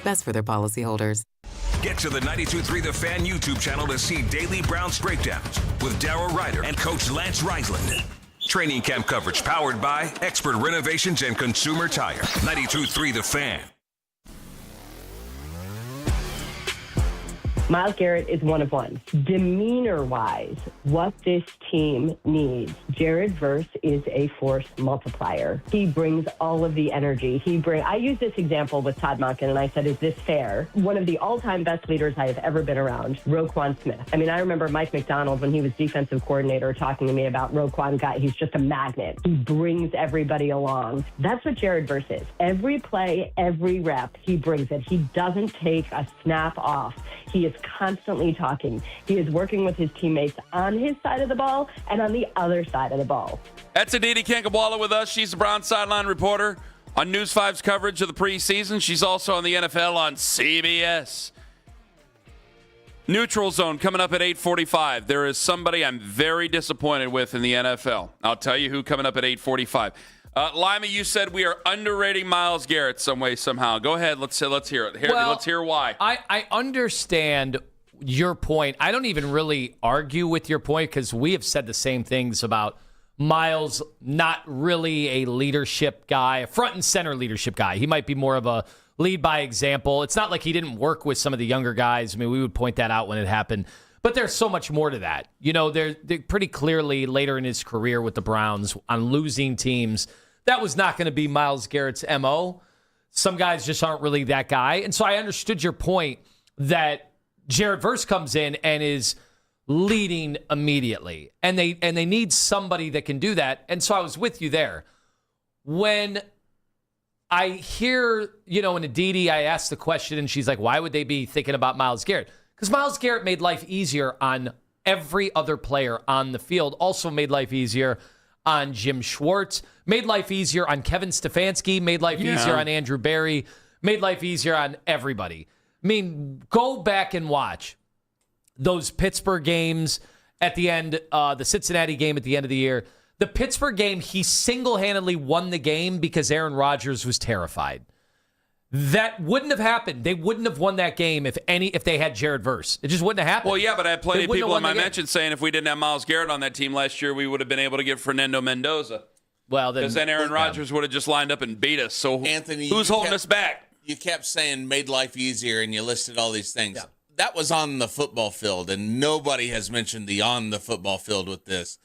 Best for their policyholders. Get to the 92.3 The Fan YouTube channel to see daily Browns breakdowns with Darryl Ryder and Coach Lance Reisland. Training camp coverage powered by Expert Renovations and Consumer Tire. 92.3 The Fan. Myles Garrett is one of one. Demeanor-wise, what this team needs, Jared Verse is a force multiplier. He brings all of the energy. I used this example with Todd Monken, and I said, is this fair? One of the all-time best leaders I have ever been around, Roquan Smith. I mean, I remember Mike McDonald, when he was defensive coordinator, talking to me about Roquan. He's just a magnet. He brings everybody along. That's what Jared Verse is. Every play, every rep, he brings it. He doesn't take a snap off. He is constantly talking. He is working with his teammates on his side of the ball and on the other side of the ball. That's Aditi Kankabwala with us. She's the Browns sideline reporter on News 5's coverage of the preseason. She's also on the NFL on CBS. Neutral Zone coming up at 8:45. There is somebody I'm very disappointed with in the NFL. I'll tell you who coming up at 8:45. Lima, you said we are underrating Myles Garrett some way, somehow. Go ahead. Let's hear it. Let's hear why. I understand your point. I don't even really argue with your point because we have said the same things about Myles not really a leadership guy, a front and center leadership guy. He might be more of a lead by example. It's not like he didn't work with some of the younger guys. I mean, we would point that out when it happened. But there's so much more to that. You know, they're pretty clearly later in his career with the Browns on losing teams, that was not going to be Myles Garrett's MO. Some guys just aren't really that guy. And so I understood your point that Jared Verse comes in and is leading immediately. And they need somebody that can do that. And so I was with you there. When I hear, in Aditi, I asked the question and she's like, why would they be thinking about Myles Garrett? Because Myles Garrett made life easier on every other player on the field. Also made life easier on Jim Schwartz, made life easier on Kevin Stefanski, made life easier on Andrew Berry, made life easier on everybody. I mean, go back and watch those Pittsburgh games at the end, the Cincinnati game at the end of the year. The Pittsburgh game, he single-handedly won the game because Aaron Rodgers was terrified. That wouldn't have happened. They wouldn't have won that game if they had Jared Verse. It just wouldn't have happened. Well, yeah, but I had plenty of people in my mention saying if we didn't have Myles Garrett on that team last year, we would have been able to get Fernando Mendoza. Well, because then Aaron Rodgers would have just lined up and beat us. So Anthony, who's holding us back? You kept saying made life easier, and you listed all these things. Yeah. That was on the football field, and nobody has mentioned the on the football field with this.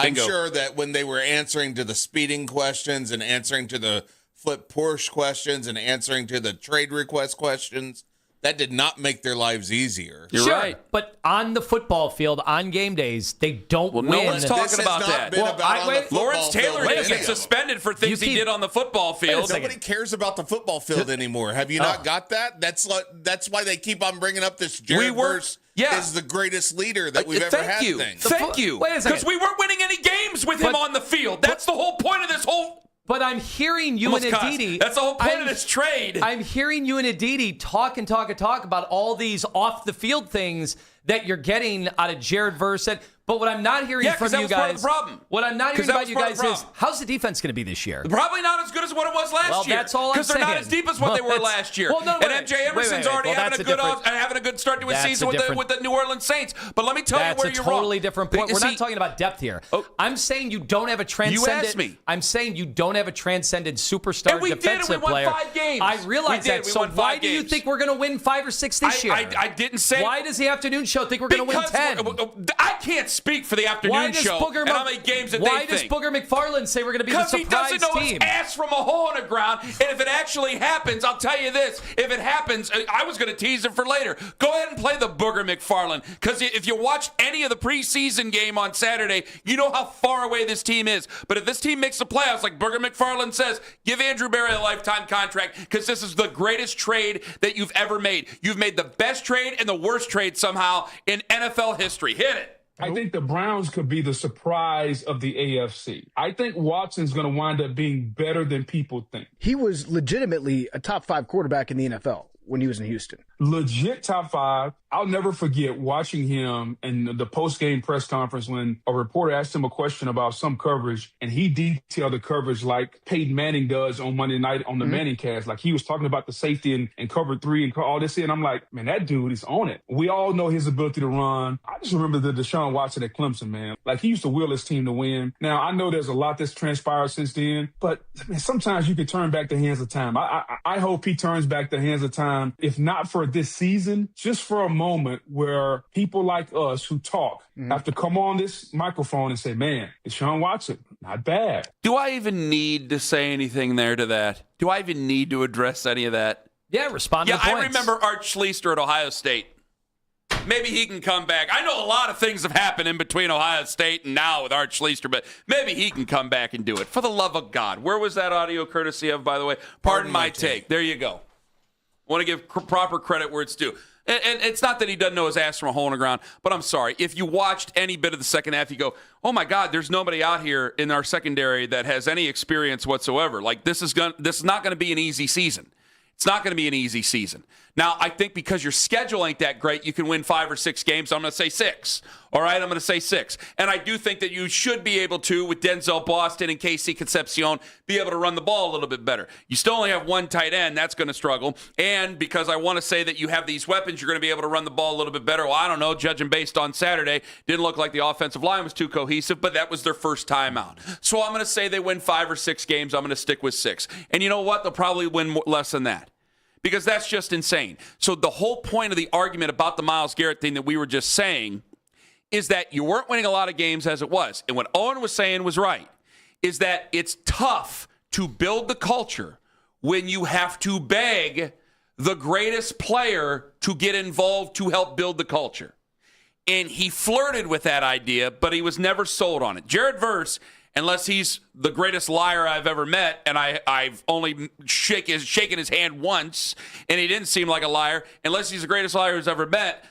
Bingo. I'm sure that when they were answering to the speeding questions and answering to the flip Porsche questions and answering to the trade request questions, that did not make their lives easier. You're right. But on the football field, on game days, they don't win. No one's talking about that. Lawrence Taylor didn't get suspended for things he did on the football field. Nobody cares about the football field anymore. Have you not got that? That's why they keep on bringing up this Jared Verse is the greatest leader that we've ever had thing. Thank you. Because we weren't winning any games with him on the field. That's the whole point of this whole... But I'm hearing you and Aditi. That's the whole point of this trade. I'm hearing you and Aditi talk about all these off the field things that you're getting out of Jared Verse. But what I'm not hearing from you guys, what I'm not hearing about you guys is how's the defense going to be this year? Probably not as good as what it was last year. That's all I'm saying. Because they're not as deep as what they were last year. And MJ Emerson's already having a good start to his season with the New Orleans Saints. But let me tell you where you're wrong. That's a totally different point. We're not talking about depth here. I'm saying you don't have a transcendent. You asked me. I'm saying you don't have a transcendent superstar defensive player. And we won 5 games. I realize that. So why do you think we're going to win 5 or 6 this year? I didn't say. Why does the afternoon show think we're going to win 10? I can't speak for the afternoon show and how many games that they think. Why does Booger McFarland say we're going to be the surprise team? Because he doesn't know his ass from a hole in the ground. And if it actually happens, I'll tell you this. If it happens, I was going to tease it for later. Go ahead and play the Booger McFarland. Because if you watch any of the preseason game on Saturday, you know how far away this team is. But if this team makes the playoffs, like Booger McFarland says, give Andrew Berry a lifetime contract because this is the greatest trade that you've ever made. You've made the best trade and the worst trade somehow in NFL history. Hit it. I think the Browns could be the surprise of the AFC. I think Watson's going to wind up being better than people think. He was legitimately a top 5 quarterback in the NFL when he was in Houston. Legit top 5. I'll never forget watching him in the post-game press conference when a reporter asked him a question about some coverage, and he detailed the coverage like Peyton Manning does on Monday night on the Manning cast. Like he was talking about the safety and cover 3 and all this. And I'm like, man, that dude is on it. We all know his ability to run. I just remember the Deshaun Watson at Clemson, man. Like he used to will his team to win. Now, I know there's a lot that's transpired since then, but man, sometimes you can turn back the hands of time. I hope he turns back the hands of time, if not for this season, just for a moment where people like us who talk have to come on this microphone and say, man, Deshaun Watson, not bad. Do I even need to say anything there to that? Do I even need to address any of that? Yeah, respond to the points. I remember Art Schlichter at Ohio State. Maybe he can come back. I know a lot of things have happened in between Ohio State and now with Art Schlichter, but maybe he can come back and do it. For the love of God. Where was that audio courtesy of, by the way? Pardon my take. There you go. Want to give proper credit where it's due. And it's not that he doesn't know his ass from a hole in the ground, but I'm sorry. If you watched any bit of the second half, you go, oh, my God, there's nobody out here in our secondary that has any experience whatsoever. Like, this is not going to be an easy season. It's not going to be an easy season. Now, I think because your schedule ain't that great, you can win 5 or 6 games. I'm going to say 6. All right, I'm going to say 6. And I do think that you should be able to, with Denzel Boston and KC Concepcion, be able to run the ball a little bit better. You still only have one tight end. That's going to struggle. And because I want to say that you have these weapons, you're going to be able to run the ball a little bit better. Well, I don't know. Judging based on Saturday, didn't look like the offensive line was too cohesive, but that was their first time out. So I'm going to say they win 5 or 6 games. I'm going to stick with 6. And you know what? They'll probably win less than that. Because that's just insane. So the whole point of the argument about the Myles Garrett thing that we were just saying is that you weren't winning a lot of games as it was. And what Owen was saying was right, is that it's tough to build the culture when you have to beg the greatest player to get involved to help build the culture. And he flirted with that idea, but he was never sold on it. Jared Verse, unless he's the greatest liar I've ever met, and I've only shaken his hand once, and he didn't seem like a liar, unless he's the greatest liar who's ever met,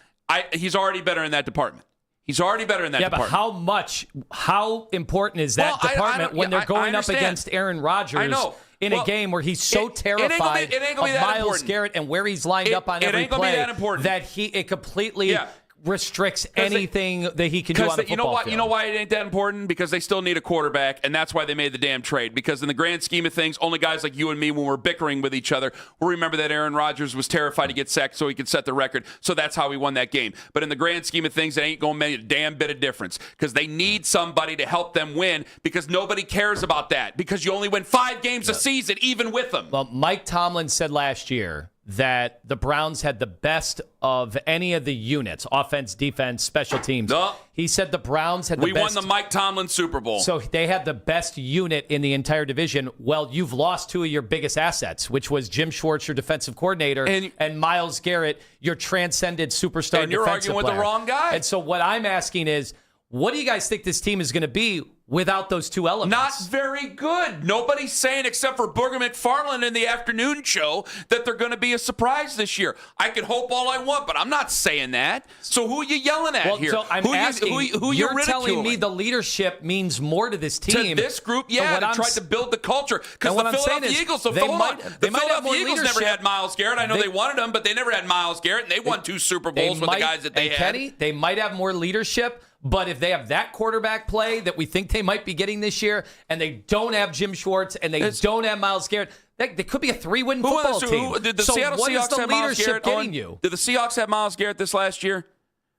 he's already better in that department. He's already better in that department. Yeah, but how important is that department when they're going up against Aaron Rodgers in a game where he's so terrified of Myles Garrett and where he's lined up on every play that it completely restricts anything that he can do on the football field. You know why it ain't that important? Because they still need a quarterback, and that's why they made the damn trade. Because in the grand scheme of things, only guys like you and me, when we're bickering with each other, will remember that Aaron Rodgers was terrified to get sacked so he could set the record. So that's how he won that game. But in the grand scheme of things, it ain't going to make a damn bit of difference because they need somebody to help them win because nobody cares about that because you only win 5 games a season, even with them. Well, Mike Tomlin said last year that the Browns had the best of any of the units, offense, defense, special teams. He said the Browns had the best. We won the Mike Tomlin Super Bowl. So they had the best unit in the entire division. Well, you've lost 2 of your biggest assets, which was Jim Schwartz, your defensive coordinator, and Myles Garrett, your transcended superstar and you're defensive arguing with the wrong guy. And so what I'm asking is, what do you guys think this team is going to be without those 2 elements? Not very good. Nobody's saying, except for Booger McFarland in the afternoon show, that they're going to be a surprise this year. I can hope all I want, but I'm not saying that. So who are you yelling at here? So I'm asking, who you're ridiculing? Telling me the leadership means more to this team. To this group, yeah, to try to build the culture. Because the Philadelphia Eagles, the Philadelphia Eagles never had Myles Garrett. I know they wanted him, but they never had Myles Garrett, and they won 2 Super Bowls with the guys that they had. Kenny, they might have more leadership. But if they have that quarterback play that we think they might be getting this year, and they don't have Jim Schwartz, and they don't have Myles Garrett, they could be a 3-win football team. Did the Seattle Seahawks have Myles Garrett? Getting you? Did the Seahawks have Myles Garrett this last year?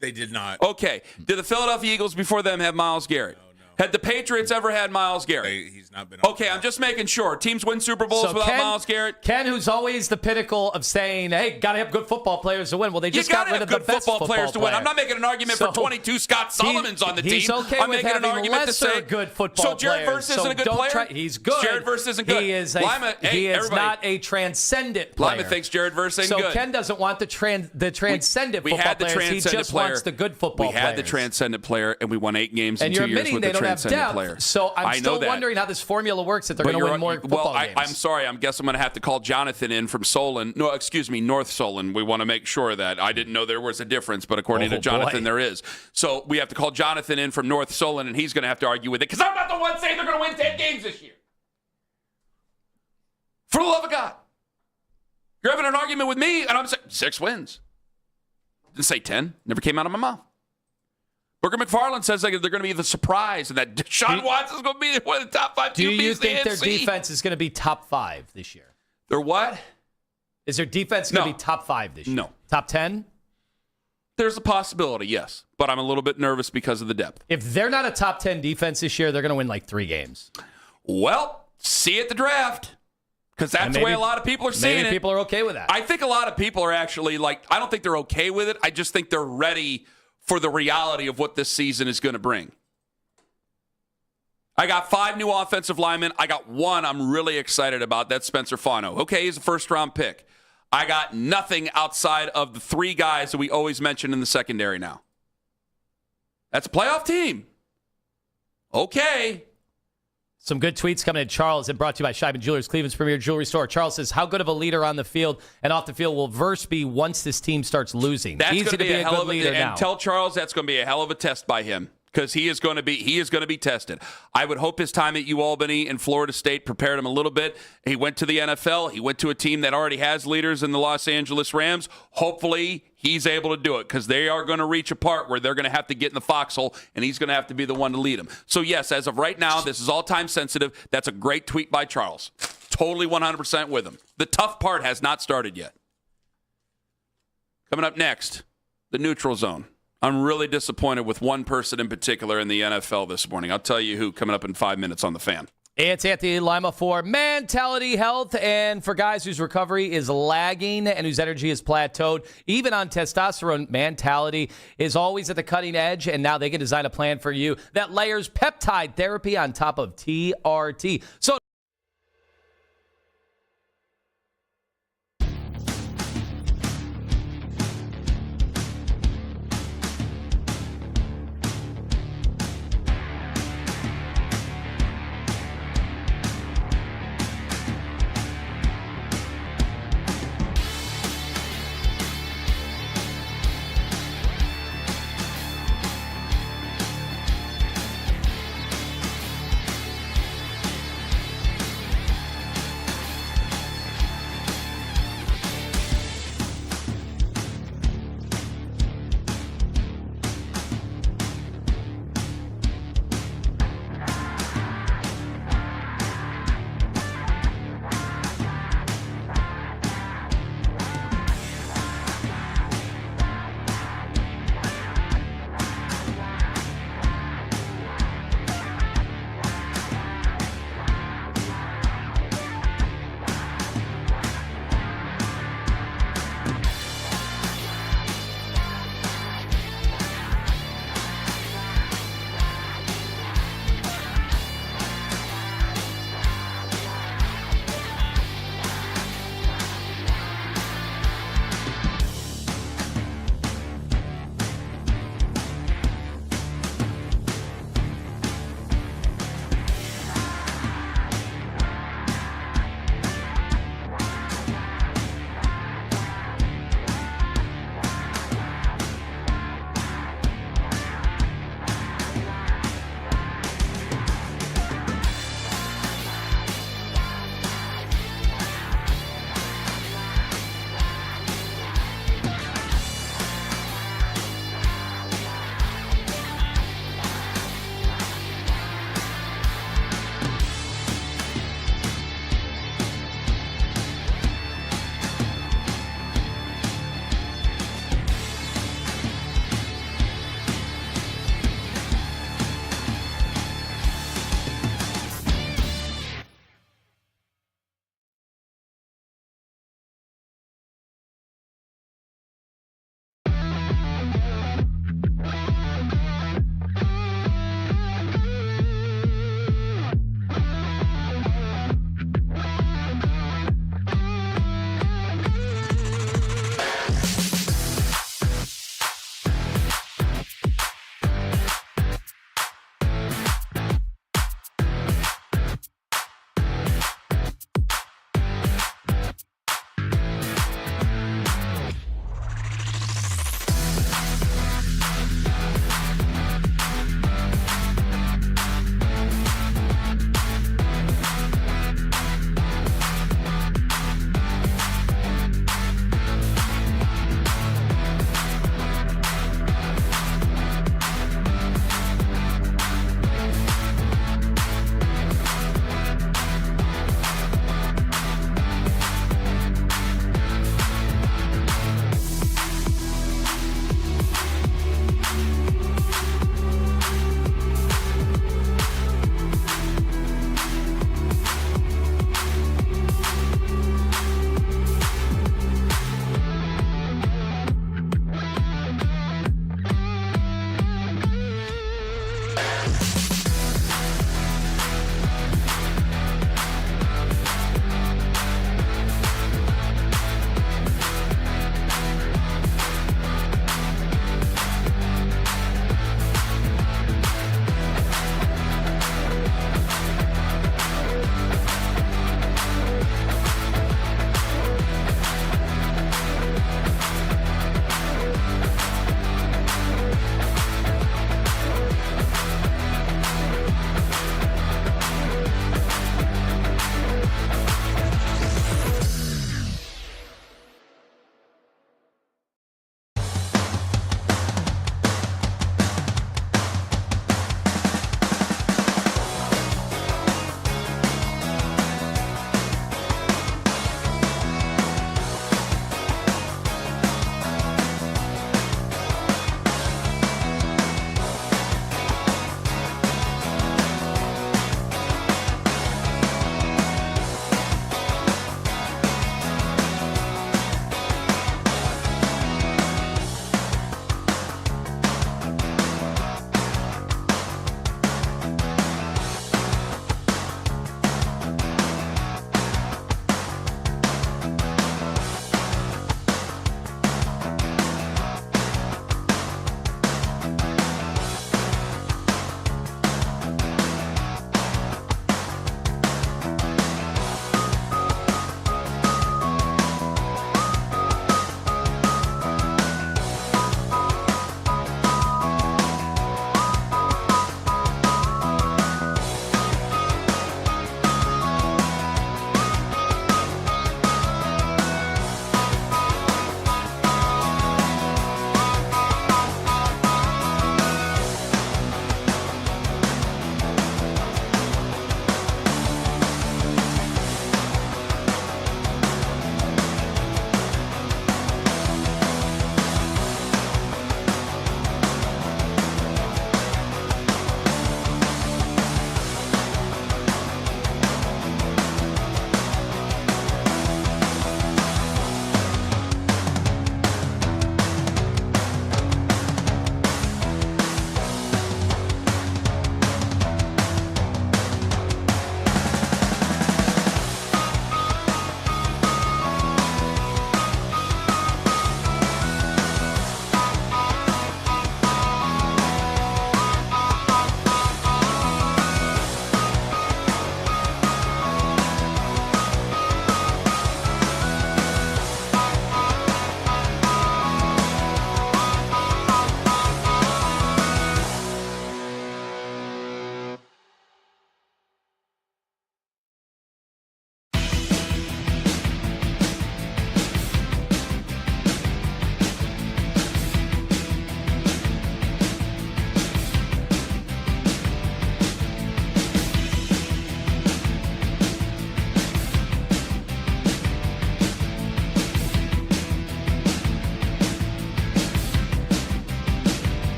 They did not. Okay. Did the Philadelphia Eagles before them have Myles Garrett? No. Had the Patriots ever had Myles Garrett? He's not been. Okay, I'm just making sure. Teams win Super Bowls without Myles Garrett. Ken, who's always the pinnacle of saying, "Hey, got to have good football players to win." Well, they just got rid of the best football players to win. I'm not making an argument for 22 Scott Sullivans on the team. He's okay I'm with making having an argument to say good football so Jared Verse isn't a good player. He's good. Jared Verse isn't good. He is not a transcendent player. Lima thinks Jared Verse ain't good. So Ken doesn't want the transcendent football players. He just wants the good football players. We had the transcendent player, and we won 8 games in 2 years with the transcendent player. So I'm still wondering how this formula works, that they're going to win more football games. I'm sorry. I guess I'm going to have to call Jonathan in from Solon. No, excuse me, North Solon. We want to make sure that I didn't know there was a difference, but according to Jonathan, there is. So we have to call Jonathan in from North Solon, and he's going to have to argue with it because I'm not the one saying they're going to win 10 games this year. For the love of God. You're having an argument with me, and I'm saying 6 wins. Didn't say 10. Never came out of my mouth. Booker McFarland says they're going to be the surprise and that Deshaun Watson is going to be one of the top 5 QBs. Do you think in the their NFC. defense is going to be top 5 this year? Their what? Is their defense going to be top 5 this year? No. Top 10? There's a possibility, yes. But I'm a little bit nervous because of the depth. If they're not a top 10 defense this year, they're going to win like 3 games. Well, see at the draft. Because that's the way a lot of people are seeing it. Maybe people are okay with that. I think a lot of people are actually I don't think they're okay with it. I just think they're ready for the reality of what this season is going to bring. I got 5 new offensive linemen. I got 1 I'm really excited about. That's Spencer Fano. Okay, he's a first-round pick. I got nothing outside of the 3 guys that we always mention in the secondary now. That's a playoff team. Okay. Some good tweets coming in, Charles, and brought to you by Scheiben Jewelers, Cleveland's premier jewelry store. Charles says, how good of a leader on the field and off the field will Verse be once this team starts losing? That's Easy going to be a hell of a leader now. And tell Charles that's going to be a hell of a test by him because he is going to be tested. I would hope his time at UAlbany and Florida State prepared him a little bit. He went to the NFL. He went to a team that already has leaders in the Los Angeles Rams. Hopefully, he's able to do it because they are going to reach a part where they're going to have to get in the foxhole, and he's going to have to be the one to lead them. So, yes, as of right now, this is all time sensitive. That's a great tweet by Charles. Totally 100% with him. The tough part has not started yet. Coming up next, the neutral zone. I'm really disappointed with one person in particular in the NFL this morning. I'll tell you who coming up in 5 minutes on the Fan. It's Anthony Lima for Mentality Health, and for guys whose recovery is lagging and whose energy is plateaued, even on testosterone, Mentality is always at the cutting edge, and now they can design a plan for you that layers peptide therapy on top of TRT. So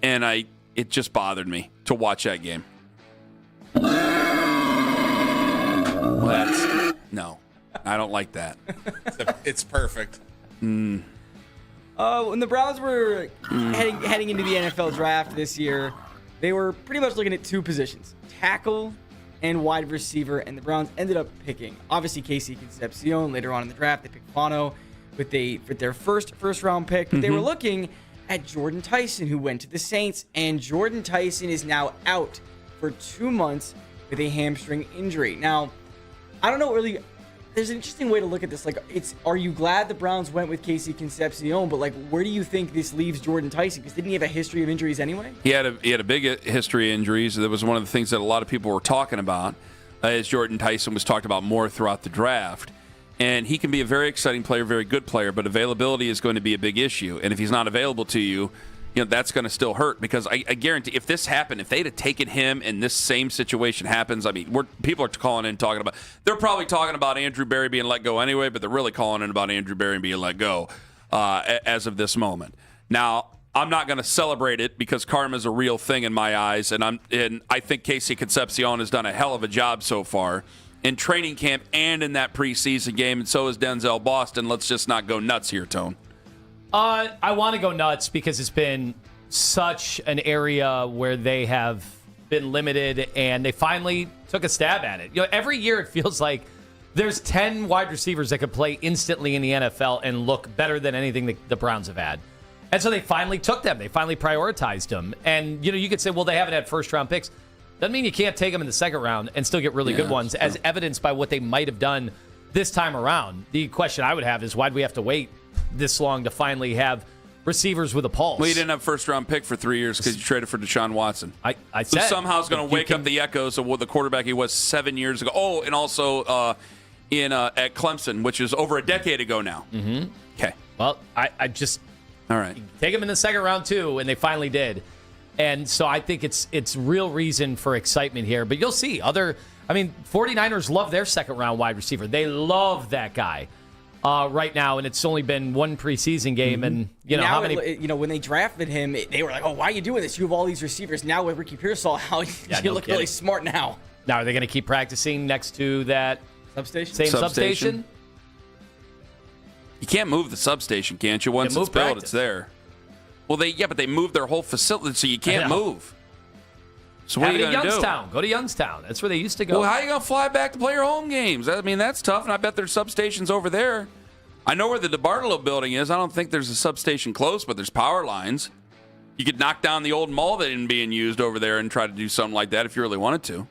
and it just bothered me to watch that game. No, I don't like that. It's perfect. When the Browns were heading into the NFL draft this year, they were pretty much looking at two positions, tackle and wide receiver, and the Browns ended up picking, obviously, Casey Concepcion. Later on in the draft, they picked Fano with their first round pick, but they were looking at Jordan Tyson, who went to the Saints, and Jordan Tyson is now out for 2 months with a hamstring injury. Now, I don't know really. There's an interesting way to look at this. Like, are you glad the Browns went with Casey Concepcion? But like, where do you think this leaves Jordan Tyson? Because didn't he have a history of injuries anyway? He had a big history of injuries. That was one of the things that a lot of people were talking about, as Jordan Tyson was talked about more throughout the draft. And he can be a very exciting player, very good player, but availability is going to be a big issue. And if he's not available to you, that's going to still hurt, because I guarantee if this happened, if they'd have taken him and this same situation happens, I mean, people are calling in talking about, they're probably talking about Andrew Berry being let go anyway, but they're really calling in about Andrew Berry being let go as of this moment. Now, I'm not going to celebrate it because karma is a real thing in my eyes, and I think Casey Concepcion has done a hell of a job so far in training camp and in that preseason game, and so has Denzel Boston. Let's just not go nuts here, Tone. I want to go nuts because it's been such an area where they have been limited, and they finally took a stab at it. Every year it feels like there's 10 wide receivers that could play instantly in the NFL and look better than anything the Browns have had. And so they finally took them. They finally prioritized them. And, you could say, well, they haven't had first-round picks. Doesn't mean you can't take them in the second round and still get really good ones, as evidenced by what they might have done this time around. The question I would have is, why do we have to wait this long to finally have receivers with a pulse? Well, you didn't have a first-round pick for 3 years because you traded for Deshaun Watson. I said. Who somehow is going to wake up the echoes of what the quarterback he was 7 years ago. Oh, and also at Clemson, which is over a decade ago now. Mm-hmm. Okay. Well, I just... All right. Take them in the second round, too, and they finally did. And so I think it's real reason for excitement here. But you'll see 49ers love their second-round wide receiver. They love that guy. Right now, and it's only been one preseason game, and how many? When they drafted him, they were like, "Oh, why are you doing this? You have all these receivers." Now with Ricky Pearsall, how you look really smart now. Now are they going to keep practicing next to that substation? Same substation? You can't move the substation, can't you? Once it's built, it's there. Well, but they moved their whole facility, so you can't move. So what are you going to do? Youngstown. Go to Youngstown. That's where they used to go. Well, how are you going to fly back to play your home games? I mean, that's tough, and I bet there's substations over there. I know where the DeBartolo building is. I don't think there's a substation close, but there's power lines. You could knock down the old mall that isn't being used over there and try to do something like that if you really wanted to.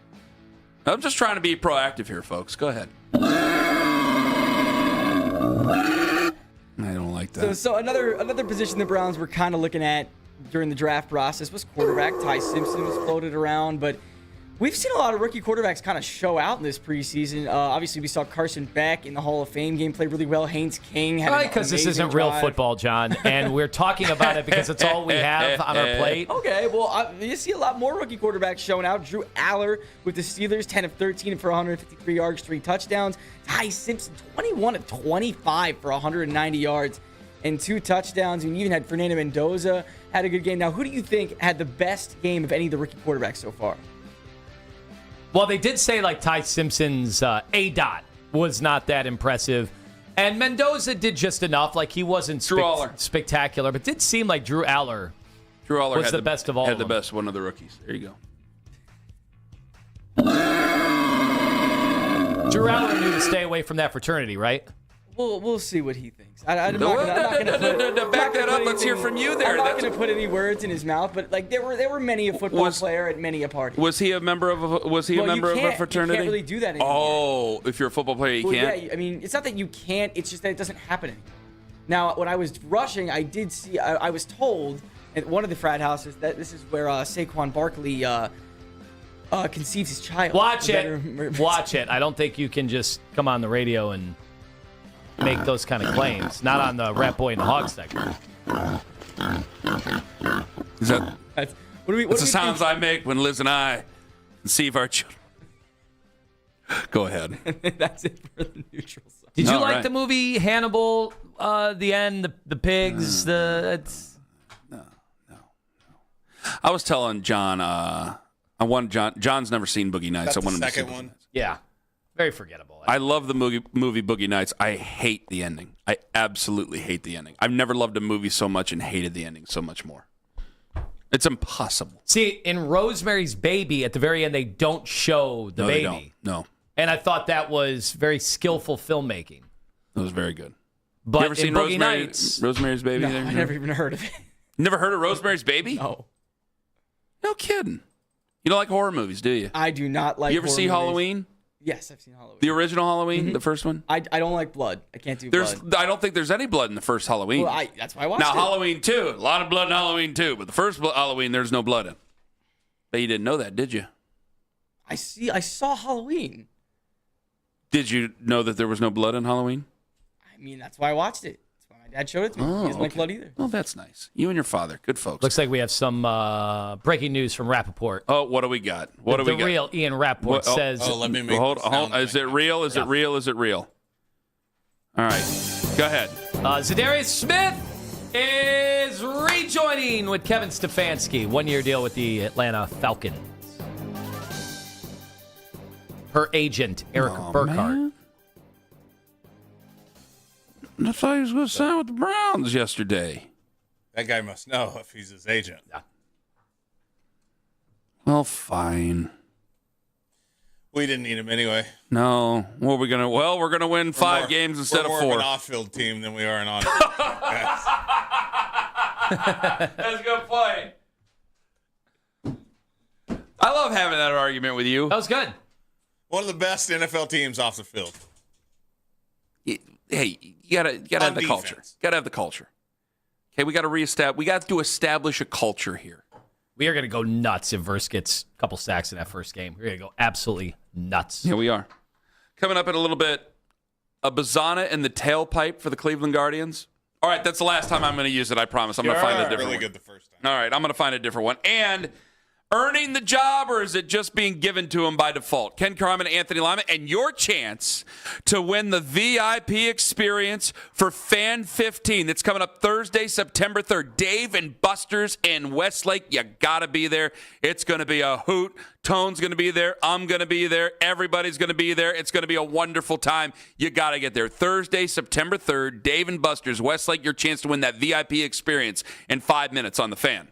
I'm just trying to be proactive here, folks. Go ahead. I don't like that. So another position the Browns were kind of looking at during the draft process was quarterback. Ty Simpson was floated around, but we've seen a lot of rookie quarterbacks kind of show out in this preseason. Obviously, we saw Carson Beck in the Hall of Fame game play really well. Haynes King had an because this isn't real football, John, and we're talking about it because it's all we have on our plate. Okay, well, you see a lot more rookie quarterbacks showing out. Drew Aller with the Steelers, 10 of 13 for 153 yards, 3 touchdowns. Ty Simpson, 21 of 25 for 190 yards and 2 touchdowns. And you even had Fernando Mendoza had a good game. Now, who do you think had the best game of any of the rookie quarterbacks so far? Well, they did say Ty Simpson's A-dot was not that impressive. And Mendoza did just enough. He wasn't spectacular, but did seem like Drew Aller was the best of all had of the them. best one of the rookies. There you go. Drew Aller knew to stay away from that fraternity, right? We'll see what he thinks. I'm not going to back that up. Let's hear from you there. I'm not going to put any words in his mouth, but there were many a football player at many a party. Was he a member of a fraternity? You can't really do that anymore. Oh, if you're a football player, you can't? Yeah, I mean, it's not that you can't. It's just that it doesn't happen anymore. Now, when I was rushing, I did see. I was told at one of the frat houses that this is where Saquon Barkley conceives his child. Watch it. I don't think you can just come on the radio and make those kind of claims. Not on the Rat Boy and the Hog segment. That's the sounds I make when Liz and I conceive our children. Go ahead. That's it for the neutral side. Did you like the movie Hannibal? The end, the pigs, I was telling John, John's never seen Boogie Nights. That's I want the him to see second Boogie one? Nights. Yeah. Very forgettable. I love the movie Boogie Nights. I hate the ending. I absolutely hate the ending. I've never loved a movie so much and hated the ending so much more. It's impossible. See, in Rosemary's Baby, at the very end, they don't show the baby. They don't. No. And I thought that was very skillful filmmaking. It was very good. But you ever seen Boogie Nights, Rosemary's Baby? No, there? I never even heard of it. Never heard of Rosemary's Baby? No. No kidding. You don't like horror movies, do you? I do not like You ever horror see movies. Halloween? Yes, I've seen Halloween. The original Halloween, the first one? I don't like blood. I can't do blood. I don't think there's any blood in the first Halloween. Well, that's why I watched now, it. Halloween 2, a lot of blood in Halloween 2, but the first Halloween, there's no blood in. But you didn't know that, did you? I saw Halloween. Did you know that there was no blood in Halloween? I mean, that's why I watched it. That's why my dad showed it to me. He doesn't like blood either. Oh, that's nice. You and your father, good folks. looks like we have some breaking news from Rappaport. Oh, what do we got? What do we got? The real Ian Rappaport says. let me make Hold. Is it real? Is it real? Is it real? All right, go ahead. Zadarius Smith is rejoining with Kevin Stefanski. 1-year deal with the Atlanta Falcons. Her agent, Eric Burkhart. Man. I thought he was going to sign with the Browns yesterday. That guy must know if he's his agent. Yeah. Well, fine. We didn't need him anyway. No. What are we gonna? Well, we're gonna win 5 games instead of 4. We're more of an off-field team than we are an on-field. That's a good point. I love having that argument with you. That was good. One of the best NFL teams off the field. Hey, you gotta have the culture. Gotta have the culture. Okay, we got to establish a culture here. We are going to go nuts if Verse gets a couple sacks in that first game. We're going to go absolutely nuts. Yeah, we are. Coming up in a little bit, a Bazana in the tailpipe for the Cleveland Guardians. All right, that's the last time I'm going to use it, I promise. I'm going to find a different really one. good the first time. All right, I'm going to find a different one. And earning the job, or is it just being given to him by default? Ken Carman, Anthony Lima, and your chance to win the VIP experience for Fan 15. That's coming up Thursday, September 3rd. Dave and Buster's in Westlake. You got to be there. It's going to be a hoot. Tone's going to be there. I'm going to be there. Everybody's going to be there. It's going to be a wonderful time. You got to get there. Thursday, September 3rd, Dave and Buster's, Westlake. Your chance to win that VIP experience in 5 minutes on The Fan.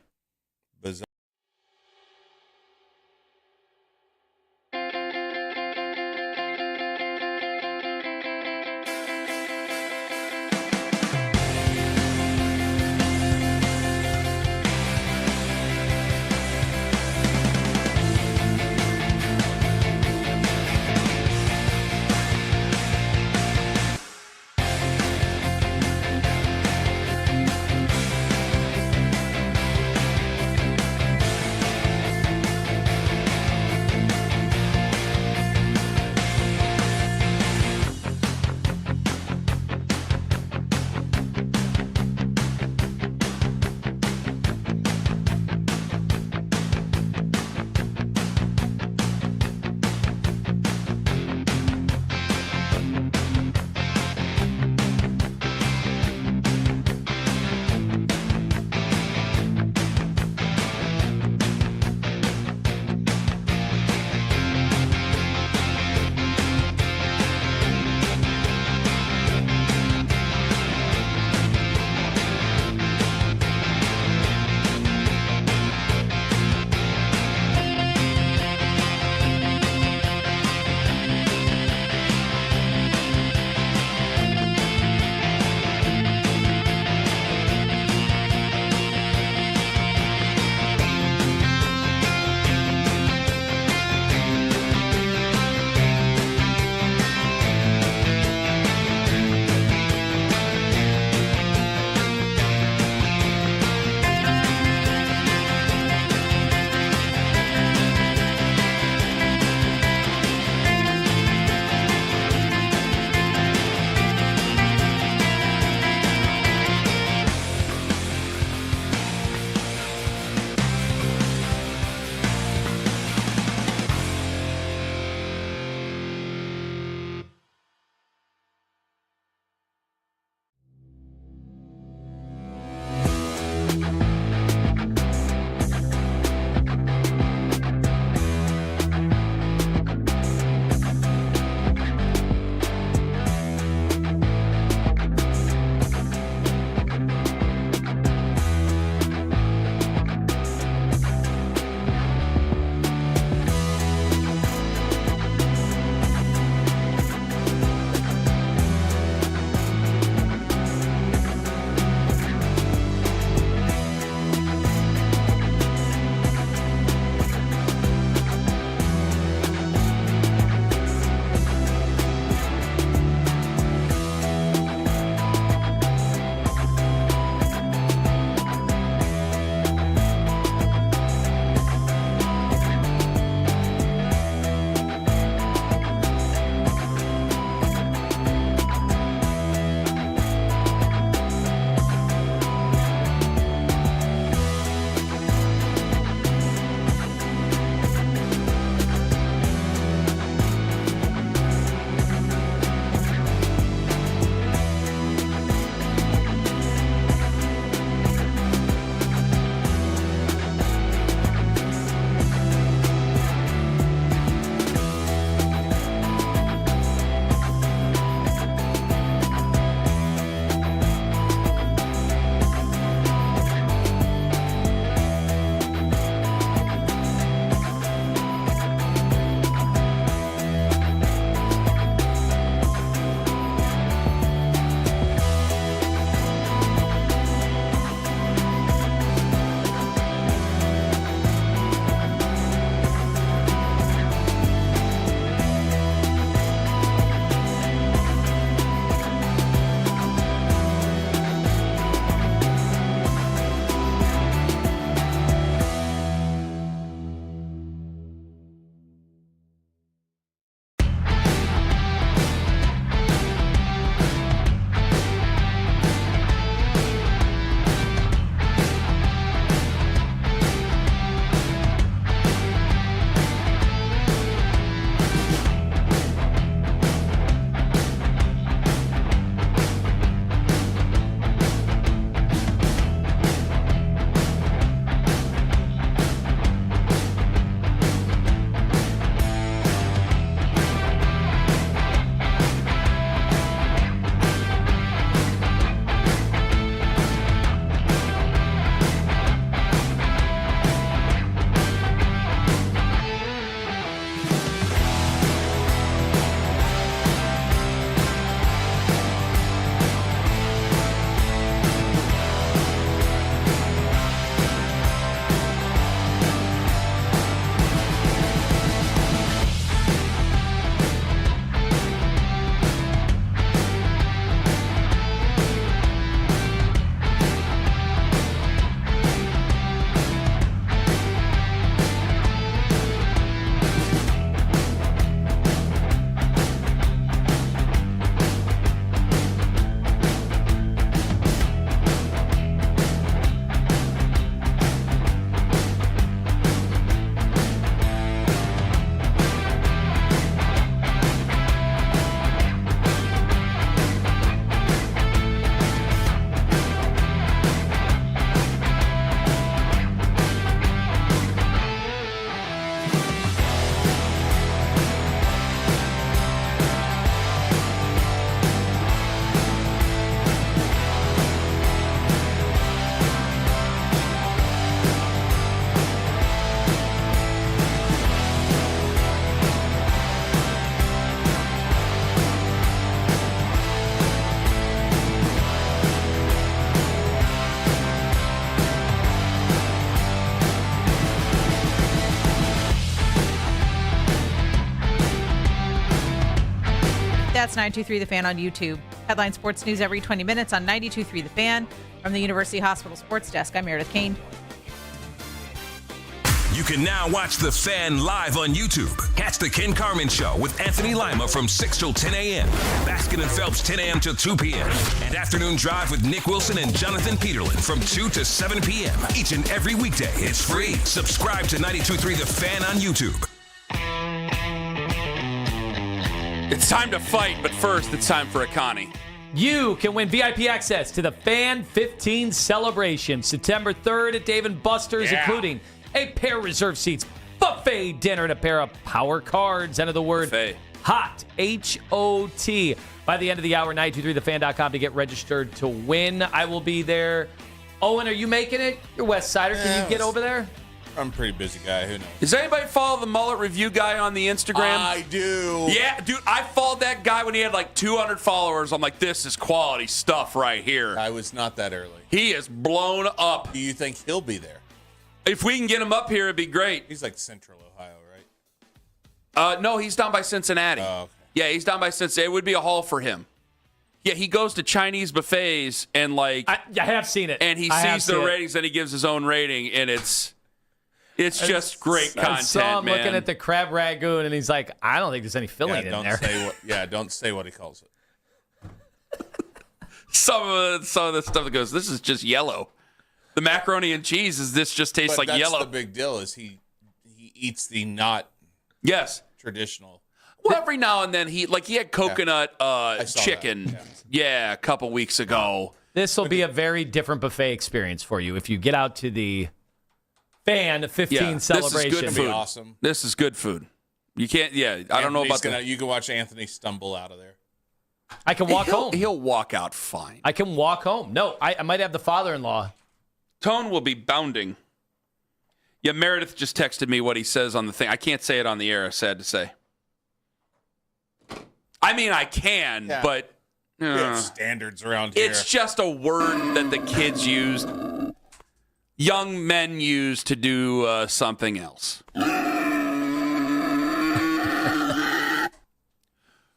That's 92.3 The Fan on YouTube. Headline sports news every 20 minutes on 92.3 The Fan. From the University Hospital Sports Desk, I'm Meredith Kane. You can now watch The Fan live on YouTube. Catch The Ken Carman Show with Anthony Lima from 6 till 10 a.m. Baskin and Phelps 10 a.m. till 2 p.m. And Afternoon Drive with Nick Wilson and Jonathan Peterlin from 2 to 7 p.m. Each and every weekday. It's free. Subscribe to 92.3 The Fan on YouTube. It's time to fight, but first it's time for a Connie. You can win VIP access to the Fan 15 celebration September 3rd at Dave & Buster's, including a pair of reserved seats, buffet dinner, and a pair of power cards. Enter the word buffet. HOT, H-O-T. By the end of the hour, 923thefan.com to get registered to win. I will be there. Owen, are you making it? You're West Sider. Can you get over there? I'm a pretty busy guy. Who knows? Does anybody follow the mullet review guy on the Instagram? I do. Yeah, dude, I followed that guy when he had like 200 followers. I'm like, this is quality stuff right here. I was not that early. He is blown up. Do you think he'll be there? If we can get him up here, it'd be great. He's like Central Ohio, right? No, he's down by Cincinnati. Oh, okay. Yeah, he's down by Cincinnati. It would be a haul for him. Yeah, he goes to Chinese buffets and like... I have seen it. And he sees the ratings and he gives his own rating, and it's just great content, I saw him man. looking at the crab ragoon, and he's like, I don't think there's any filling in there. Don't say what he calls it. Some of the stuff that goes, this is just yellow. The macaroni and cheese just tastes like yellow. That's the big deal is he eats the not traditional. Well, every now and then he had coconut chicken. Yeah, a couple weeks ago. This will be a very different buffet experience for you if you get out to the Fan 15 celebration. This is good food. Be awesome. This is good food. You can't. Yeah, I don't know about that. You can watch Anthony stumble out of there. I can walk home. He'll walk out fine. I can walk home. No, I might have the father-in-law. Tone will be bounding. Yeah, Meredith just texted me what he says on the thing. I can't say it on the air, sad to say. I mean, I can, but... We have standards around here. It's just a word that the kids use, young men use to do something else.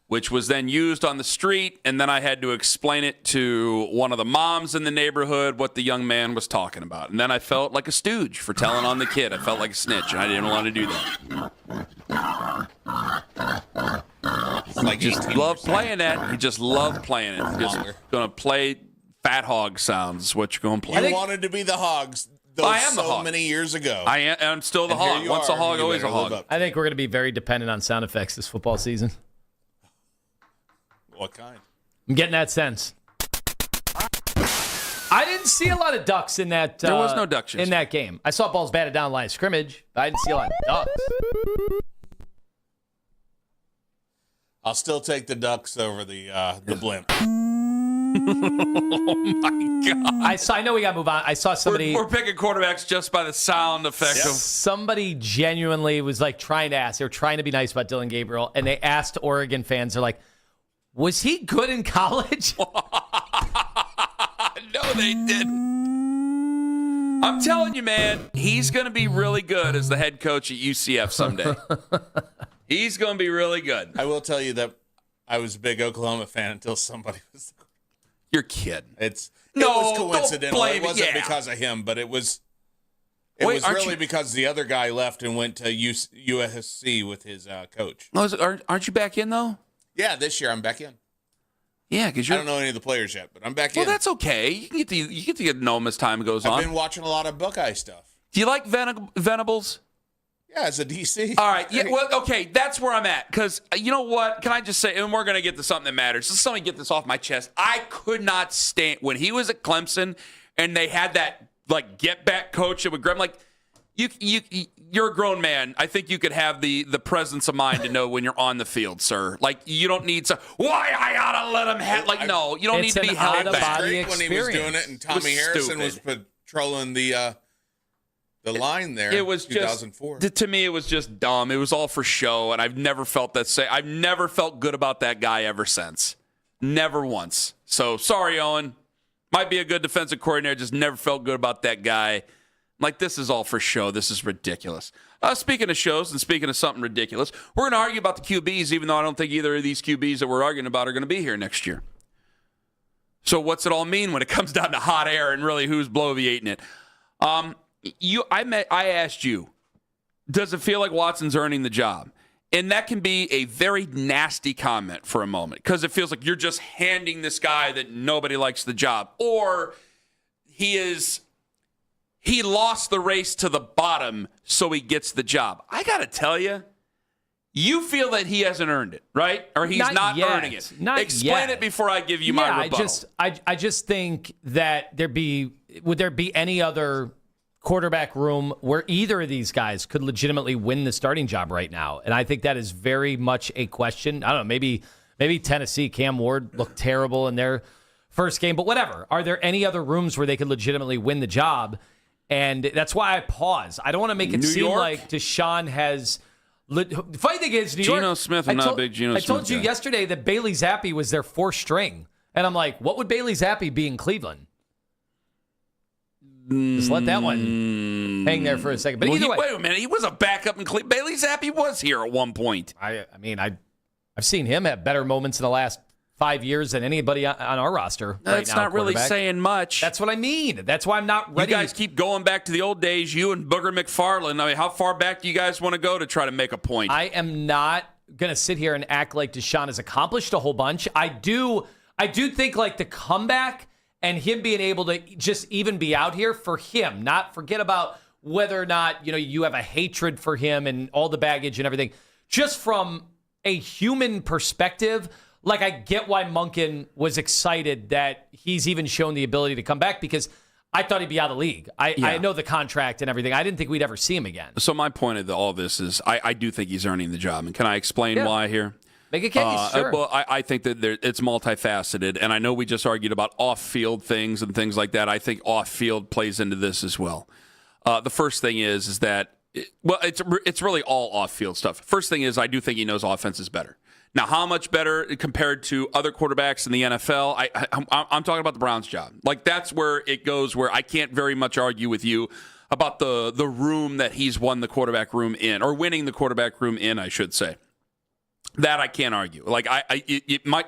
Which was then used on the street, and then I had to explain it to one of the moms in the neighborhood what the young man was talking about. And then I felt like a stooge for telling on the kid. I felt like a snitch, and I didn't want to do that. Like, just love playing that. You just love playing it. Just going to play fat hog sounds is what you're going to play. You wanted to be the hogs. I am the hog. Many years ago. I'm still the hog. Once a hog, always a hog. I think we're going to be very dependent on sound effects this football season. What kind? I'm getting that sense. I didn't see a lot of ducks in that. There was no ducks in that game. I saw balls batted down line of scrimmage, but I didn't see a lot of ducks. I'll still take the ducks over the blimp. Oh my God! I know we got to move on. I saw somebody. We're picking quarterbacks just by the sound effect. Yep. Somebody genuinely was like trying to ask. They were trying to be nice about Dylan Gabriel, and they asked Oregon fans. They're like, "Was he good in college?" No, they didn't. I'm telling you, man, he's going to be really good as the head coach at UCF someday. He's going to be really good. I will tell you that I was a big Oklahoma fan until somebody was. You're kidding. It was coincidental. It wasn't because of him, but it was. It was really because the other guy left and went to USC with his coach. Aren't you back in though? Yeah, this year I'm back in. Yeah, because I don't know any of the players yet, but I'm back in. Well, that's okay. You get to know them as time goes on. I've been watching a lot of Buckeye stuff. Do you like Venables? Yeah, as a DC. All right. Yeah. Well, okay. That's where I'm at. Because you know what? Can I just say, and we're going to get to something that matters. Just let me get this off my chest. I could not stand when he was at Clemson and they had that like get back coach that would grab like you're a grown man. I think you could have the presence of mind to know when you're on the field, sir. Like you don't need to. Why I ought to let him have like no. You don't need to be held back. When he was doing it and Tommy Harrison was patrolling the line there. It was 2004. To me, it was just dumb. It was all for show, and I've never felt that. I've never felt good about that guy ever since. Never once. So sorry, Owen. Might be a good defensive coordinator. Just never felt good about that guy. Like, this is all for show. This is ridiculous. Speaking of shows and speaking of something ridiculous, we're going to argue about the QBs, even though I don't think either of these QBs that we're arguing about are going to be here next year. So what's it all mean when it comes down to hot air and really who's bloviating it? I asked you, does it feel like Watson's earning the job? And that can be a very nasty comment for a moment because it feels like you're just handing this guy that nobody likes the job. Or he lost the race to the bottom, so he gets the job. I got to tell you, you feel that he hasn't earned it, right? Or he's not earning it. Explain it before I give you my rebuttal. I just think that would there be any other quarterback room where either of these guys could legitimately win the starting job right now? And I think that is very much a question. I don't know, maybe Tennessee, Cam Ward looked terrible in their first game, but whatever. Are there any other rooms where they could legitimately win the job? And that's why I pause. I don't want to make it seem like Deshaun has... The funny thing is, New York... Geno Smith, I'm not a big Geno Smith I told you yesterday that Bailey Zappi was their fourth string. And I'm like, what would Bailey Zappi be in Cleveland? Just let that one hang there for a second. But either way... Wait a minute. He was a backup in Cleveland. Bailey Zappi was here at one point. I've seen him have better moments in the last 5 years than anybody on our roster. That's not really saying much. That's what I mean. That's why I'm not ready. You guys keep going back to the old days. You and Booger McFarland. I mean, how far back do you guys want to go to try to make a point? I am not going to sit here and act like Deshaun has accomplished a whole bunch. I do think like the comeback and him being able to just even be out here for him, not forget about whether or not, you have a hatred for him and all the baggage and everything. Just from a human perspective, like, I get why Monken was excited that he's even shown the ability to come back because I thought he'd be out of the league. I know the contract and everything. I didn't think we'd ever see him again. So my point of all this is I do think he's earning the job. And can I explain why here? Make a case, sure. Well, I think that it's multifaceted. And I know we just argued about off-field things and things like that. I think off-field plays into this as well. The first thing is that, it's really all off-field stuff. First thing is I do think he knows offense is better. Now, how much better compared to other quarterbacks in the NFL? I'm talking about the Browns' job. Like, that's where it goes, where I can't very much argue with you about the room that he's won the quarterback room in, or winning the quarterback room in, I should say. That I can't argue. Like,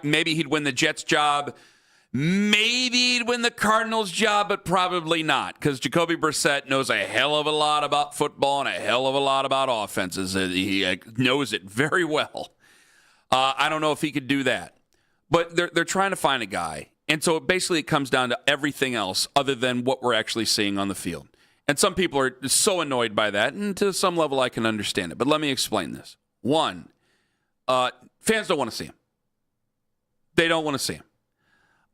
maybe he'd win the Jets' job. Maybe he'd win the Cardinals' job, but probably not, because Jacoby Brissett knows a hell of a lot about football and a hell of a lot about offenses. He knows it very well. I don't know if he could do that. But they're trying to find a guy. And so basically it comes down to everything else other than what we're actually seeing on the field. And some people are so annoyed by that, and to some level I can understand it. But let me explain this. One, fans don't want to see him. They don't want to see him.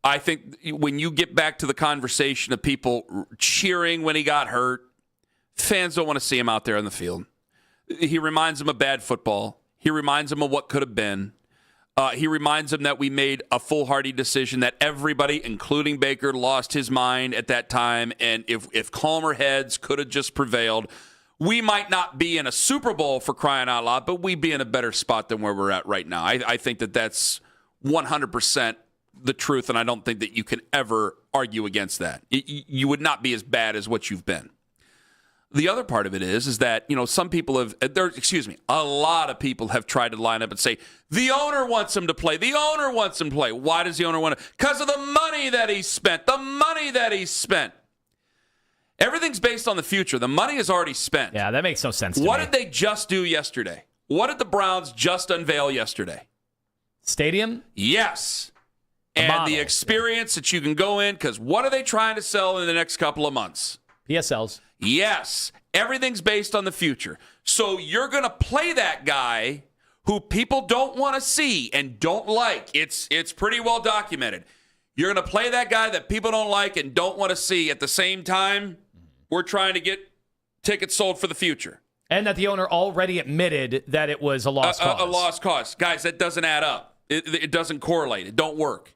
I think when you get back to the conversation of people cheering when he got hurt, fans don't want to see him out there on the field. He reminds them of bad football. He reminds them of what could have been. He reminds them that we made a foolhardy decision, that everybody, including Baker, lost his mind at that time. And if calmer heads could have just prevailed, we might not be in a Super Bowl, for crying out loud, but we'd be in a better spot than where we're at right now. I think that's 100% the truth, and I don't think that you can ever argue against that. You would not be as bad as what you've been. The other part of it is that, some people a lot of people have tried to line up and say, the owner wants him to play. The owner wants him to play. Why does the owner want to? Because of the money that he spent. The money that he spent. Everything's based on the future. The money is already spent. Yeah, that makes no sense to What me. did they just do yesterday? What did the Browns just unveil yesterday? Stadium? Yes. And the experience that you can go in, because what are they trying to sell in the next couple of months? PSLs. Yes. Everything's based on the future. So you're going to play that guy who people don't want to see and don't like. It's pretty well documented. You're going to play that guy that people don't like and don't want to see. At the same time, we're trying to get tickets sold for the future. And that the owner already admitted that it was a lost cause. A lost cause. Guys, that doesn't add up. It doesn't correlate. It don't work.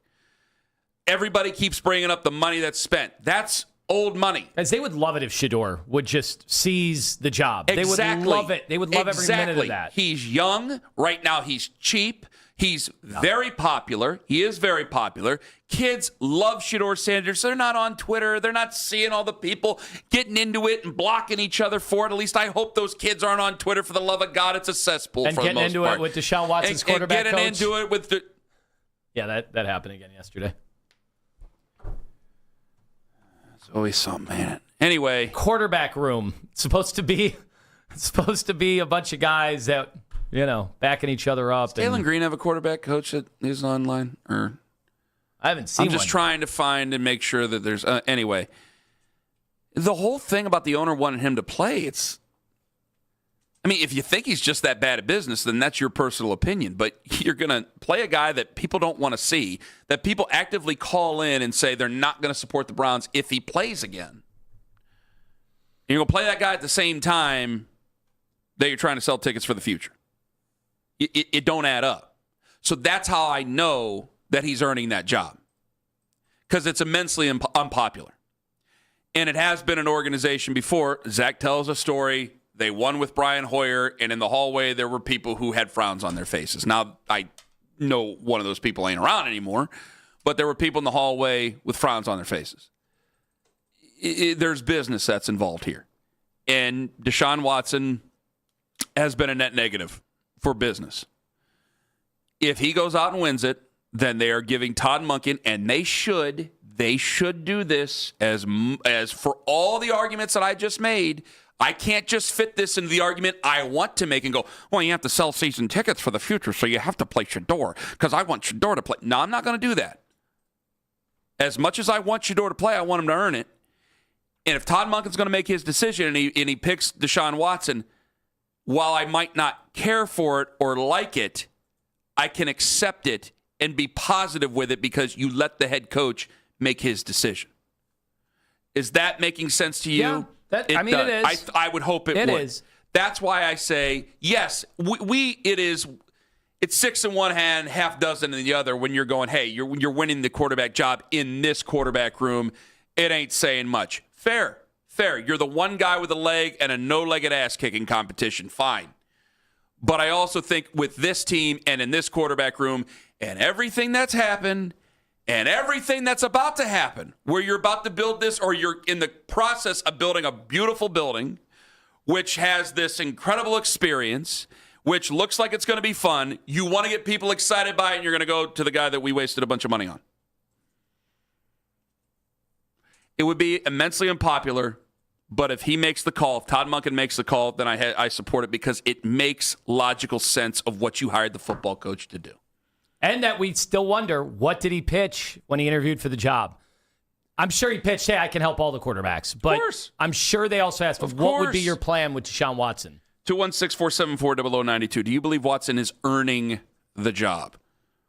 Everybody keeps bringing up the money that's spent. That's old money. As they would love it if Shedeur would just seize the job. Exactly. They would love it. They would love every minute of that. He's young. Right now he's cheap. He's very popular. He is very popular. Kids love Shedeur Sanders. They're not on Twitter. They're not seeing all the people getting into it and blocking each other for it. At least I hope those kids aren't on Twitter. For the love of God, it's a cesspool and for the most part. And getting into it with Deshaun Watson's quarterback getting coach. into it with the... Yeah, that happened again yesterday. It's always something, man. Anyway. Quarterback room. It's supposed to be a bunch of guys that... backing each other up. Does Jalen Green have a quarterback coach that is online? Or I haven't seen I'm just one. trying to find and make sure that there's... anyway, the whole thing about the owner wanting him to play, if you think he's just that bad at business, then that's your personal opinion. But you're going to play a guy that people don't want to see, that people actively call in and say they're not going to support the Browns if he plays again. You're going to play that guy at the same time that you're trying to sell tickets for the future. It don't add up. So that's how I know that he's earning that job. Because it's immensely unpopular. And it has been an organization before. Zach tells a story. They won with Brian Hoyer, and in the hallway there were people who had frowns on their faces. Now, I know one of those people ain't around anymore, but there were people in the hallway with frowns on their faces. There's business that's involved here. And Deshaun Watson has been a net negative for business. If he goes out and wins it, then they are giving Todd Monken, and they should do this as for all the arguments that I just made. I can't just fit this into the argument I want to make and go, well, you have to sell season tickets for the future, so you have to play Shedeur because I want Shedeur to play. No, I'm not going to do that. As much as I want Shedeur to play, I want him to earn it. And if Todd Monken's going to make his decision and he picks Deshaun Watson, while I might not care for it or like it, I can accept it and be positive with it because you let the head coach make his decision. Is that making sense to you? Yeah, it is. I would hope it would. It is. That's why I say, yes, it's 6 in one hand, half dozen in the other when you're going, hey, you're winning the quarterback job in this quarterback room. It ain't saying much. Fair. You're the one guy with a leg and a no-legged ass-kicking competition. Fine. But I also think with this team and in this quarterback room and everything that's happened and everything that's about to happen, where you're about to build this or you're in the process of building a beautiful building, which has this incredible experience, which looks like it's going to be fun, you want to get people excited by it, and you're going to go to the guy that we wasted a bunch of money on. It would be immensely unpopular. But if he makes the call, if Todd Monken makes the call, then I support it because it makes logical sense of what you hired the football coach to do. And that we still wonder, what did he pitch when he interviewed for the job? I'm sure he pitched, hey, I can help all the quarterbacks. But I'm sure they also asked, what would be your plan with Deshaun Watson? 216-474-0092. Do you believe Watson is earning the job?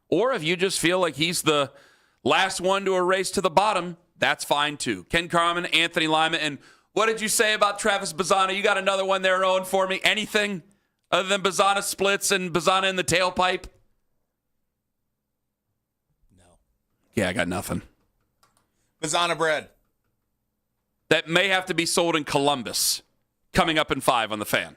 Or if you just feel like he's the last one to a race to the bottom, that's fine too. Ken Carman, Anthony Lima, and what did you say about Travis Bazzana? You got another one there, Owen, for me? Anything other than Bazzana splits and Bazzana in the tailpipe? No. Yeah, I got nothing. Bazzana bread. That may have to be sold in Columbus. Coming up in 5 on The Fan.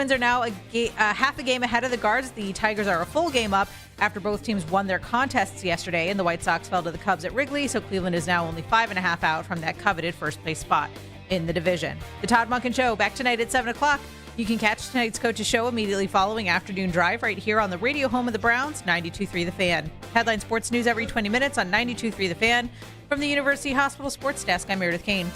Twins are now half a game ahead of the Guards. The Tigers are a full game up after both teams won their contests yesterday, and the White Sox fell to the Cubs at Wrigley, so Cleveland is now only 5.5 out from that coveted first-place spot in the division. The Todd Monken Show, back tonight at 7 o'clock. You can catch tonight's Coach's Show immediately following Afternoon Drive right here on the radio home of the Browns, 92.3 The Fan. Headline sports news every 20 minutes on 92.3 The Fan. From the University Hospital Sports Desk, I'm Meredith Kane.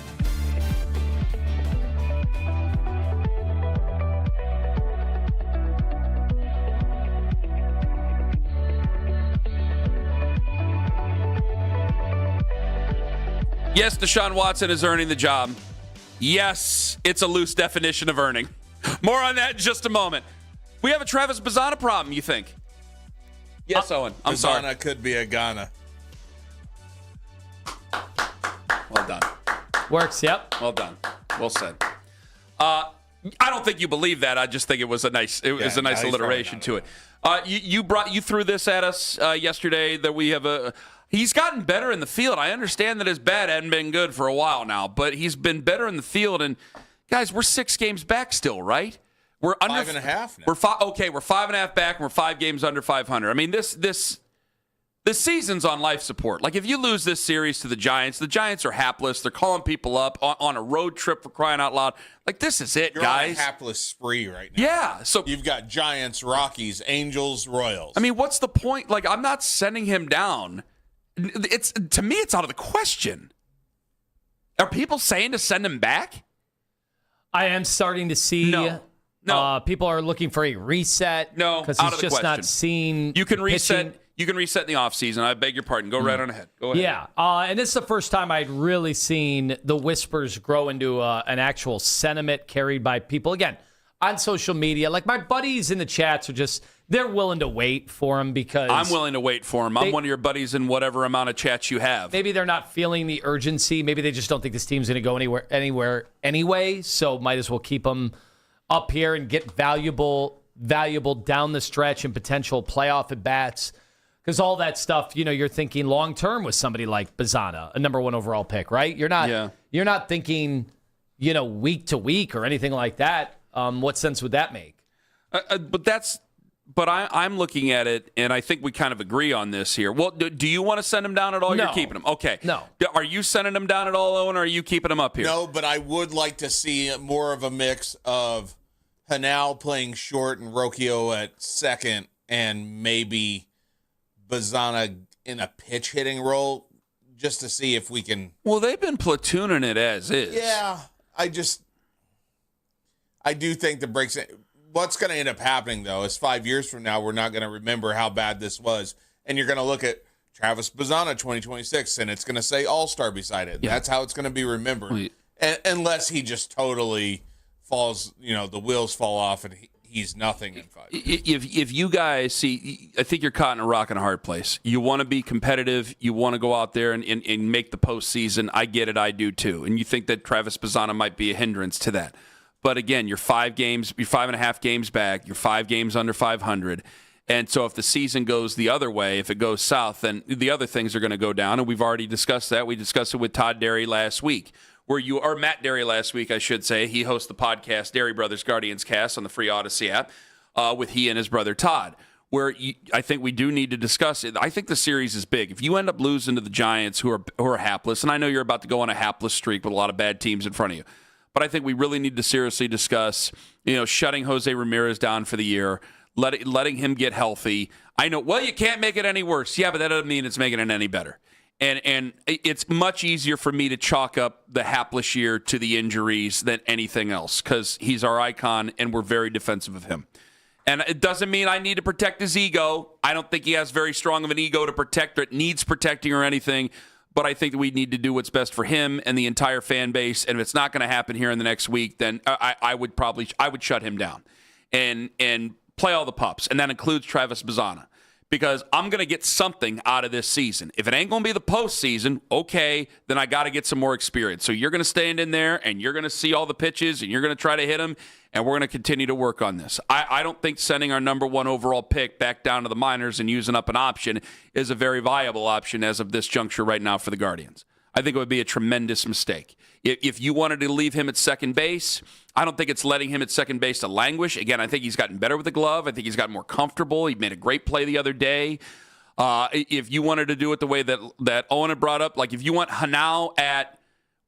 Yes, Deshaun Watson is earning the job. Yes, it's a loose definition of earning. More on that in just a moment. We have a Travis Bazzana problem, you think? Yes, Owen. I'm sorry. Bazzana could be a Ghana. Well done. Works, yep. Well done. Well said. I don't think you believe that. I just think it was a nice alliteration to it. You threw this at us yesterday that we have he's gotten better in the field. I understand that his bat hadn't been good for a while now, but he's been better in the field. And guys, we're 6 games back still, right? We're under 5.5 now. We're 5.5 back, and we're 5 games under 500. I mean, this season's on life support. Like, if you lose this series to the Giants are hapless. They're calling people up on a road trip, for crying out loud. Like, this is it, You're guys. on a hapless spree right now. Yeah. So you've got Giants, Rockies, Angels, Royals. I mean, what's the point? Like, I'm not sending him down. To me, it's out of the question. Are people saying to send him back? I am starting to see. No. People are looking for a reset. No, because out he's of the just question. not seen. You can reset. Pitching. You can reset in the offseason. I beg your pardon. Go right on ahead. Go ahead. Yeah, and this is the first time I'd really seen the whispers grow into an actual sentiment carried by people. Again, on social media, like my buddies in the chats are they're willing to wait for him because I'm willing to wait for him. I'm one of your buddies in whatever amount of chats you have. Maybe they're not feeling the urgency. Maybe they just don't think this team's going to go anywhere anyway. So might as well keep them up here and get valuable down the stretch and potential playoff at bats. Because all that stuff, you're thinking long term with somebody like Bazzana, a number 1 overall pick, right? You're not thinking, week to week or anything like that. What sense would that make? But I'm looking at it, and I think we kind of agree on this here. Well, do you want to send him down at all? No. You're keeping him. Okay. No. Are you sending him down at all, Owen, or are you keeping him up here? No, but I would like to see more of a mix of Hanal playing short and Rocchio at second, and maybe Bazzana in a pitch hitting role, just to see if we can. Well, they've been platooning it as is. Yeah, I do think the breaks. What's going to end up happening, though, is 5 years from now, we're not going to remember how bad this was. And you're going to look at Travis Bazzana 2026, and it's going to say All-Star beside it. Yeah. That's how it's going to be remembered. Unless he just totally falls, the wheels fall off and he's nothing in 5 years. If you guys see, I think you're caught in a rock and a hard place. You want to be competitive. You want to go out there and make the postseason. I get it. I do, too. And you think that Travis Bazzana might be a hindrance to that. But again, you're 5.5 games back. You're 5 games under 500. And so if the season goes the other way, if it goes south, then the other things are going to go down. And we've already discussed that. We discussed it with Todd Derry last week, or Matt Derry last week, I should say. He hosts the podcast Derry Brothers Guardians Cast on the free Odyssey app with he and his brother Todd, where I think we do need to discuss it. I think the series is big. If you end up losing to the Giants, who are hapless, and I know you're about to go on a hapless streak with a lot of bad teams in front of you, but I think we really need to seriously discuss, shutting Jose Ramirez down for the year, letting him get healthy. I know, well, you can't make it any worse. Yeah, but that doesn't mean it's making it any better. And it's much easier for me to chalk up the hapless year to the injuries than anything else because he's our icon and we're very defensive of him. And it doesn't mean I need to protect his ego. I don't think he has very strong of an ego to protect or it needs protecting or anything. But I think that we need to do what's best for him and the entire fan base. And if it's not going to happen here in the next week, then I would shut him down and play all the pups. And that includes Travis Bazzana. Because I'm going to get something out of this season. If it ain't going to be the postseason, okay, then I got to get some more experience. So you're going to stand in there, and you're going to see all the pitches, and you're going to try to hit them, and we're going to continue to work on this. I don't think sending our number 1 overall pick back down to the minors and using up an option is a very viable option as of this juncture right now for the Guardians. I think it would be a tremendous mistake. If you wanted to leave him at second base, I don't think it's letting him at second base to languish. Again, I think he's gotten better with the glove. I think he's gotten more comfortable. He made a great play the other day. If you wanted to do it the way that Owen had brought up, like if you want Hanau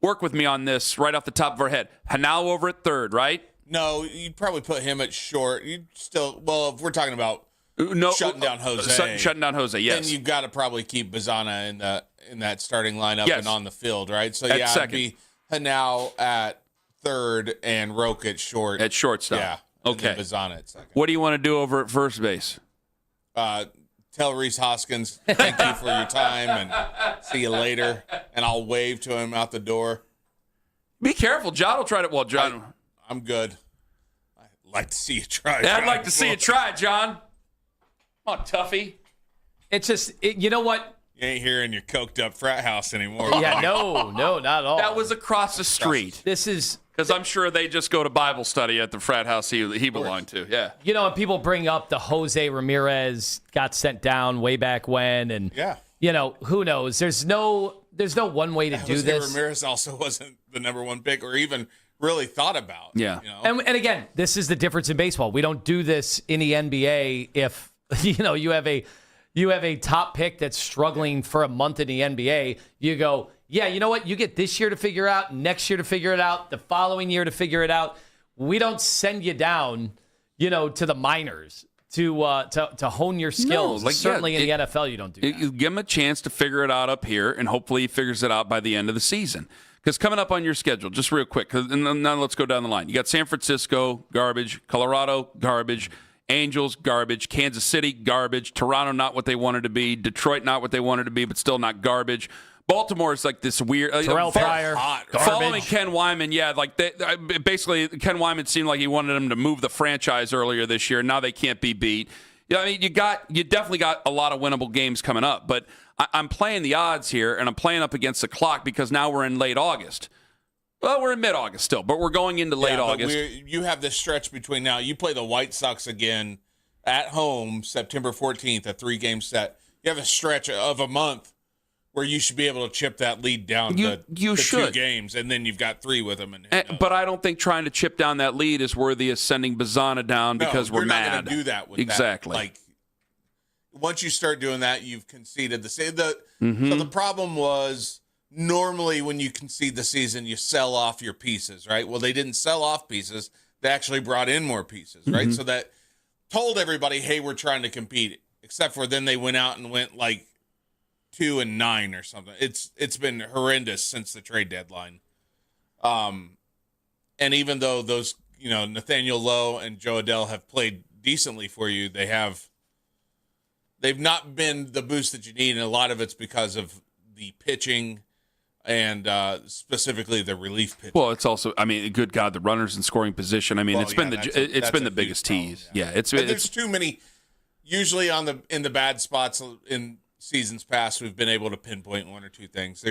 work with me on this right off the top of our head. Hanau over at third, right? No, you'd probably put him at short. You'd still, if we're talking about shutting down Jose. Shutting down Jose, yes. Then you've got to probably keep Bazana in that starting lineup and on the field, right? So, at second. it'd be Hanau at third and Roque at short. At shortstop. Yeah. Okay. And then Bazana at second. What do you want to do over at first base? Tell Reese Hoskins, thank you for your time, and see you later. And I'll wave to him out the door. Be careful. John will try to. Well, John. I'm good. I'd like to see you try. Yeah, I'd like to see you try, John. Come on, Tuffy. It's just, you know what? You ain't here in your coked up frat house anymore. Yeah, no, not at all. That was across the street. This is... Because I'm sure they just go to Bible study at the frat house he belonged to. Yeah. You know, and people bring up the Jose Ramirez got sent down way back when, and you know, who knows? There's no one way to do Jose this. Ramirez also wasn't the number one pick or even really thought about. Yeah. You know? And again, this is the difference in baseball. We don't do this in the NBA if you have a top pick that's struggling for a month in the NBA. You go, yeah, you know what? You get this year to figure out, next year to figure it out, the following year to figure it out. We don't send you down, to the minors to hone your skills. No, Certainly in the NFL, you don't do that. You give him a chance to figure it out up here, and hopefully he figures it out by the end of the season. Because coming up on your schedule, just real quick, and now let's go down the line. You got San Francisco, garbage. Colorado, garbage. Angels, garbage. Kansas City, garbage. Toronto, not what they wanted to be. Detroit, not what they wanted to be, but still not garbage. Baltimore is like this weird. Terrell Pryor, following Ken Wyman, basically Ken Wyman seemed like he wanted him to move the franchise earlier this year. Now they can't be beat. I mean, you definitely got a lot of winnable games coming up, but I'm playing the odds here, and I'm playing up against the clock because now we're in late August. Well, we're in mid-August still, but we're going into late August. You have this stretch between now. You play the White Sox again at home September 14th, a 3-game set. You have a stretch of a month where you should be able to chip that lead down to 2 games, and then you've got 3 with them. But I don't think trying to chip down that lead is worthy of sending Bazana down because we're mad. You're not going to do that with exactly. that. Like, once you start doing that, you've conceded the season. So the problem was normally when you concede the season, you sell off your pieces, right? Well, they didn't sell off pieces. They actually brought in more pieces, right? So that told everybody, hey, we're trying to compete, except for then they went out and went like 2-9 or something. It's been horrendous since the trade deadline. And even though those, Nathaniel Lowe and Joe Adele have played decently for you, they've not been the boost that you need, and a lot of it's because of the pitching and specifically the relief pitching. Well, it's also, good God, the runners in scoring position. It's been the biggest tease. There's too many. Usually in the bad spots in seasons past, we've been able to pinpoint 1 or 2 things.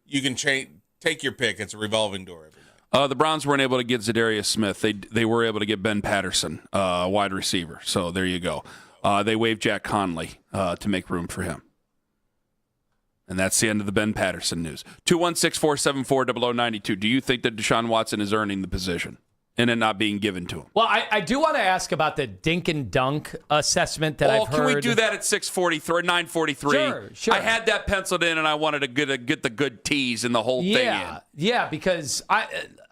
You can take your pick. It's a revolving door every night. The Browns weren't able to get Zadarius Smith. They were able to get Ben Patterson, wide receiver. So there you go. They waived Jack Conley to make room for him. And that's the end of the Ben Patterson news. 216-474-0092. Do you think that Deshaun Watson is earning the position and it not being given to him? Well, I do want to ask about the dink and dunk assessment that I've heard. Can we do that at 6:43, 9:43? Sure. I had that penciled in, and I wanted to get the good tease and the whole thing in. Yeah, because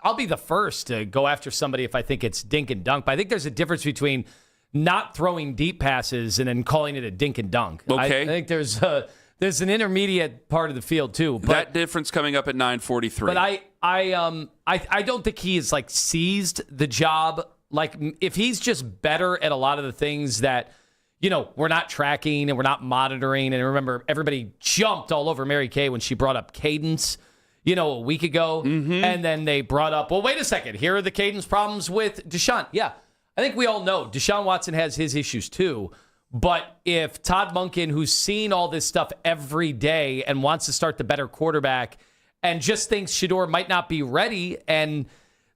I'll be the first to go after somebody if I think it's dink and dunk. But I think there's a difference between not throwing deep passes and then calling it a dink and dunk. Okay. I think there's an intermediate part of the field too. But that difference coming up at 9:43. But I don't think he has seized the job. Like, if he's just better at a lot of the things that we're not tracking and we're not monitoring. And remember, everybody jumped all over Mary Kay when she brought up cadence, a week ago, and then they brought up, well, wait a second, here are the cadence problems with Deshaun. Yeah, I think we all know Deshaun Watson has his issues too. But if Todd Monken, who's seen all this stuff every day and wants to start the better quarterback and just thinks Shedeur might not be ready, and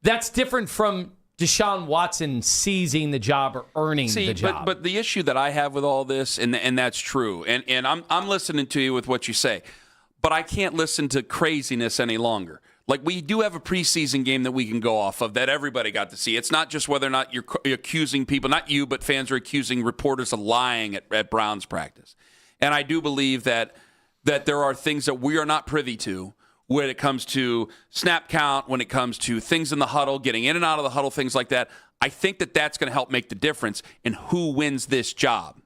that's different from Deshaun Watson seizing the job or earning the job. But the issue that I have with all this, and that's true, and I'm listening to you with what you say, but I can't listen to craziness any longer. Like, we do have a preseason game that we can go off of that everybody got to see. It's not just whether or not you're accusing people, not you, but fans are accusing reporters of lying at Browns practice. And I do believe that there are things that we are not privy to when it comes to snap count, when it comes to things in the huddle, getting in and out of the huddle, things like that. I think that that's going to help make the difference in who wins this job.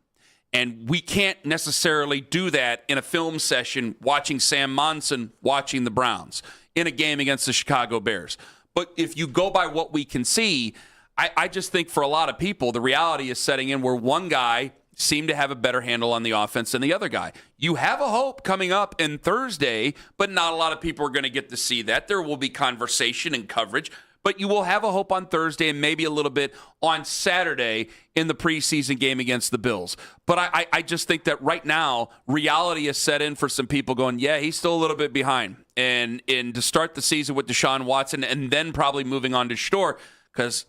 And we can't necessarily do that in a film session watching Sam Monson watching the Browns in a game against the Chicago Bears. But if you go by what we can see, I just think for a lot of people, the reality is setting in where one guy seemed to have a better handle on the offense than the other guy. You have a hope coming up in Thursday, but not a lot of people are going to get to see that. There will be conversation and coverage, but you will have a hope on Thursday and maybe a little bit on Saturday in the preseason game against the Bills. But I just think that right now, reality is set in for some people going, yeah, he's still a little bit behind. And to start the season with Deshaun Watson and then probably moving on to Shador, because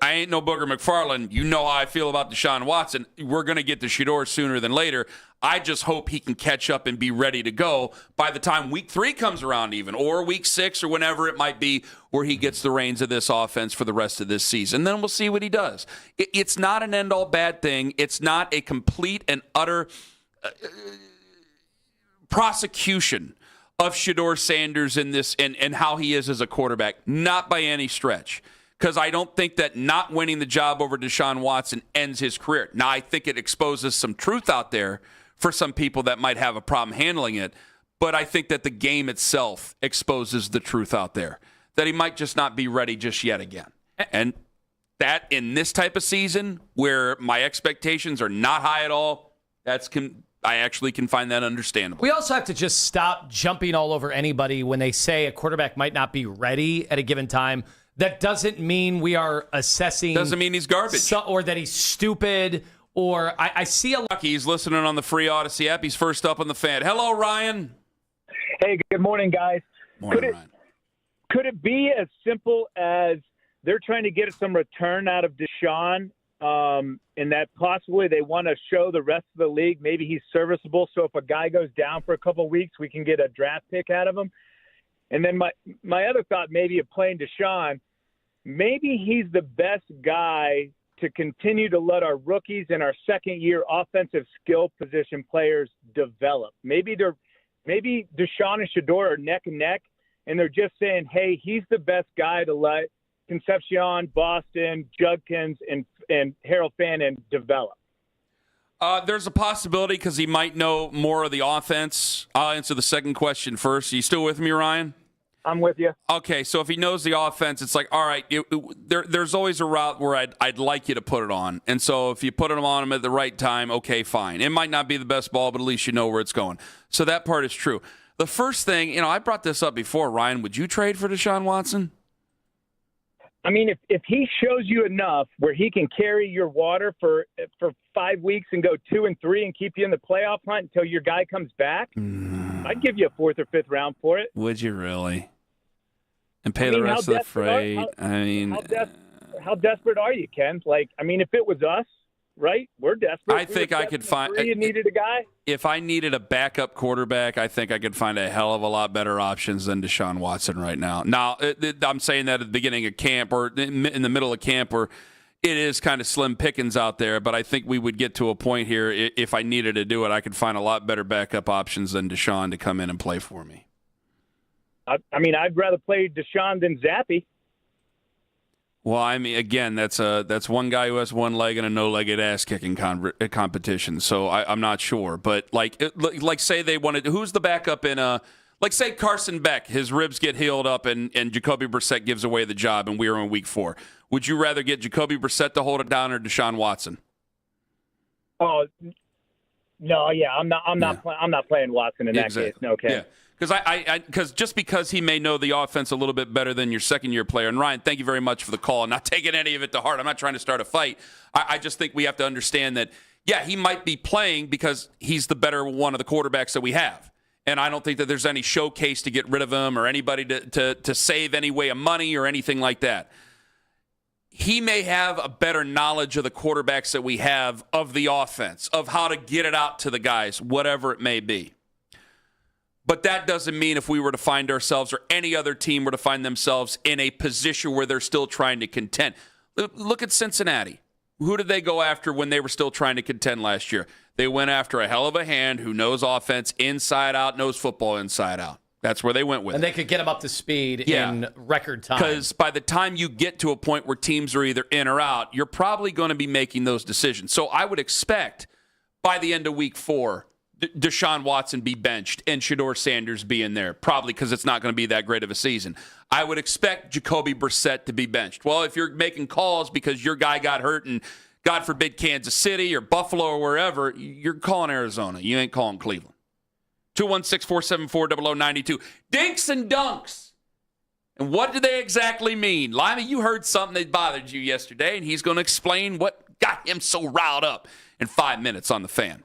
I ain't no Booger McFarland. You know how I feel about Deshaun Watson. We're going to get to Shador sooner than later. I just hope he can catch up and be ready to go by the time week 3 comes around even, or week 6 or whenever it might be where he gets the reins of this offense for the rest of this season. Then we'll see what he does. It's not an end-all bad thing. It's not a complete and utter prosecution of Shador Sanders in this and how he is as a quarterback. Not by any stretch. Because I don't think that not winning the job over Deshaun Watson ends his career. Now, I think it exposes some truth out there for some people that might have a problem handling it. But I think that the game itself exposes the truth out there, that he might just not be ready just yet again. And that in this type of season where my expectations are not high at all, I actually can find that understandable. We also have to just stop jumping all over anybody when they say a quarterback might not be ready at a given time. That doesn't mean we are assessing. Doesn't mean he's garbage. Or that he's stupid. Or I see a lot. He's listening on the free Odyssey app. He's first up on the Fan. Hello, Ryan. Hey, good morning, guys. Morning, Ryan. Could it be as simple as they're trying to get some return out of Deshaun, and that possibly they want to show the rest of the league maybe he's serviceable, so if a guy goes down for a couple of weeks, we can get a draft pick out of him? And then my other thought maybe of playing Deshaun, maybe he's the best guy to continue to let our rookies and our second-year offensive skill position players develop. Maybe Deshaun and Shador are neck and neck, and they're just saying, hey, he's the best guy to let Concepcion, Boston, Judkins, and Harold Fannin develop. There's a possibility because he might know more of the offense. I'll answer the second question first. Are you still with me, Ryan? I'm with you. Okay, so if he knows the offense, it's like, all right, there's always a route where I'd like you to put it on. And so if you put it on him at the right time, okay, fine. It might not be the best ball, but at least you know where it's going. So that part is true. The first thing, I brought this up before, Ryan, would you trade for Deshaun Watson? I mean, if he shows you enough where he can carry your water for 5 weeks and go 2-3 and keep you in the playoff hunt until your guy comes back, I'd give you a 4th or 5th round for it. Would you really? And pay the rest of the freight. How desperate are you, Ken? If it was us, right? We're desperate. I think I could find. You needed a guy. If I needed a backup quarterback, I think I could find a hell of a lot better options than Deshaun Watson right now. Now, I'm saying that at the beginning of camp or in the middle of camp where it is kind of slim pickings out there, but I think we would get to a point here, if I needed to do it, I could find a lot better backup options than Deshaun to come in and play for me. I'd rather play Deshaun than Zappy. Well, again, that's one guy who has one leg and a no-legged ass-kicking competition. So I'm not sure, but say they wanted, who's the backup in say Carson Beck, his ribs get healed up and Jacoby Brissett gives away the job, and we are in week 4. Would you rather get Jacoby Brissett to hold it down or Deshaun Watson? Oh no, yeah, I'm not playing Watson in that case. No, okay. Yeah. Because just because he may know the offense a little bit better than your second-year player, and Ryan, thank you very much for the call. I'm not taking any of it to heart. I'm not trying to start a fight. I just think we have to understand that, yeah, he might be playing because he's the better one of the quarterbacks that we have. And I don't think that there's any showcase to get rid of him or anybody to save any way of money or anything like that. He may have a better knowledge of the quarterbacks that we have, of the offense, of how to get it out to the guys, whatever it may be. But that doesn't mean if we were to find ourselves or any other team were to find themselves in a position where they're still trying to contend. Look at Cincinnati. Who did they go after when they were still trying to contend last year? They went after a hell of a hand who knows offense inside out, knows football inside out. That's where they went with it. And they could get them up to speed in record time. Because by the time you get to a point where teams are either in or out, you're probably going to be making those decisions. So I would expect by the end of week 4, Deshaun Watson be benched and Shedeur Sanders be in there, probably because it's not going to be that great of a season. I would expect Jacoby Brissett to be benched. Well, if you're making calls because your guy got hurt and, God forbid, Kansas City or Buffalo or wherever, you're calling Arizona. You ain't calling Cleveland. 216-474-0092. Dinks and dunks. And what do they exactly mean? Lima, you heard something that bothered you yesterday, and he's going to explain what got him so riled up in 5 minutes on The Fan.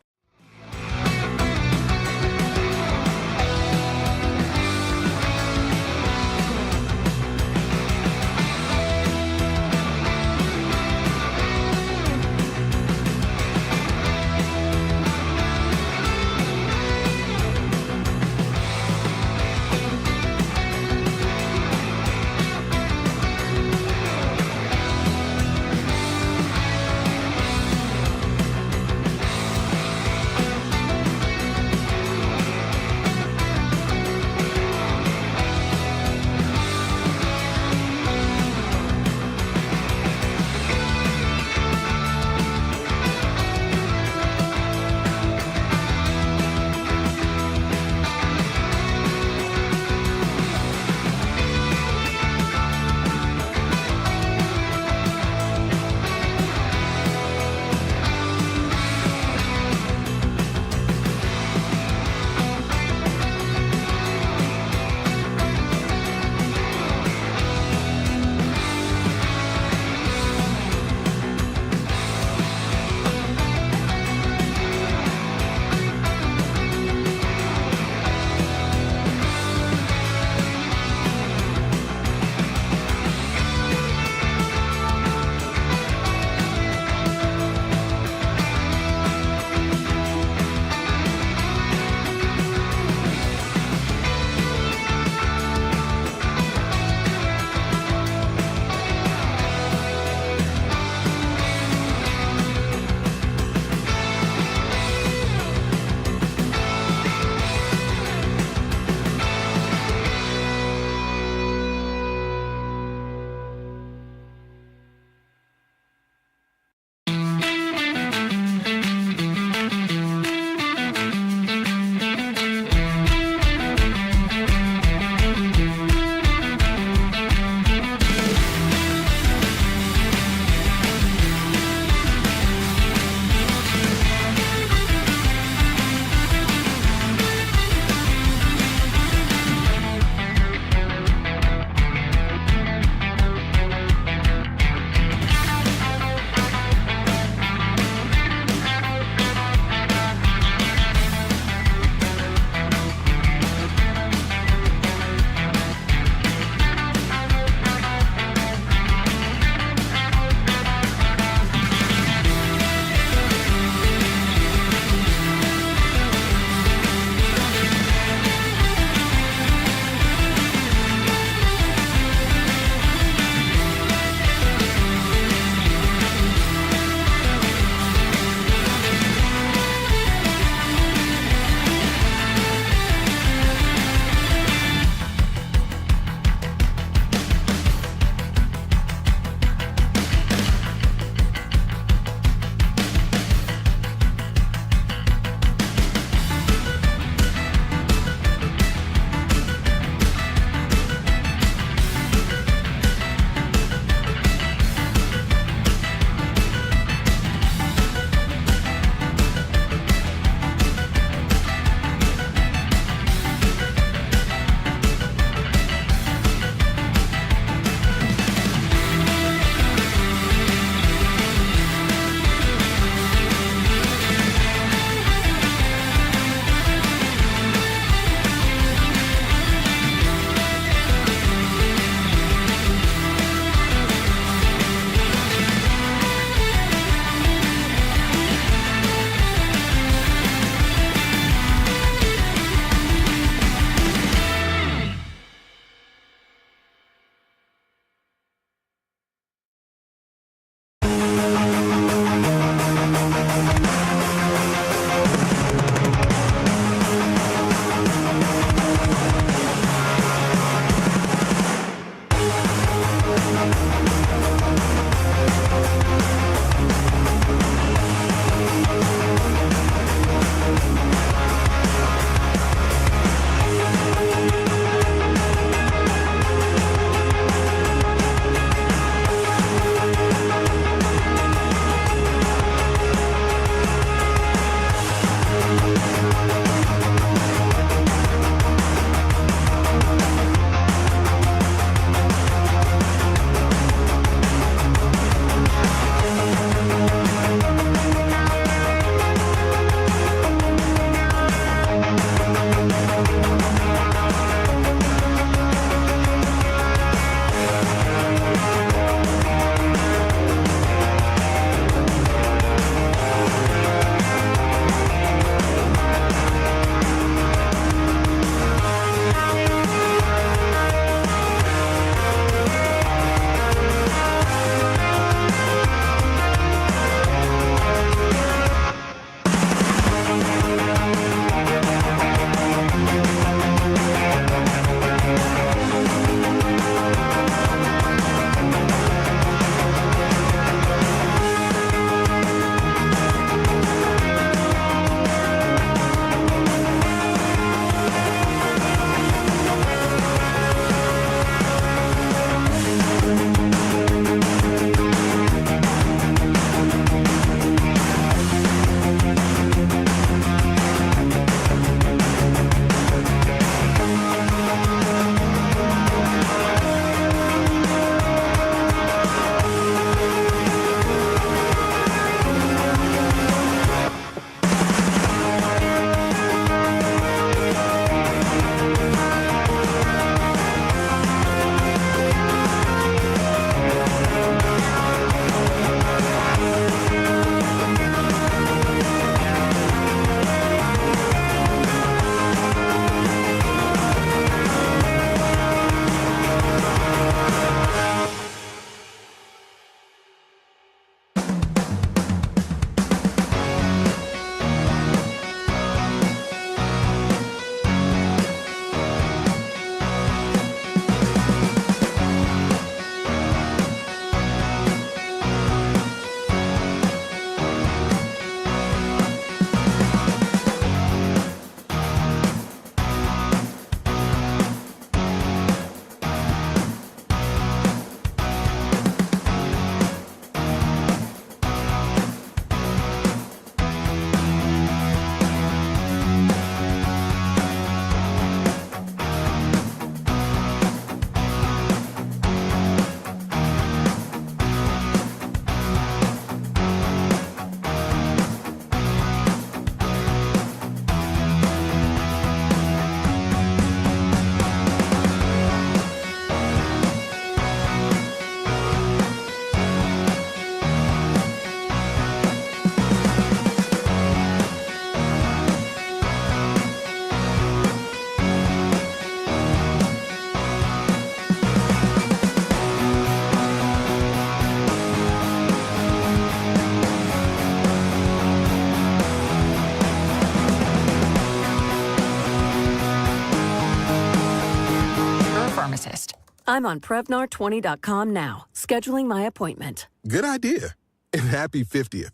test. I'm on Prevnar20.com now, scheduling my appointment. Good idea. And happy 50th.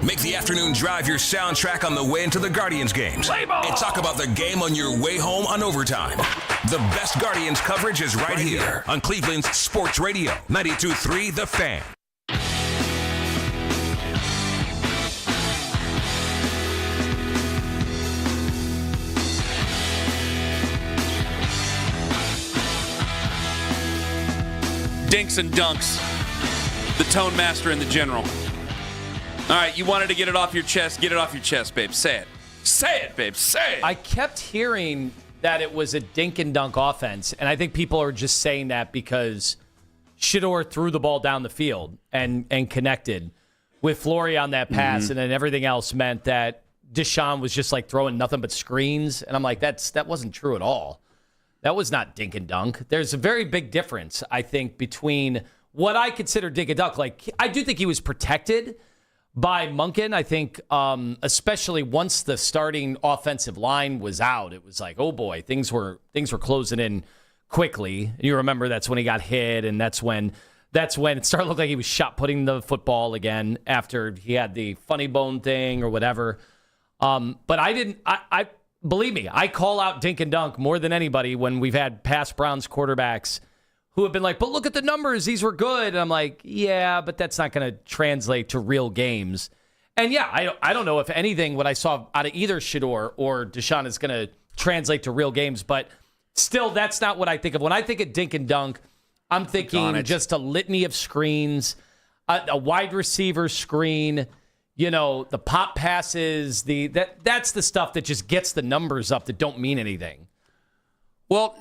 Make the afternoon drive your soundtrack on the way into the Guardians games. And talk about the game on your way home on Overtime. The best Guardians coverage is right here on Cleveland's Sports Radio, 92.3 The Fan. Dinks and dunks. The tone master and the general. All right, you wanted to get it off your chest. Get it off your chest, babe. Say it. Say it, babe. Say it. I kept hearing that it was a dink and dunk offense, and I think people are just saying that because Shedeur threw the ball down the field and connected with Flory on that pass, and then everything else meant that Deshaun was just like throwing nothing but screens. And I'm like, that wasn't true at all. That was not dink and dunk. There's a very big difference, I think, between what I consider dink and dunk. Like, I do think he was protected by Monken. I think, especially once the starting offensive line was out, it was like, oh boy, things were closing in quickly. You remember that's when he got hit, and that's when it started to look like he was shot putting the football again after he had the funny bone thing or whatever. But I believe me, I call out dink and dunk more than anybody when we've had past Browns quarterbacks who have been like, but look at the numbers, these were good. And I'm like, yeah, but that's not going to translate to real games. And yeah, I don't know if anything, what I saw out of either Shedeur or Deshaun is going to translate to real games, but still, that's not what I think of. When I think of dink and dunk, I'm thinking just a litany of screens, a wide receiver screen, the pop passes, that's the stuff that just gets the numbers up that don't mean anything. Well,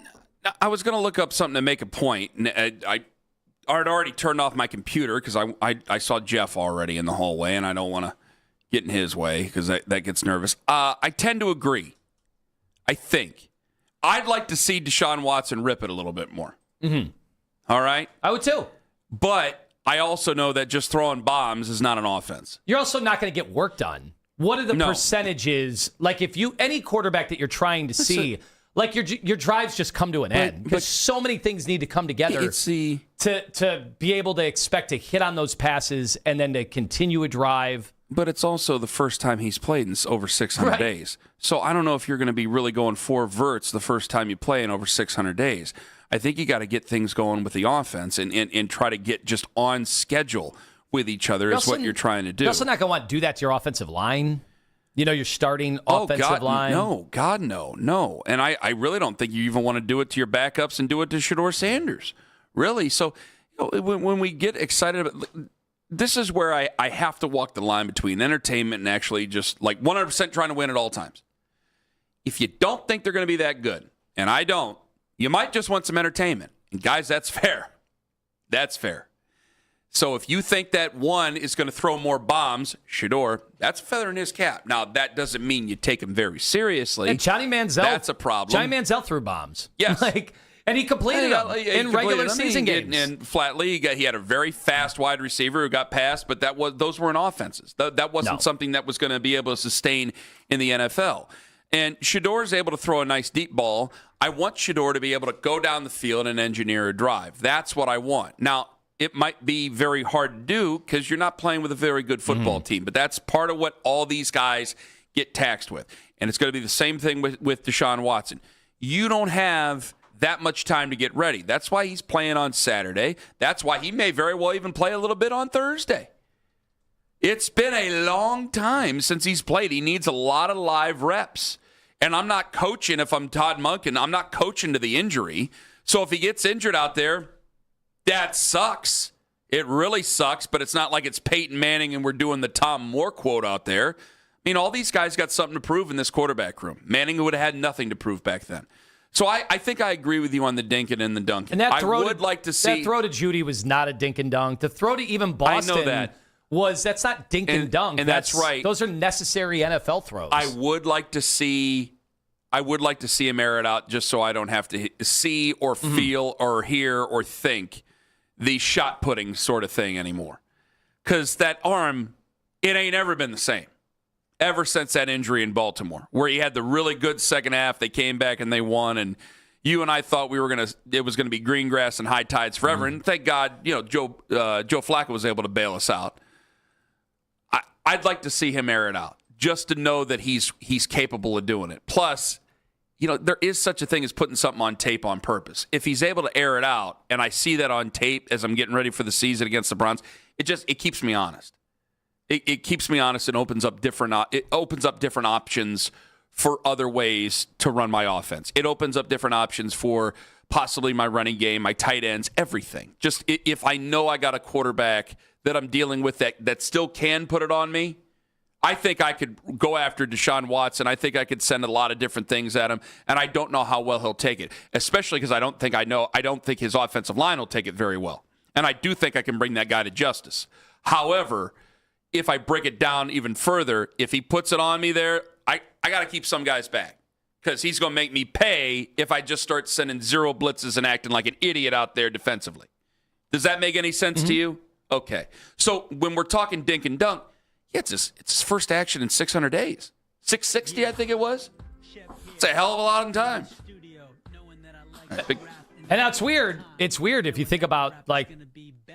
I was going to look up something to make a point. I had already turned off my computer because I saw Jeff already in the hallway, and I don't want to get in his way because that gets nervous. I tend to agree. I think. I'd like to see Deshaun Watson rip it a little bit more. Mm-hmm. All right? I would too. But I also know that just throwing bombs is not an offense. You're also not going to get work done. What are the percentages? Like if any quarterback that you're trying to see, like your drives just come to an end because so many things need to come together to be able to expect to hit on those passes and then to continue a drive. But it's also the first time he's played in over 600 days. So I don't know if you're going to be really going 4 verts the first time you play in over 600 days. I think you got to get things going with the offense and try to get just on schedule with each other is what you're trying to do. You're also not going to want to do that to your offensive line. Your starting offensive line. No, God, no. And I really don't think you even want to do it to your backups and do it to Shedeur Sanders. Really. So when we get excited about this is where I have to walk the line between entertainment and actually just like 100% trying to win at all times. If you don't think they're going to be that good, and I don't, you might just want some entertainment. And guys, that's fair. That's fair. So if you think that one is going to throw more bombs, Shedeur, that's a feather in his cap. Now, that doesn't mean you take him very seriously. And Johnny Manziel. That's a problem. Johnny Manziel threw bombs. Yes. And he completed them in regular season games. And flatly, he had a very fast wide receiver who got past, but those weren't offenses. That wasn't something that was going to be able to sustain in the NFL. And Shedeur is able to throw a nice deep ball. I want Shedeur to be able to go down the field and engineer a drive. That's what I want. Now, it might be very hard to do because you're not playing with a very good football team, but that's part of what all these guys get taxed with. And it's going to be the same thing with Deshaun Watson. You don't have that much time to get ready. That's why he's playing on Saturday. That's why he may very well even play a little bit on Thursday. It's been a long time since he's played. He needs a lot of live reps. And I'm not coaching if I'm Todd Monken. I'm not coaching to the injury. So if he gets injured out there, that sucks. It really sucks, but it's not like it's Peyton Manning and we're doing the Tom Moore quote out there. I mean, all these guys got something to prove in this quarterback room. Manning would have had nothing to prove back then. So I think I agree with you on the dinking and the dunking. And that throw I would like to see. That throw to Judy was not a dink and dunk. The throw to even Boston I know that. That's not dink and dunk. And that's right. Those are necessary NFL throws. I would like to see him air it out just so I don't have to see or feel or hear or think the shot putting sort of thing anymore. Because that arm, it ain't ever been the same. Ever since that injury in Baltimore, where he had the really good second half, they came back and they won, and you and I thought it was gonna be green grass and high tides forever, and thank God, Joe Flacco was able to bail us out. I'd like to see him air it out, just to know that he's capable of doing it. Plus, there is such a thing as putting something on tape on purpose. If he's able to air it out, and I see that on tape as I'm getting ready for the season against the Browns, it keeps me honest. It keeps me honest and opens up different options for other ways to run my offense. It opens up different options for possibly my running game, my tight ends, everything. Just if I know I got a quarterback that I'm dealing with that still can put it on me, I think I could go after Deshaun Watson. I think I could send a lot of different things at him, and I don't know how well he'll take it, especially because I don't think his offensive line will take it very well. And I do think I can bring that guy to justice. However, if I break it down even further, if he puts it on me there, I got to keep some guys back because he's going to make me pay if I just start sending zero blitzes and acting like an idiot out there defensively. Does that make any sense to you? Okay. So when we're talking dink and dunk, it's his first action in 600 days. 660, I think it was. It's a hell of a long time. And that's weird. It's weird if you think about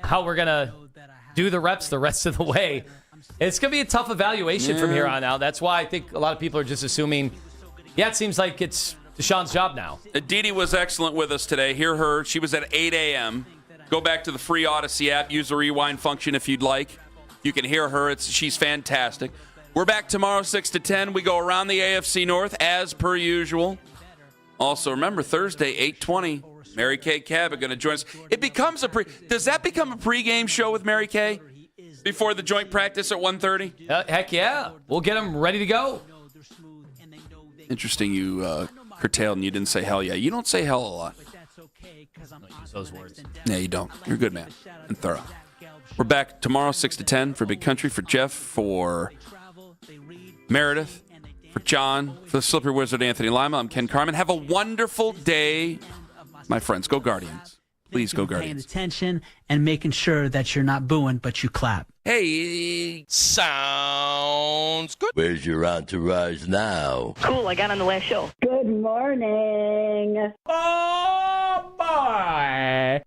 how we're going to do the reps the rest of the way. It's going to be a tough evaluation from here on out. That's why I think a lot of people are just assuming, it seems like it's Deshaun's job now. Didi was excellent with us today. Hear her. She was at 8 a.m. Go back to the free Odyssey app. Use the rewind function if you'd like. You can hear her. She's fantastic. We're back tomorrow, 6 to 10. We go around the AFC North as per usual. Also, remember, Thursday, 8:20, Mary Kay Cabot going to join us. Does that become a pregame show with Mary Kay before the joint practice at 1:30? Heck yeah. We'll get them ready to go. Interesting you curtailed and you didn't say hell yeah. You don't say hell a lot. Don't use those words. Yeah, you don't. You're a good man and thorough. We're back tomorrow, 6 to 10 for Big Country, for Jeff, for Meredith, for John, for the Slippery Wizard, Anthony Lima. I'm Ken Carman. Have a wonderful day, my friends. Go Guardians. Please go Guardians. Paying attention and making sure that you're not booing, but you clap. Hey. Sounds good. Where's your entourage now? Cool, I got on the last show. Good morning. Oh, boy.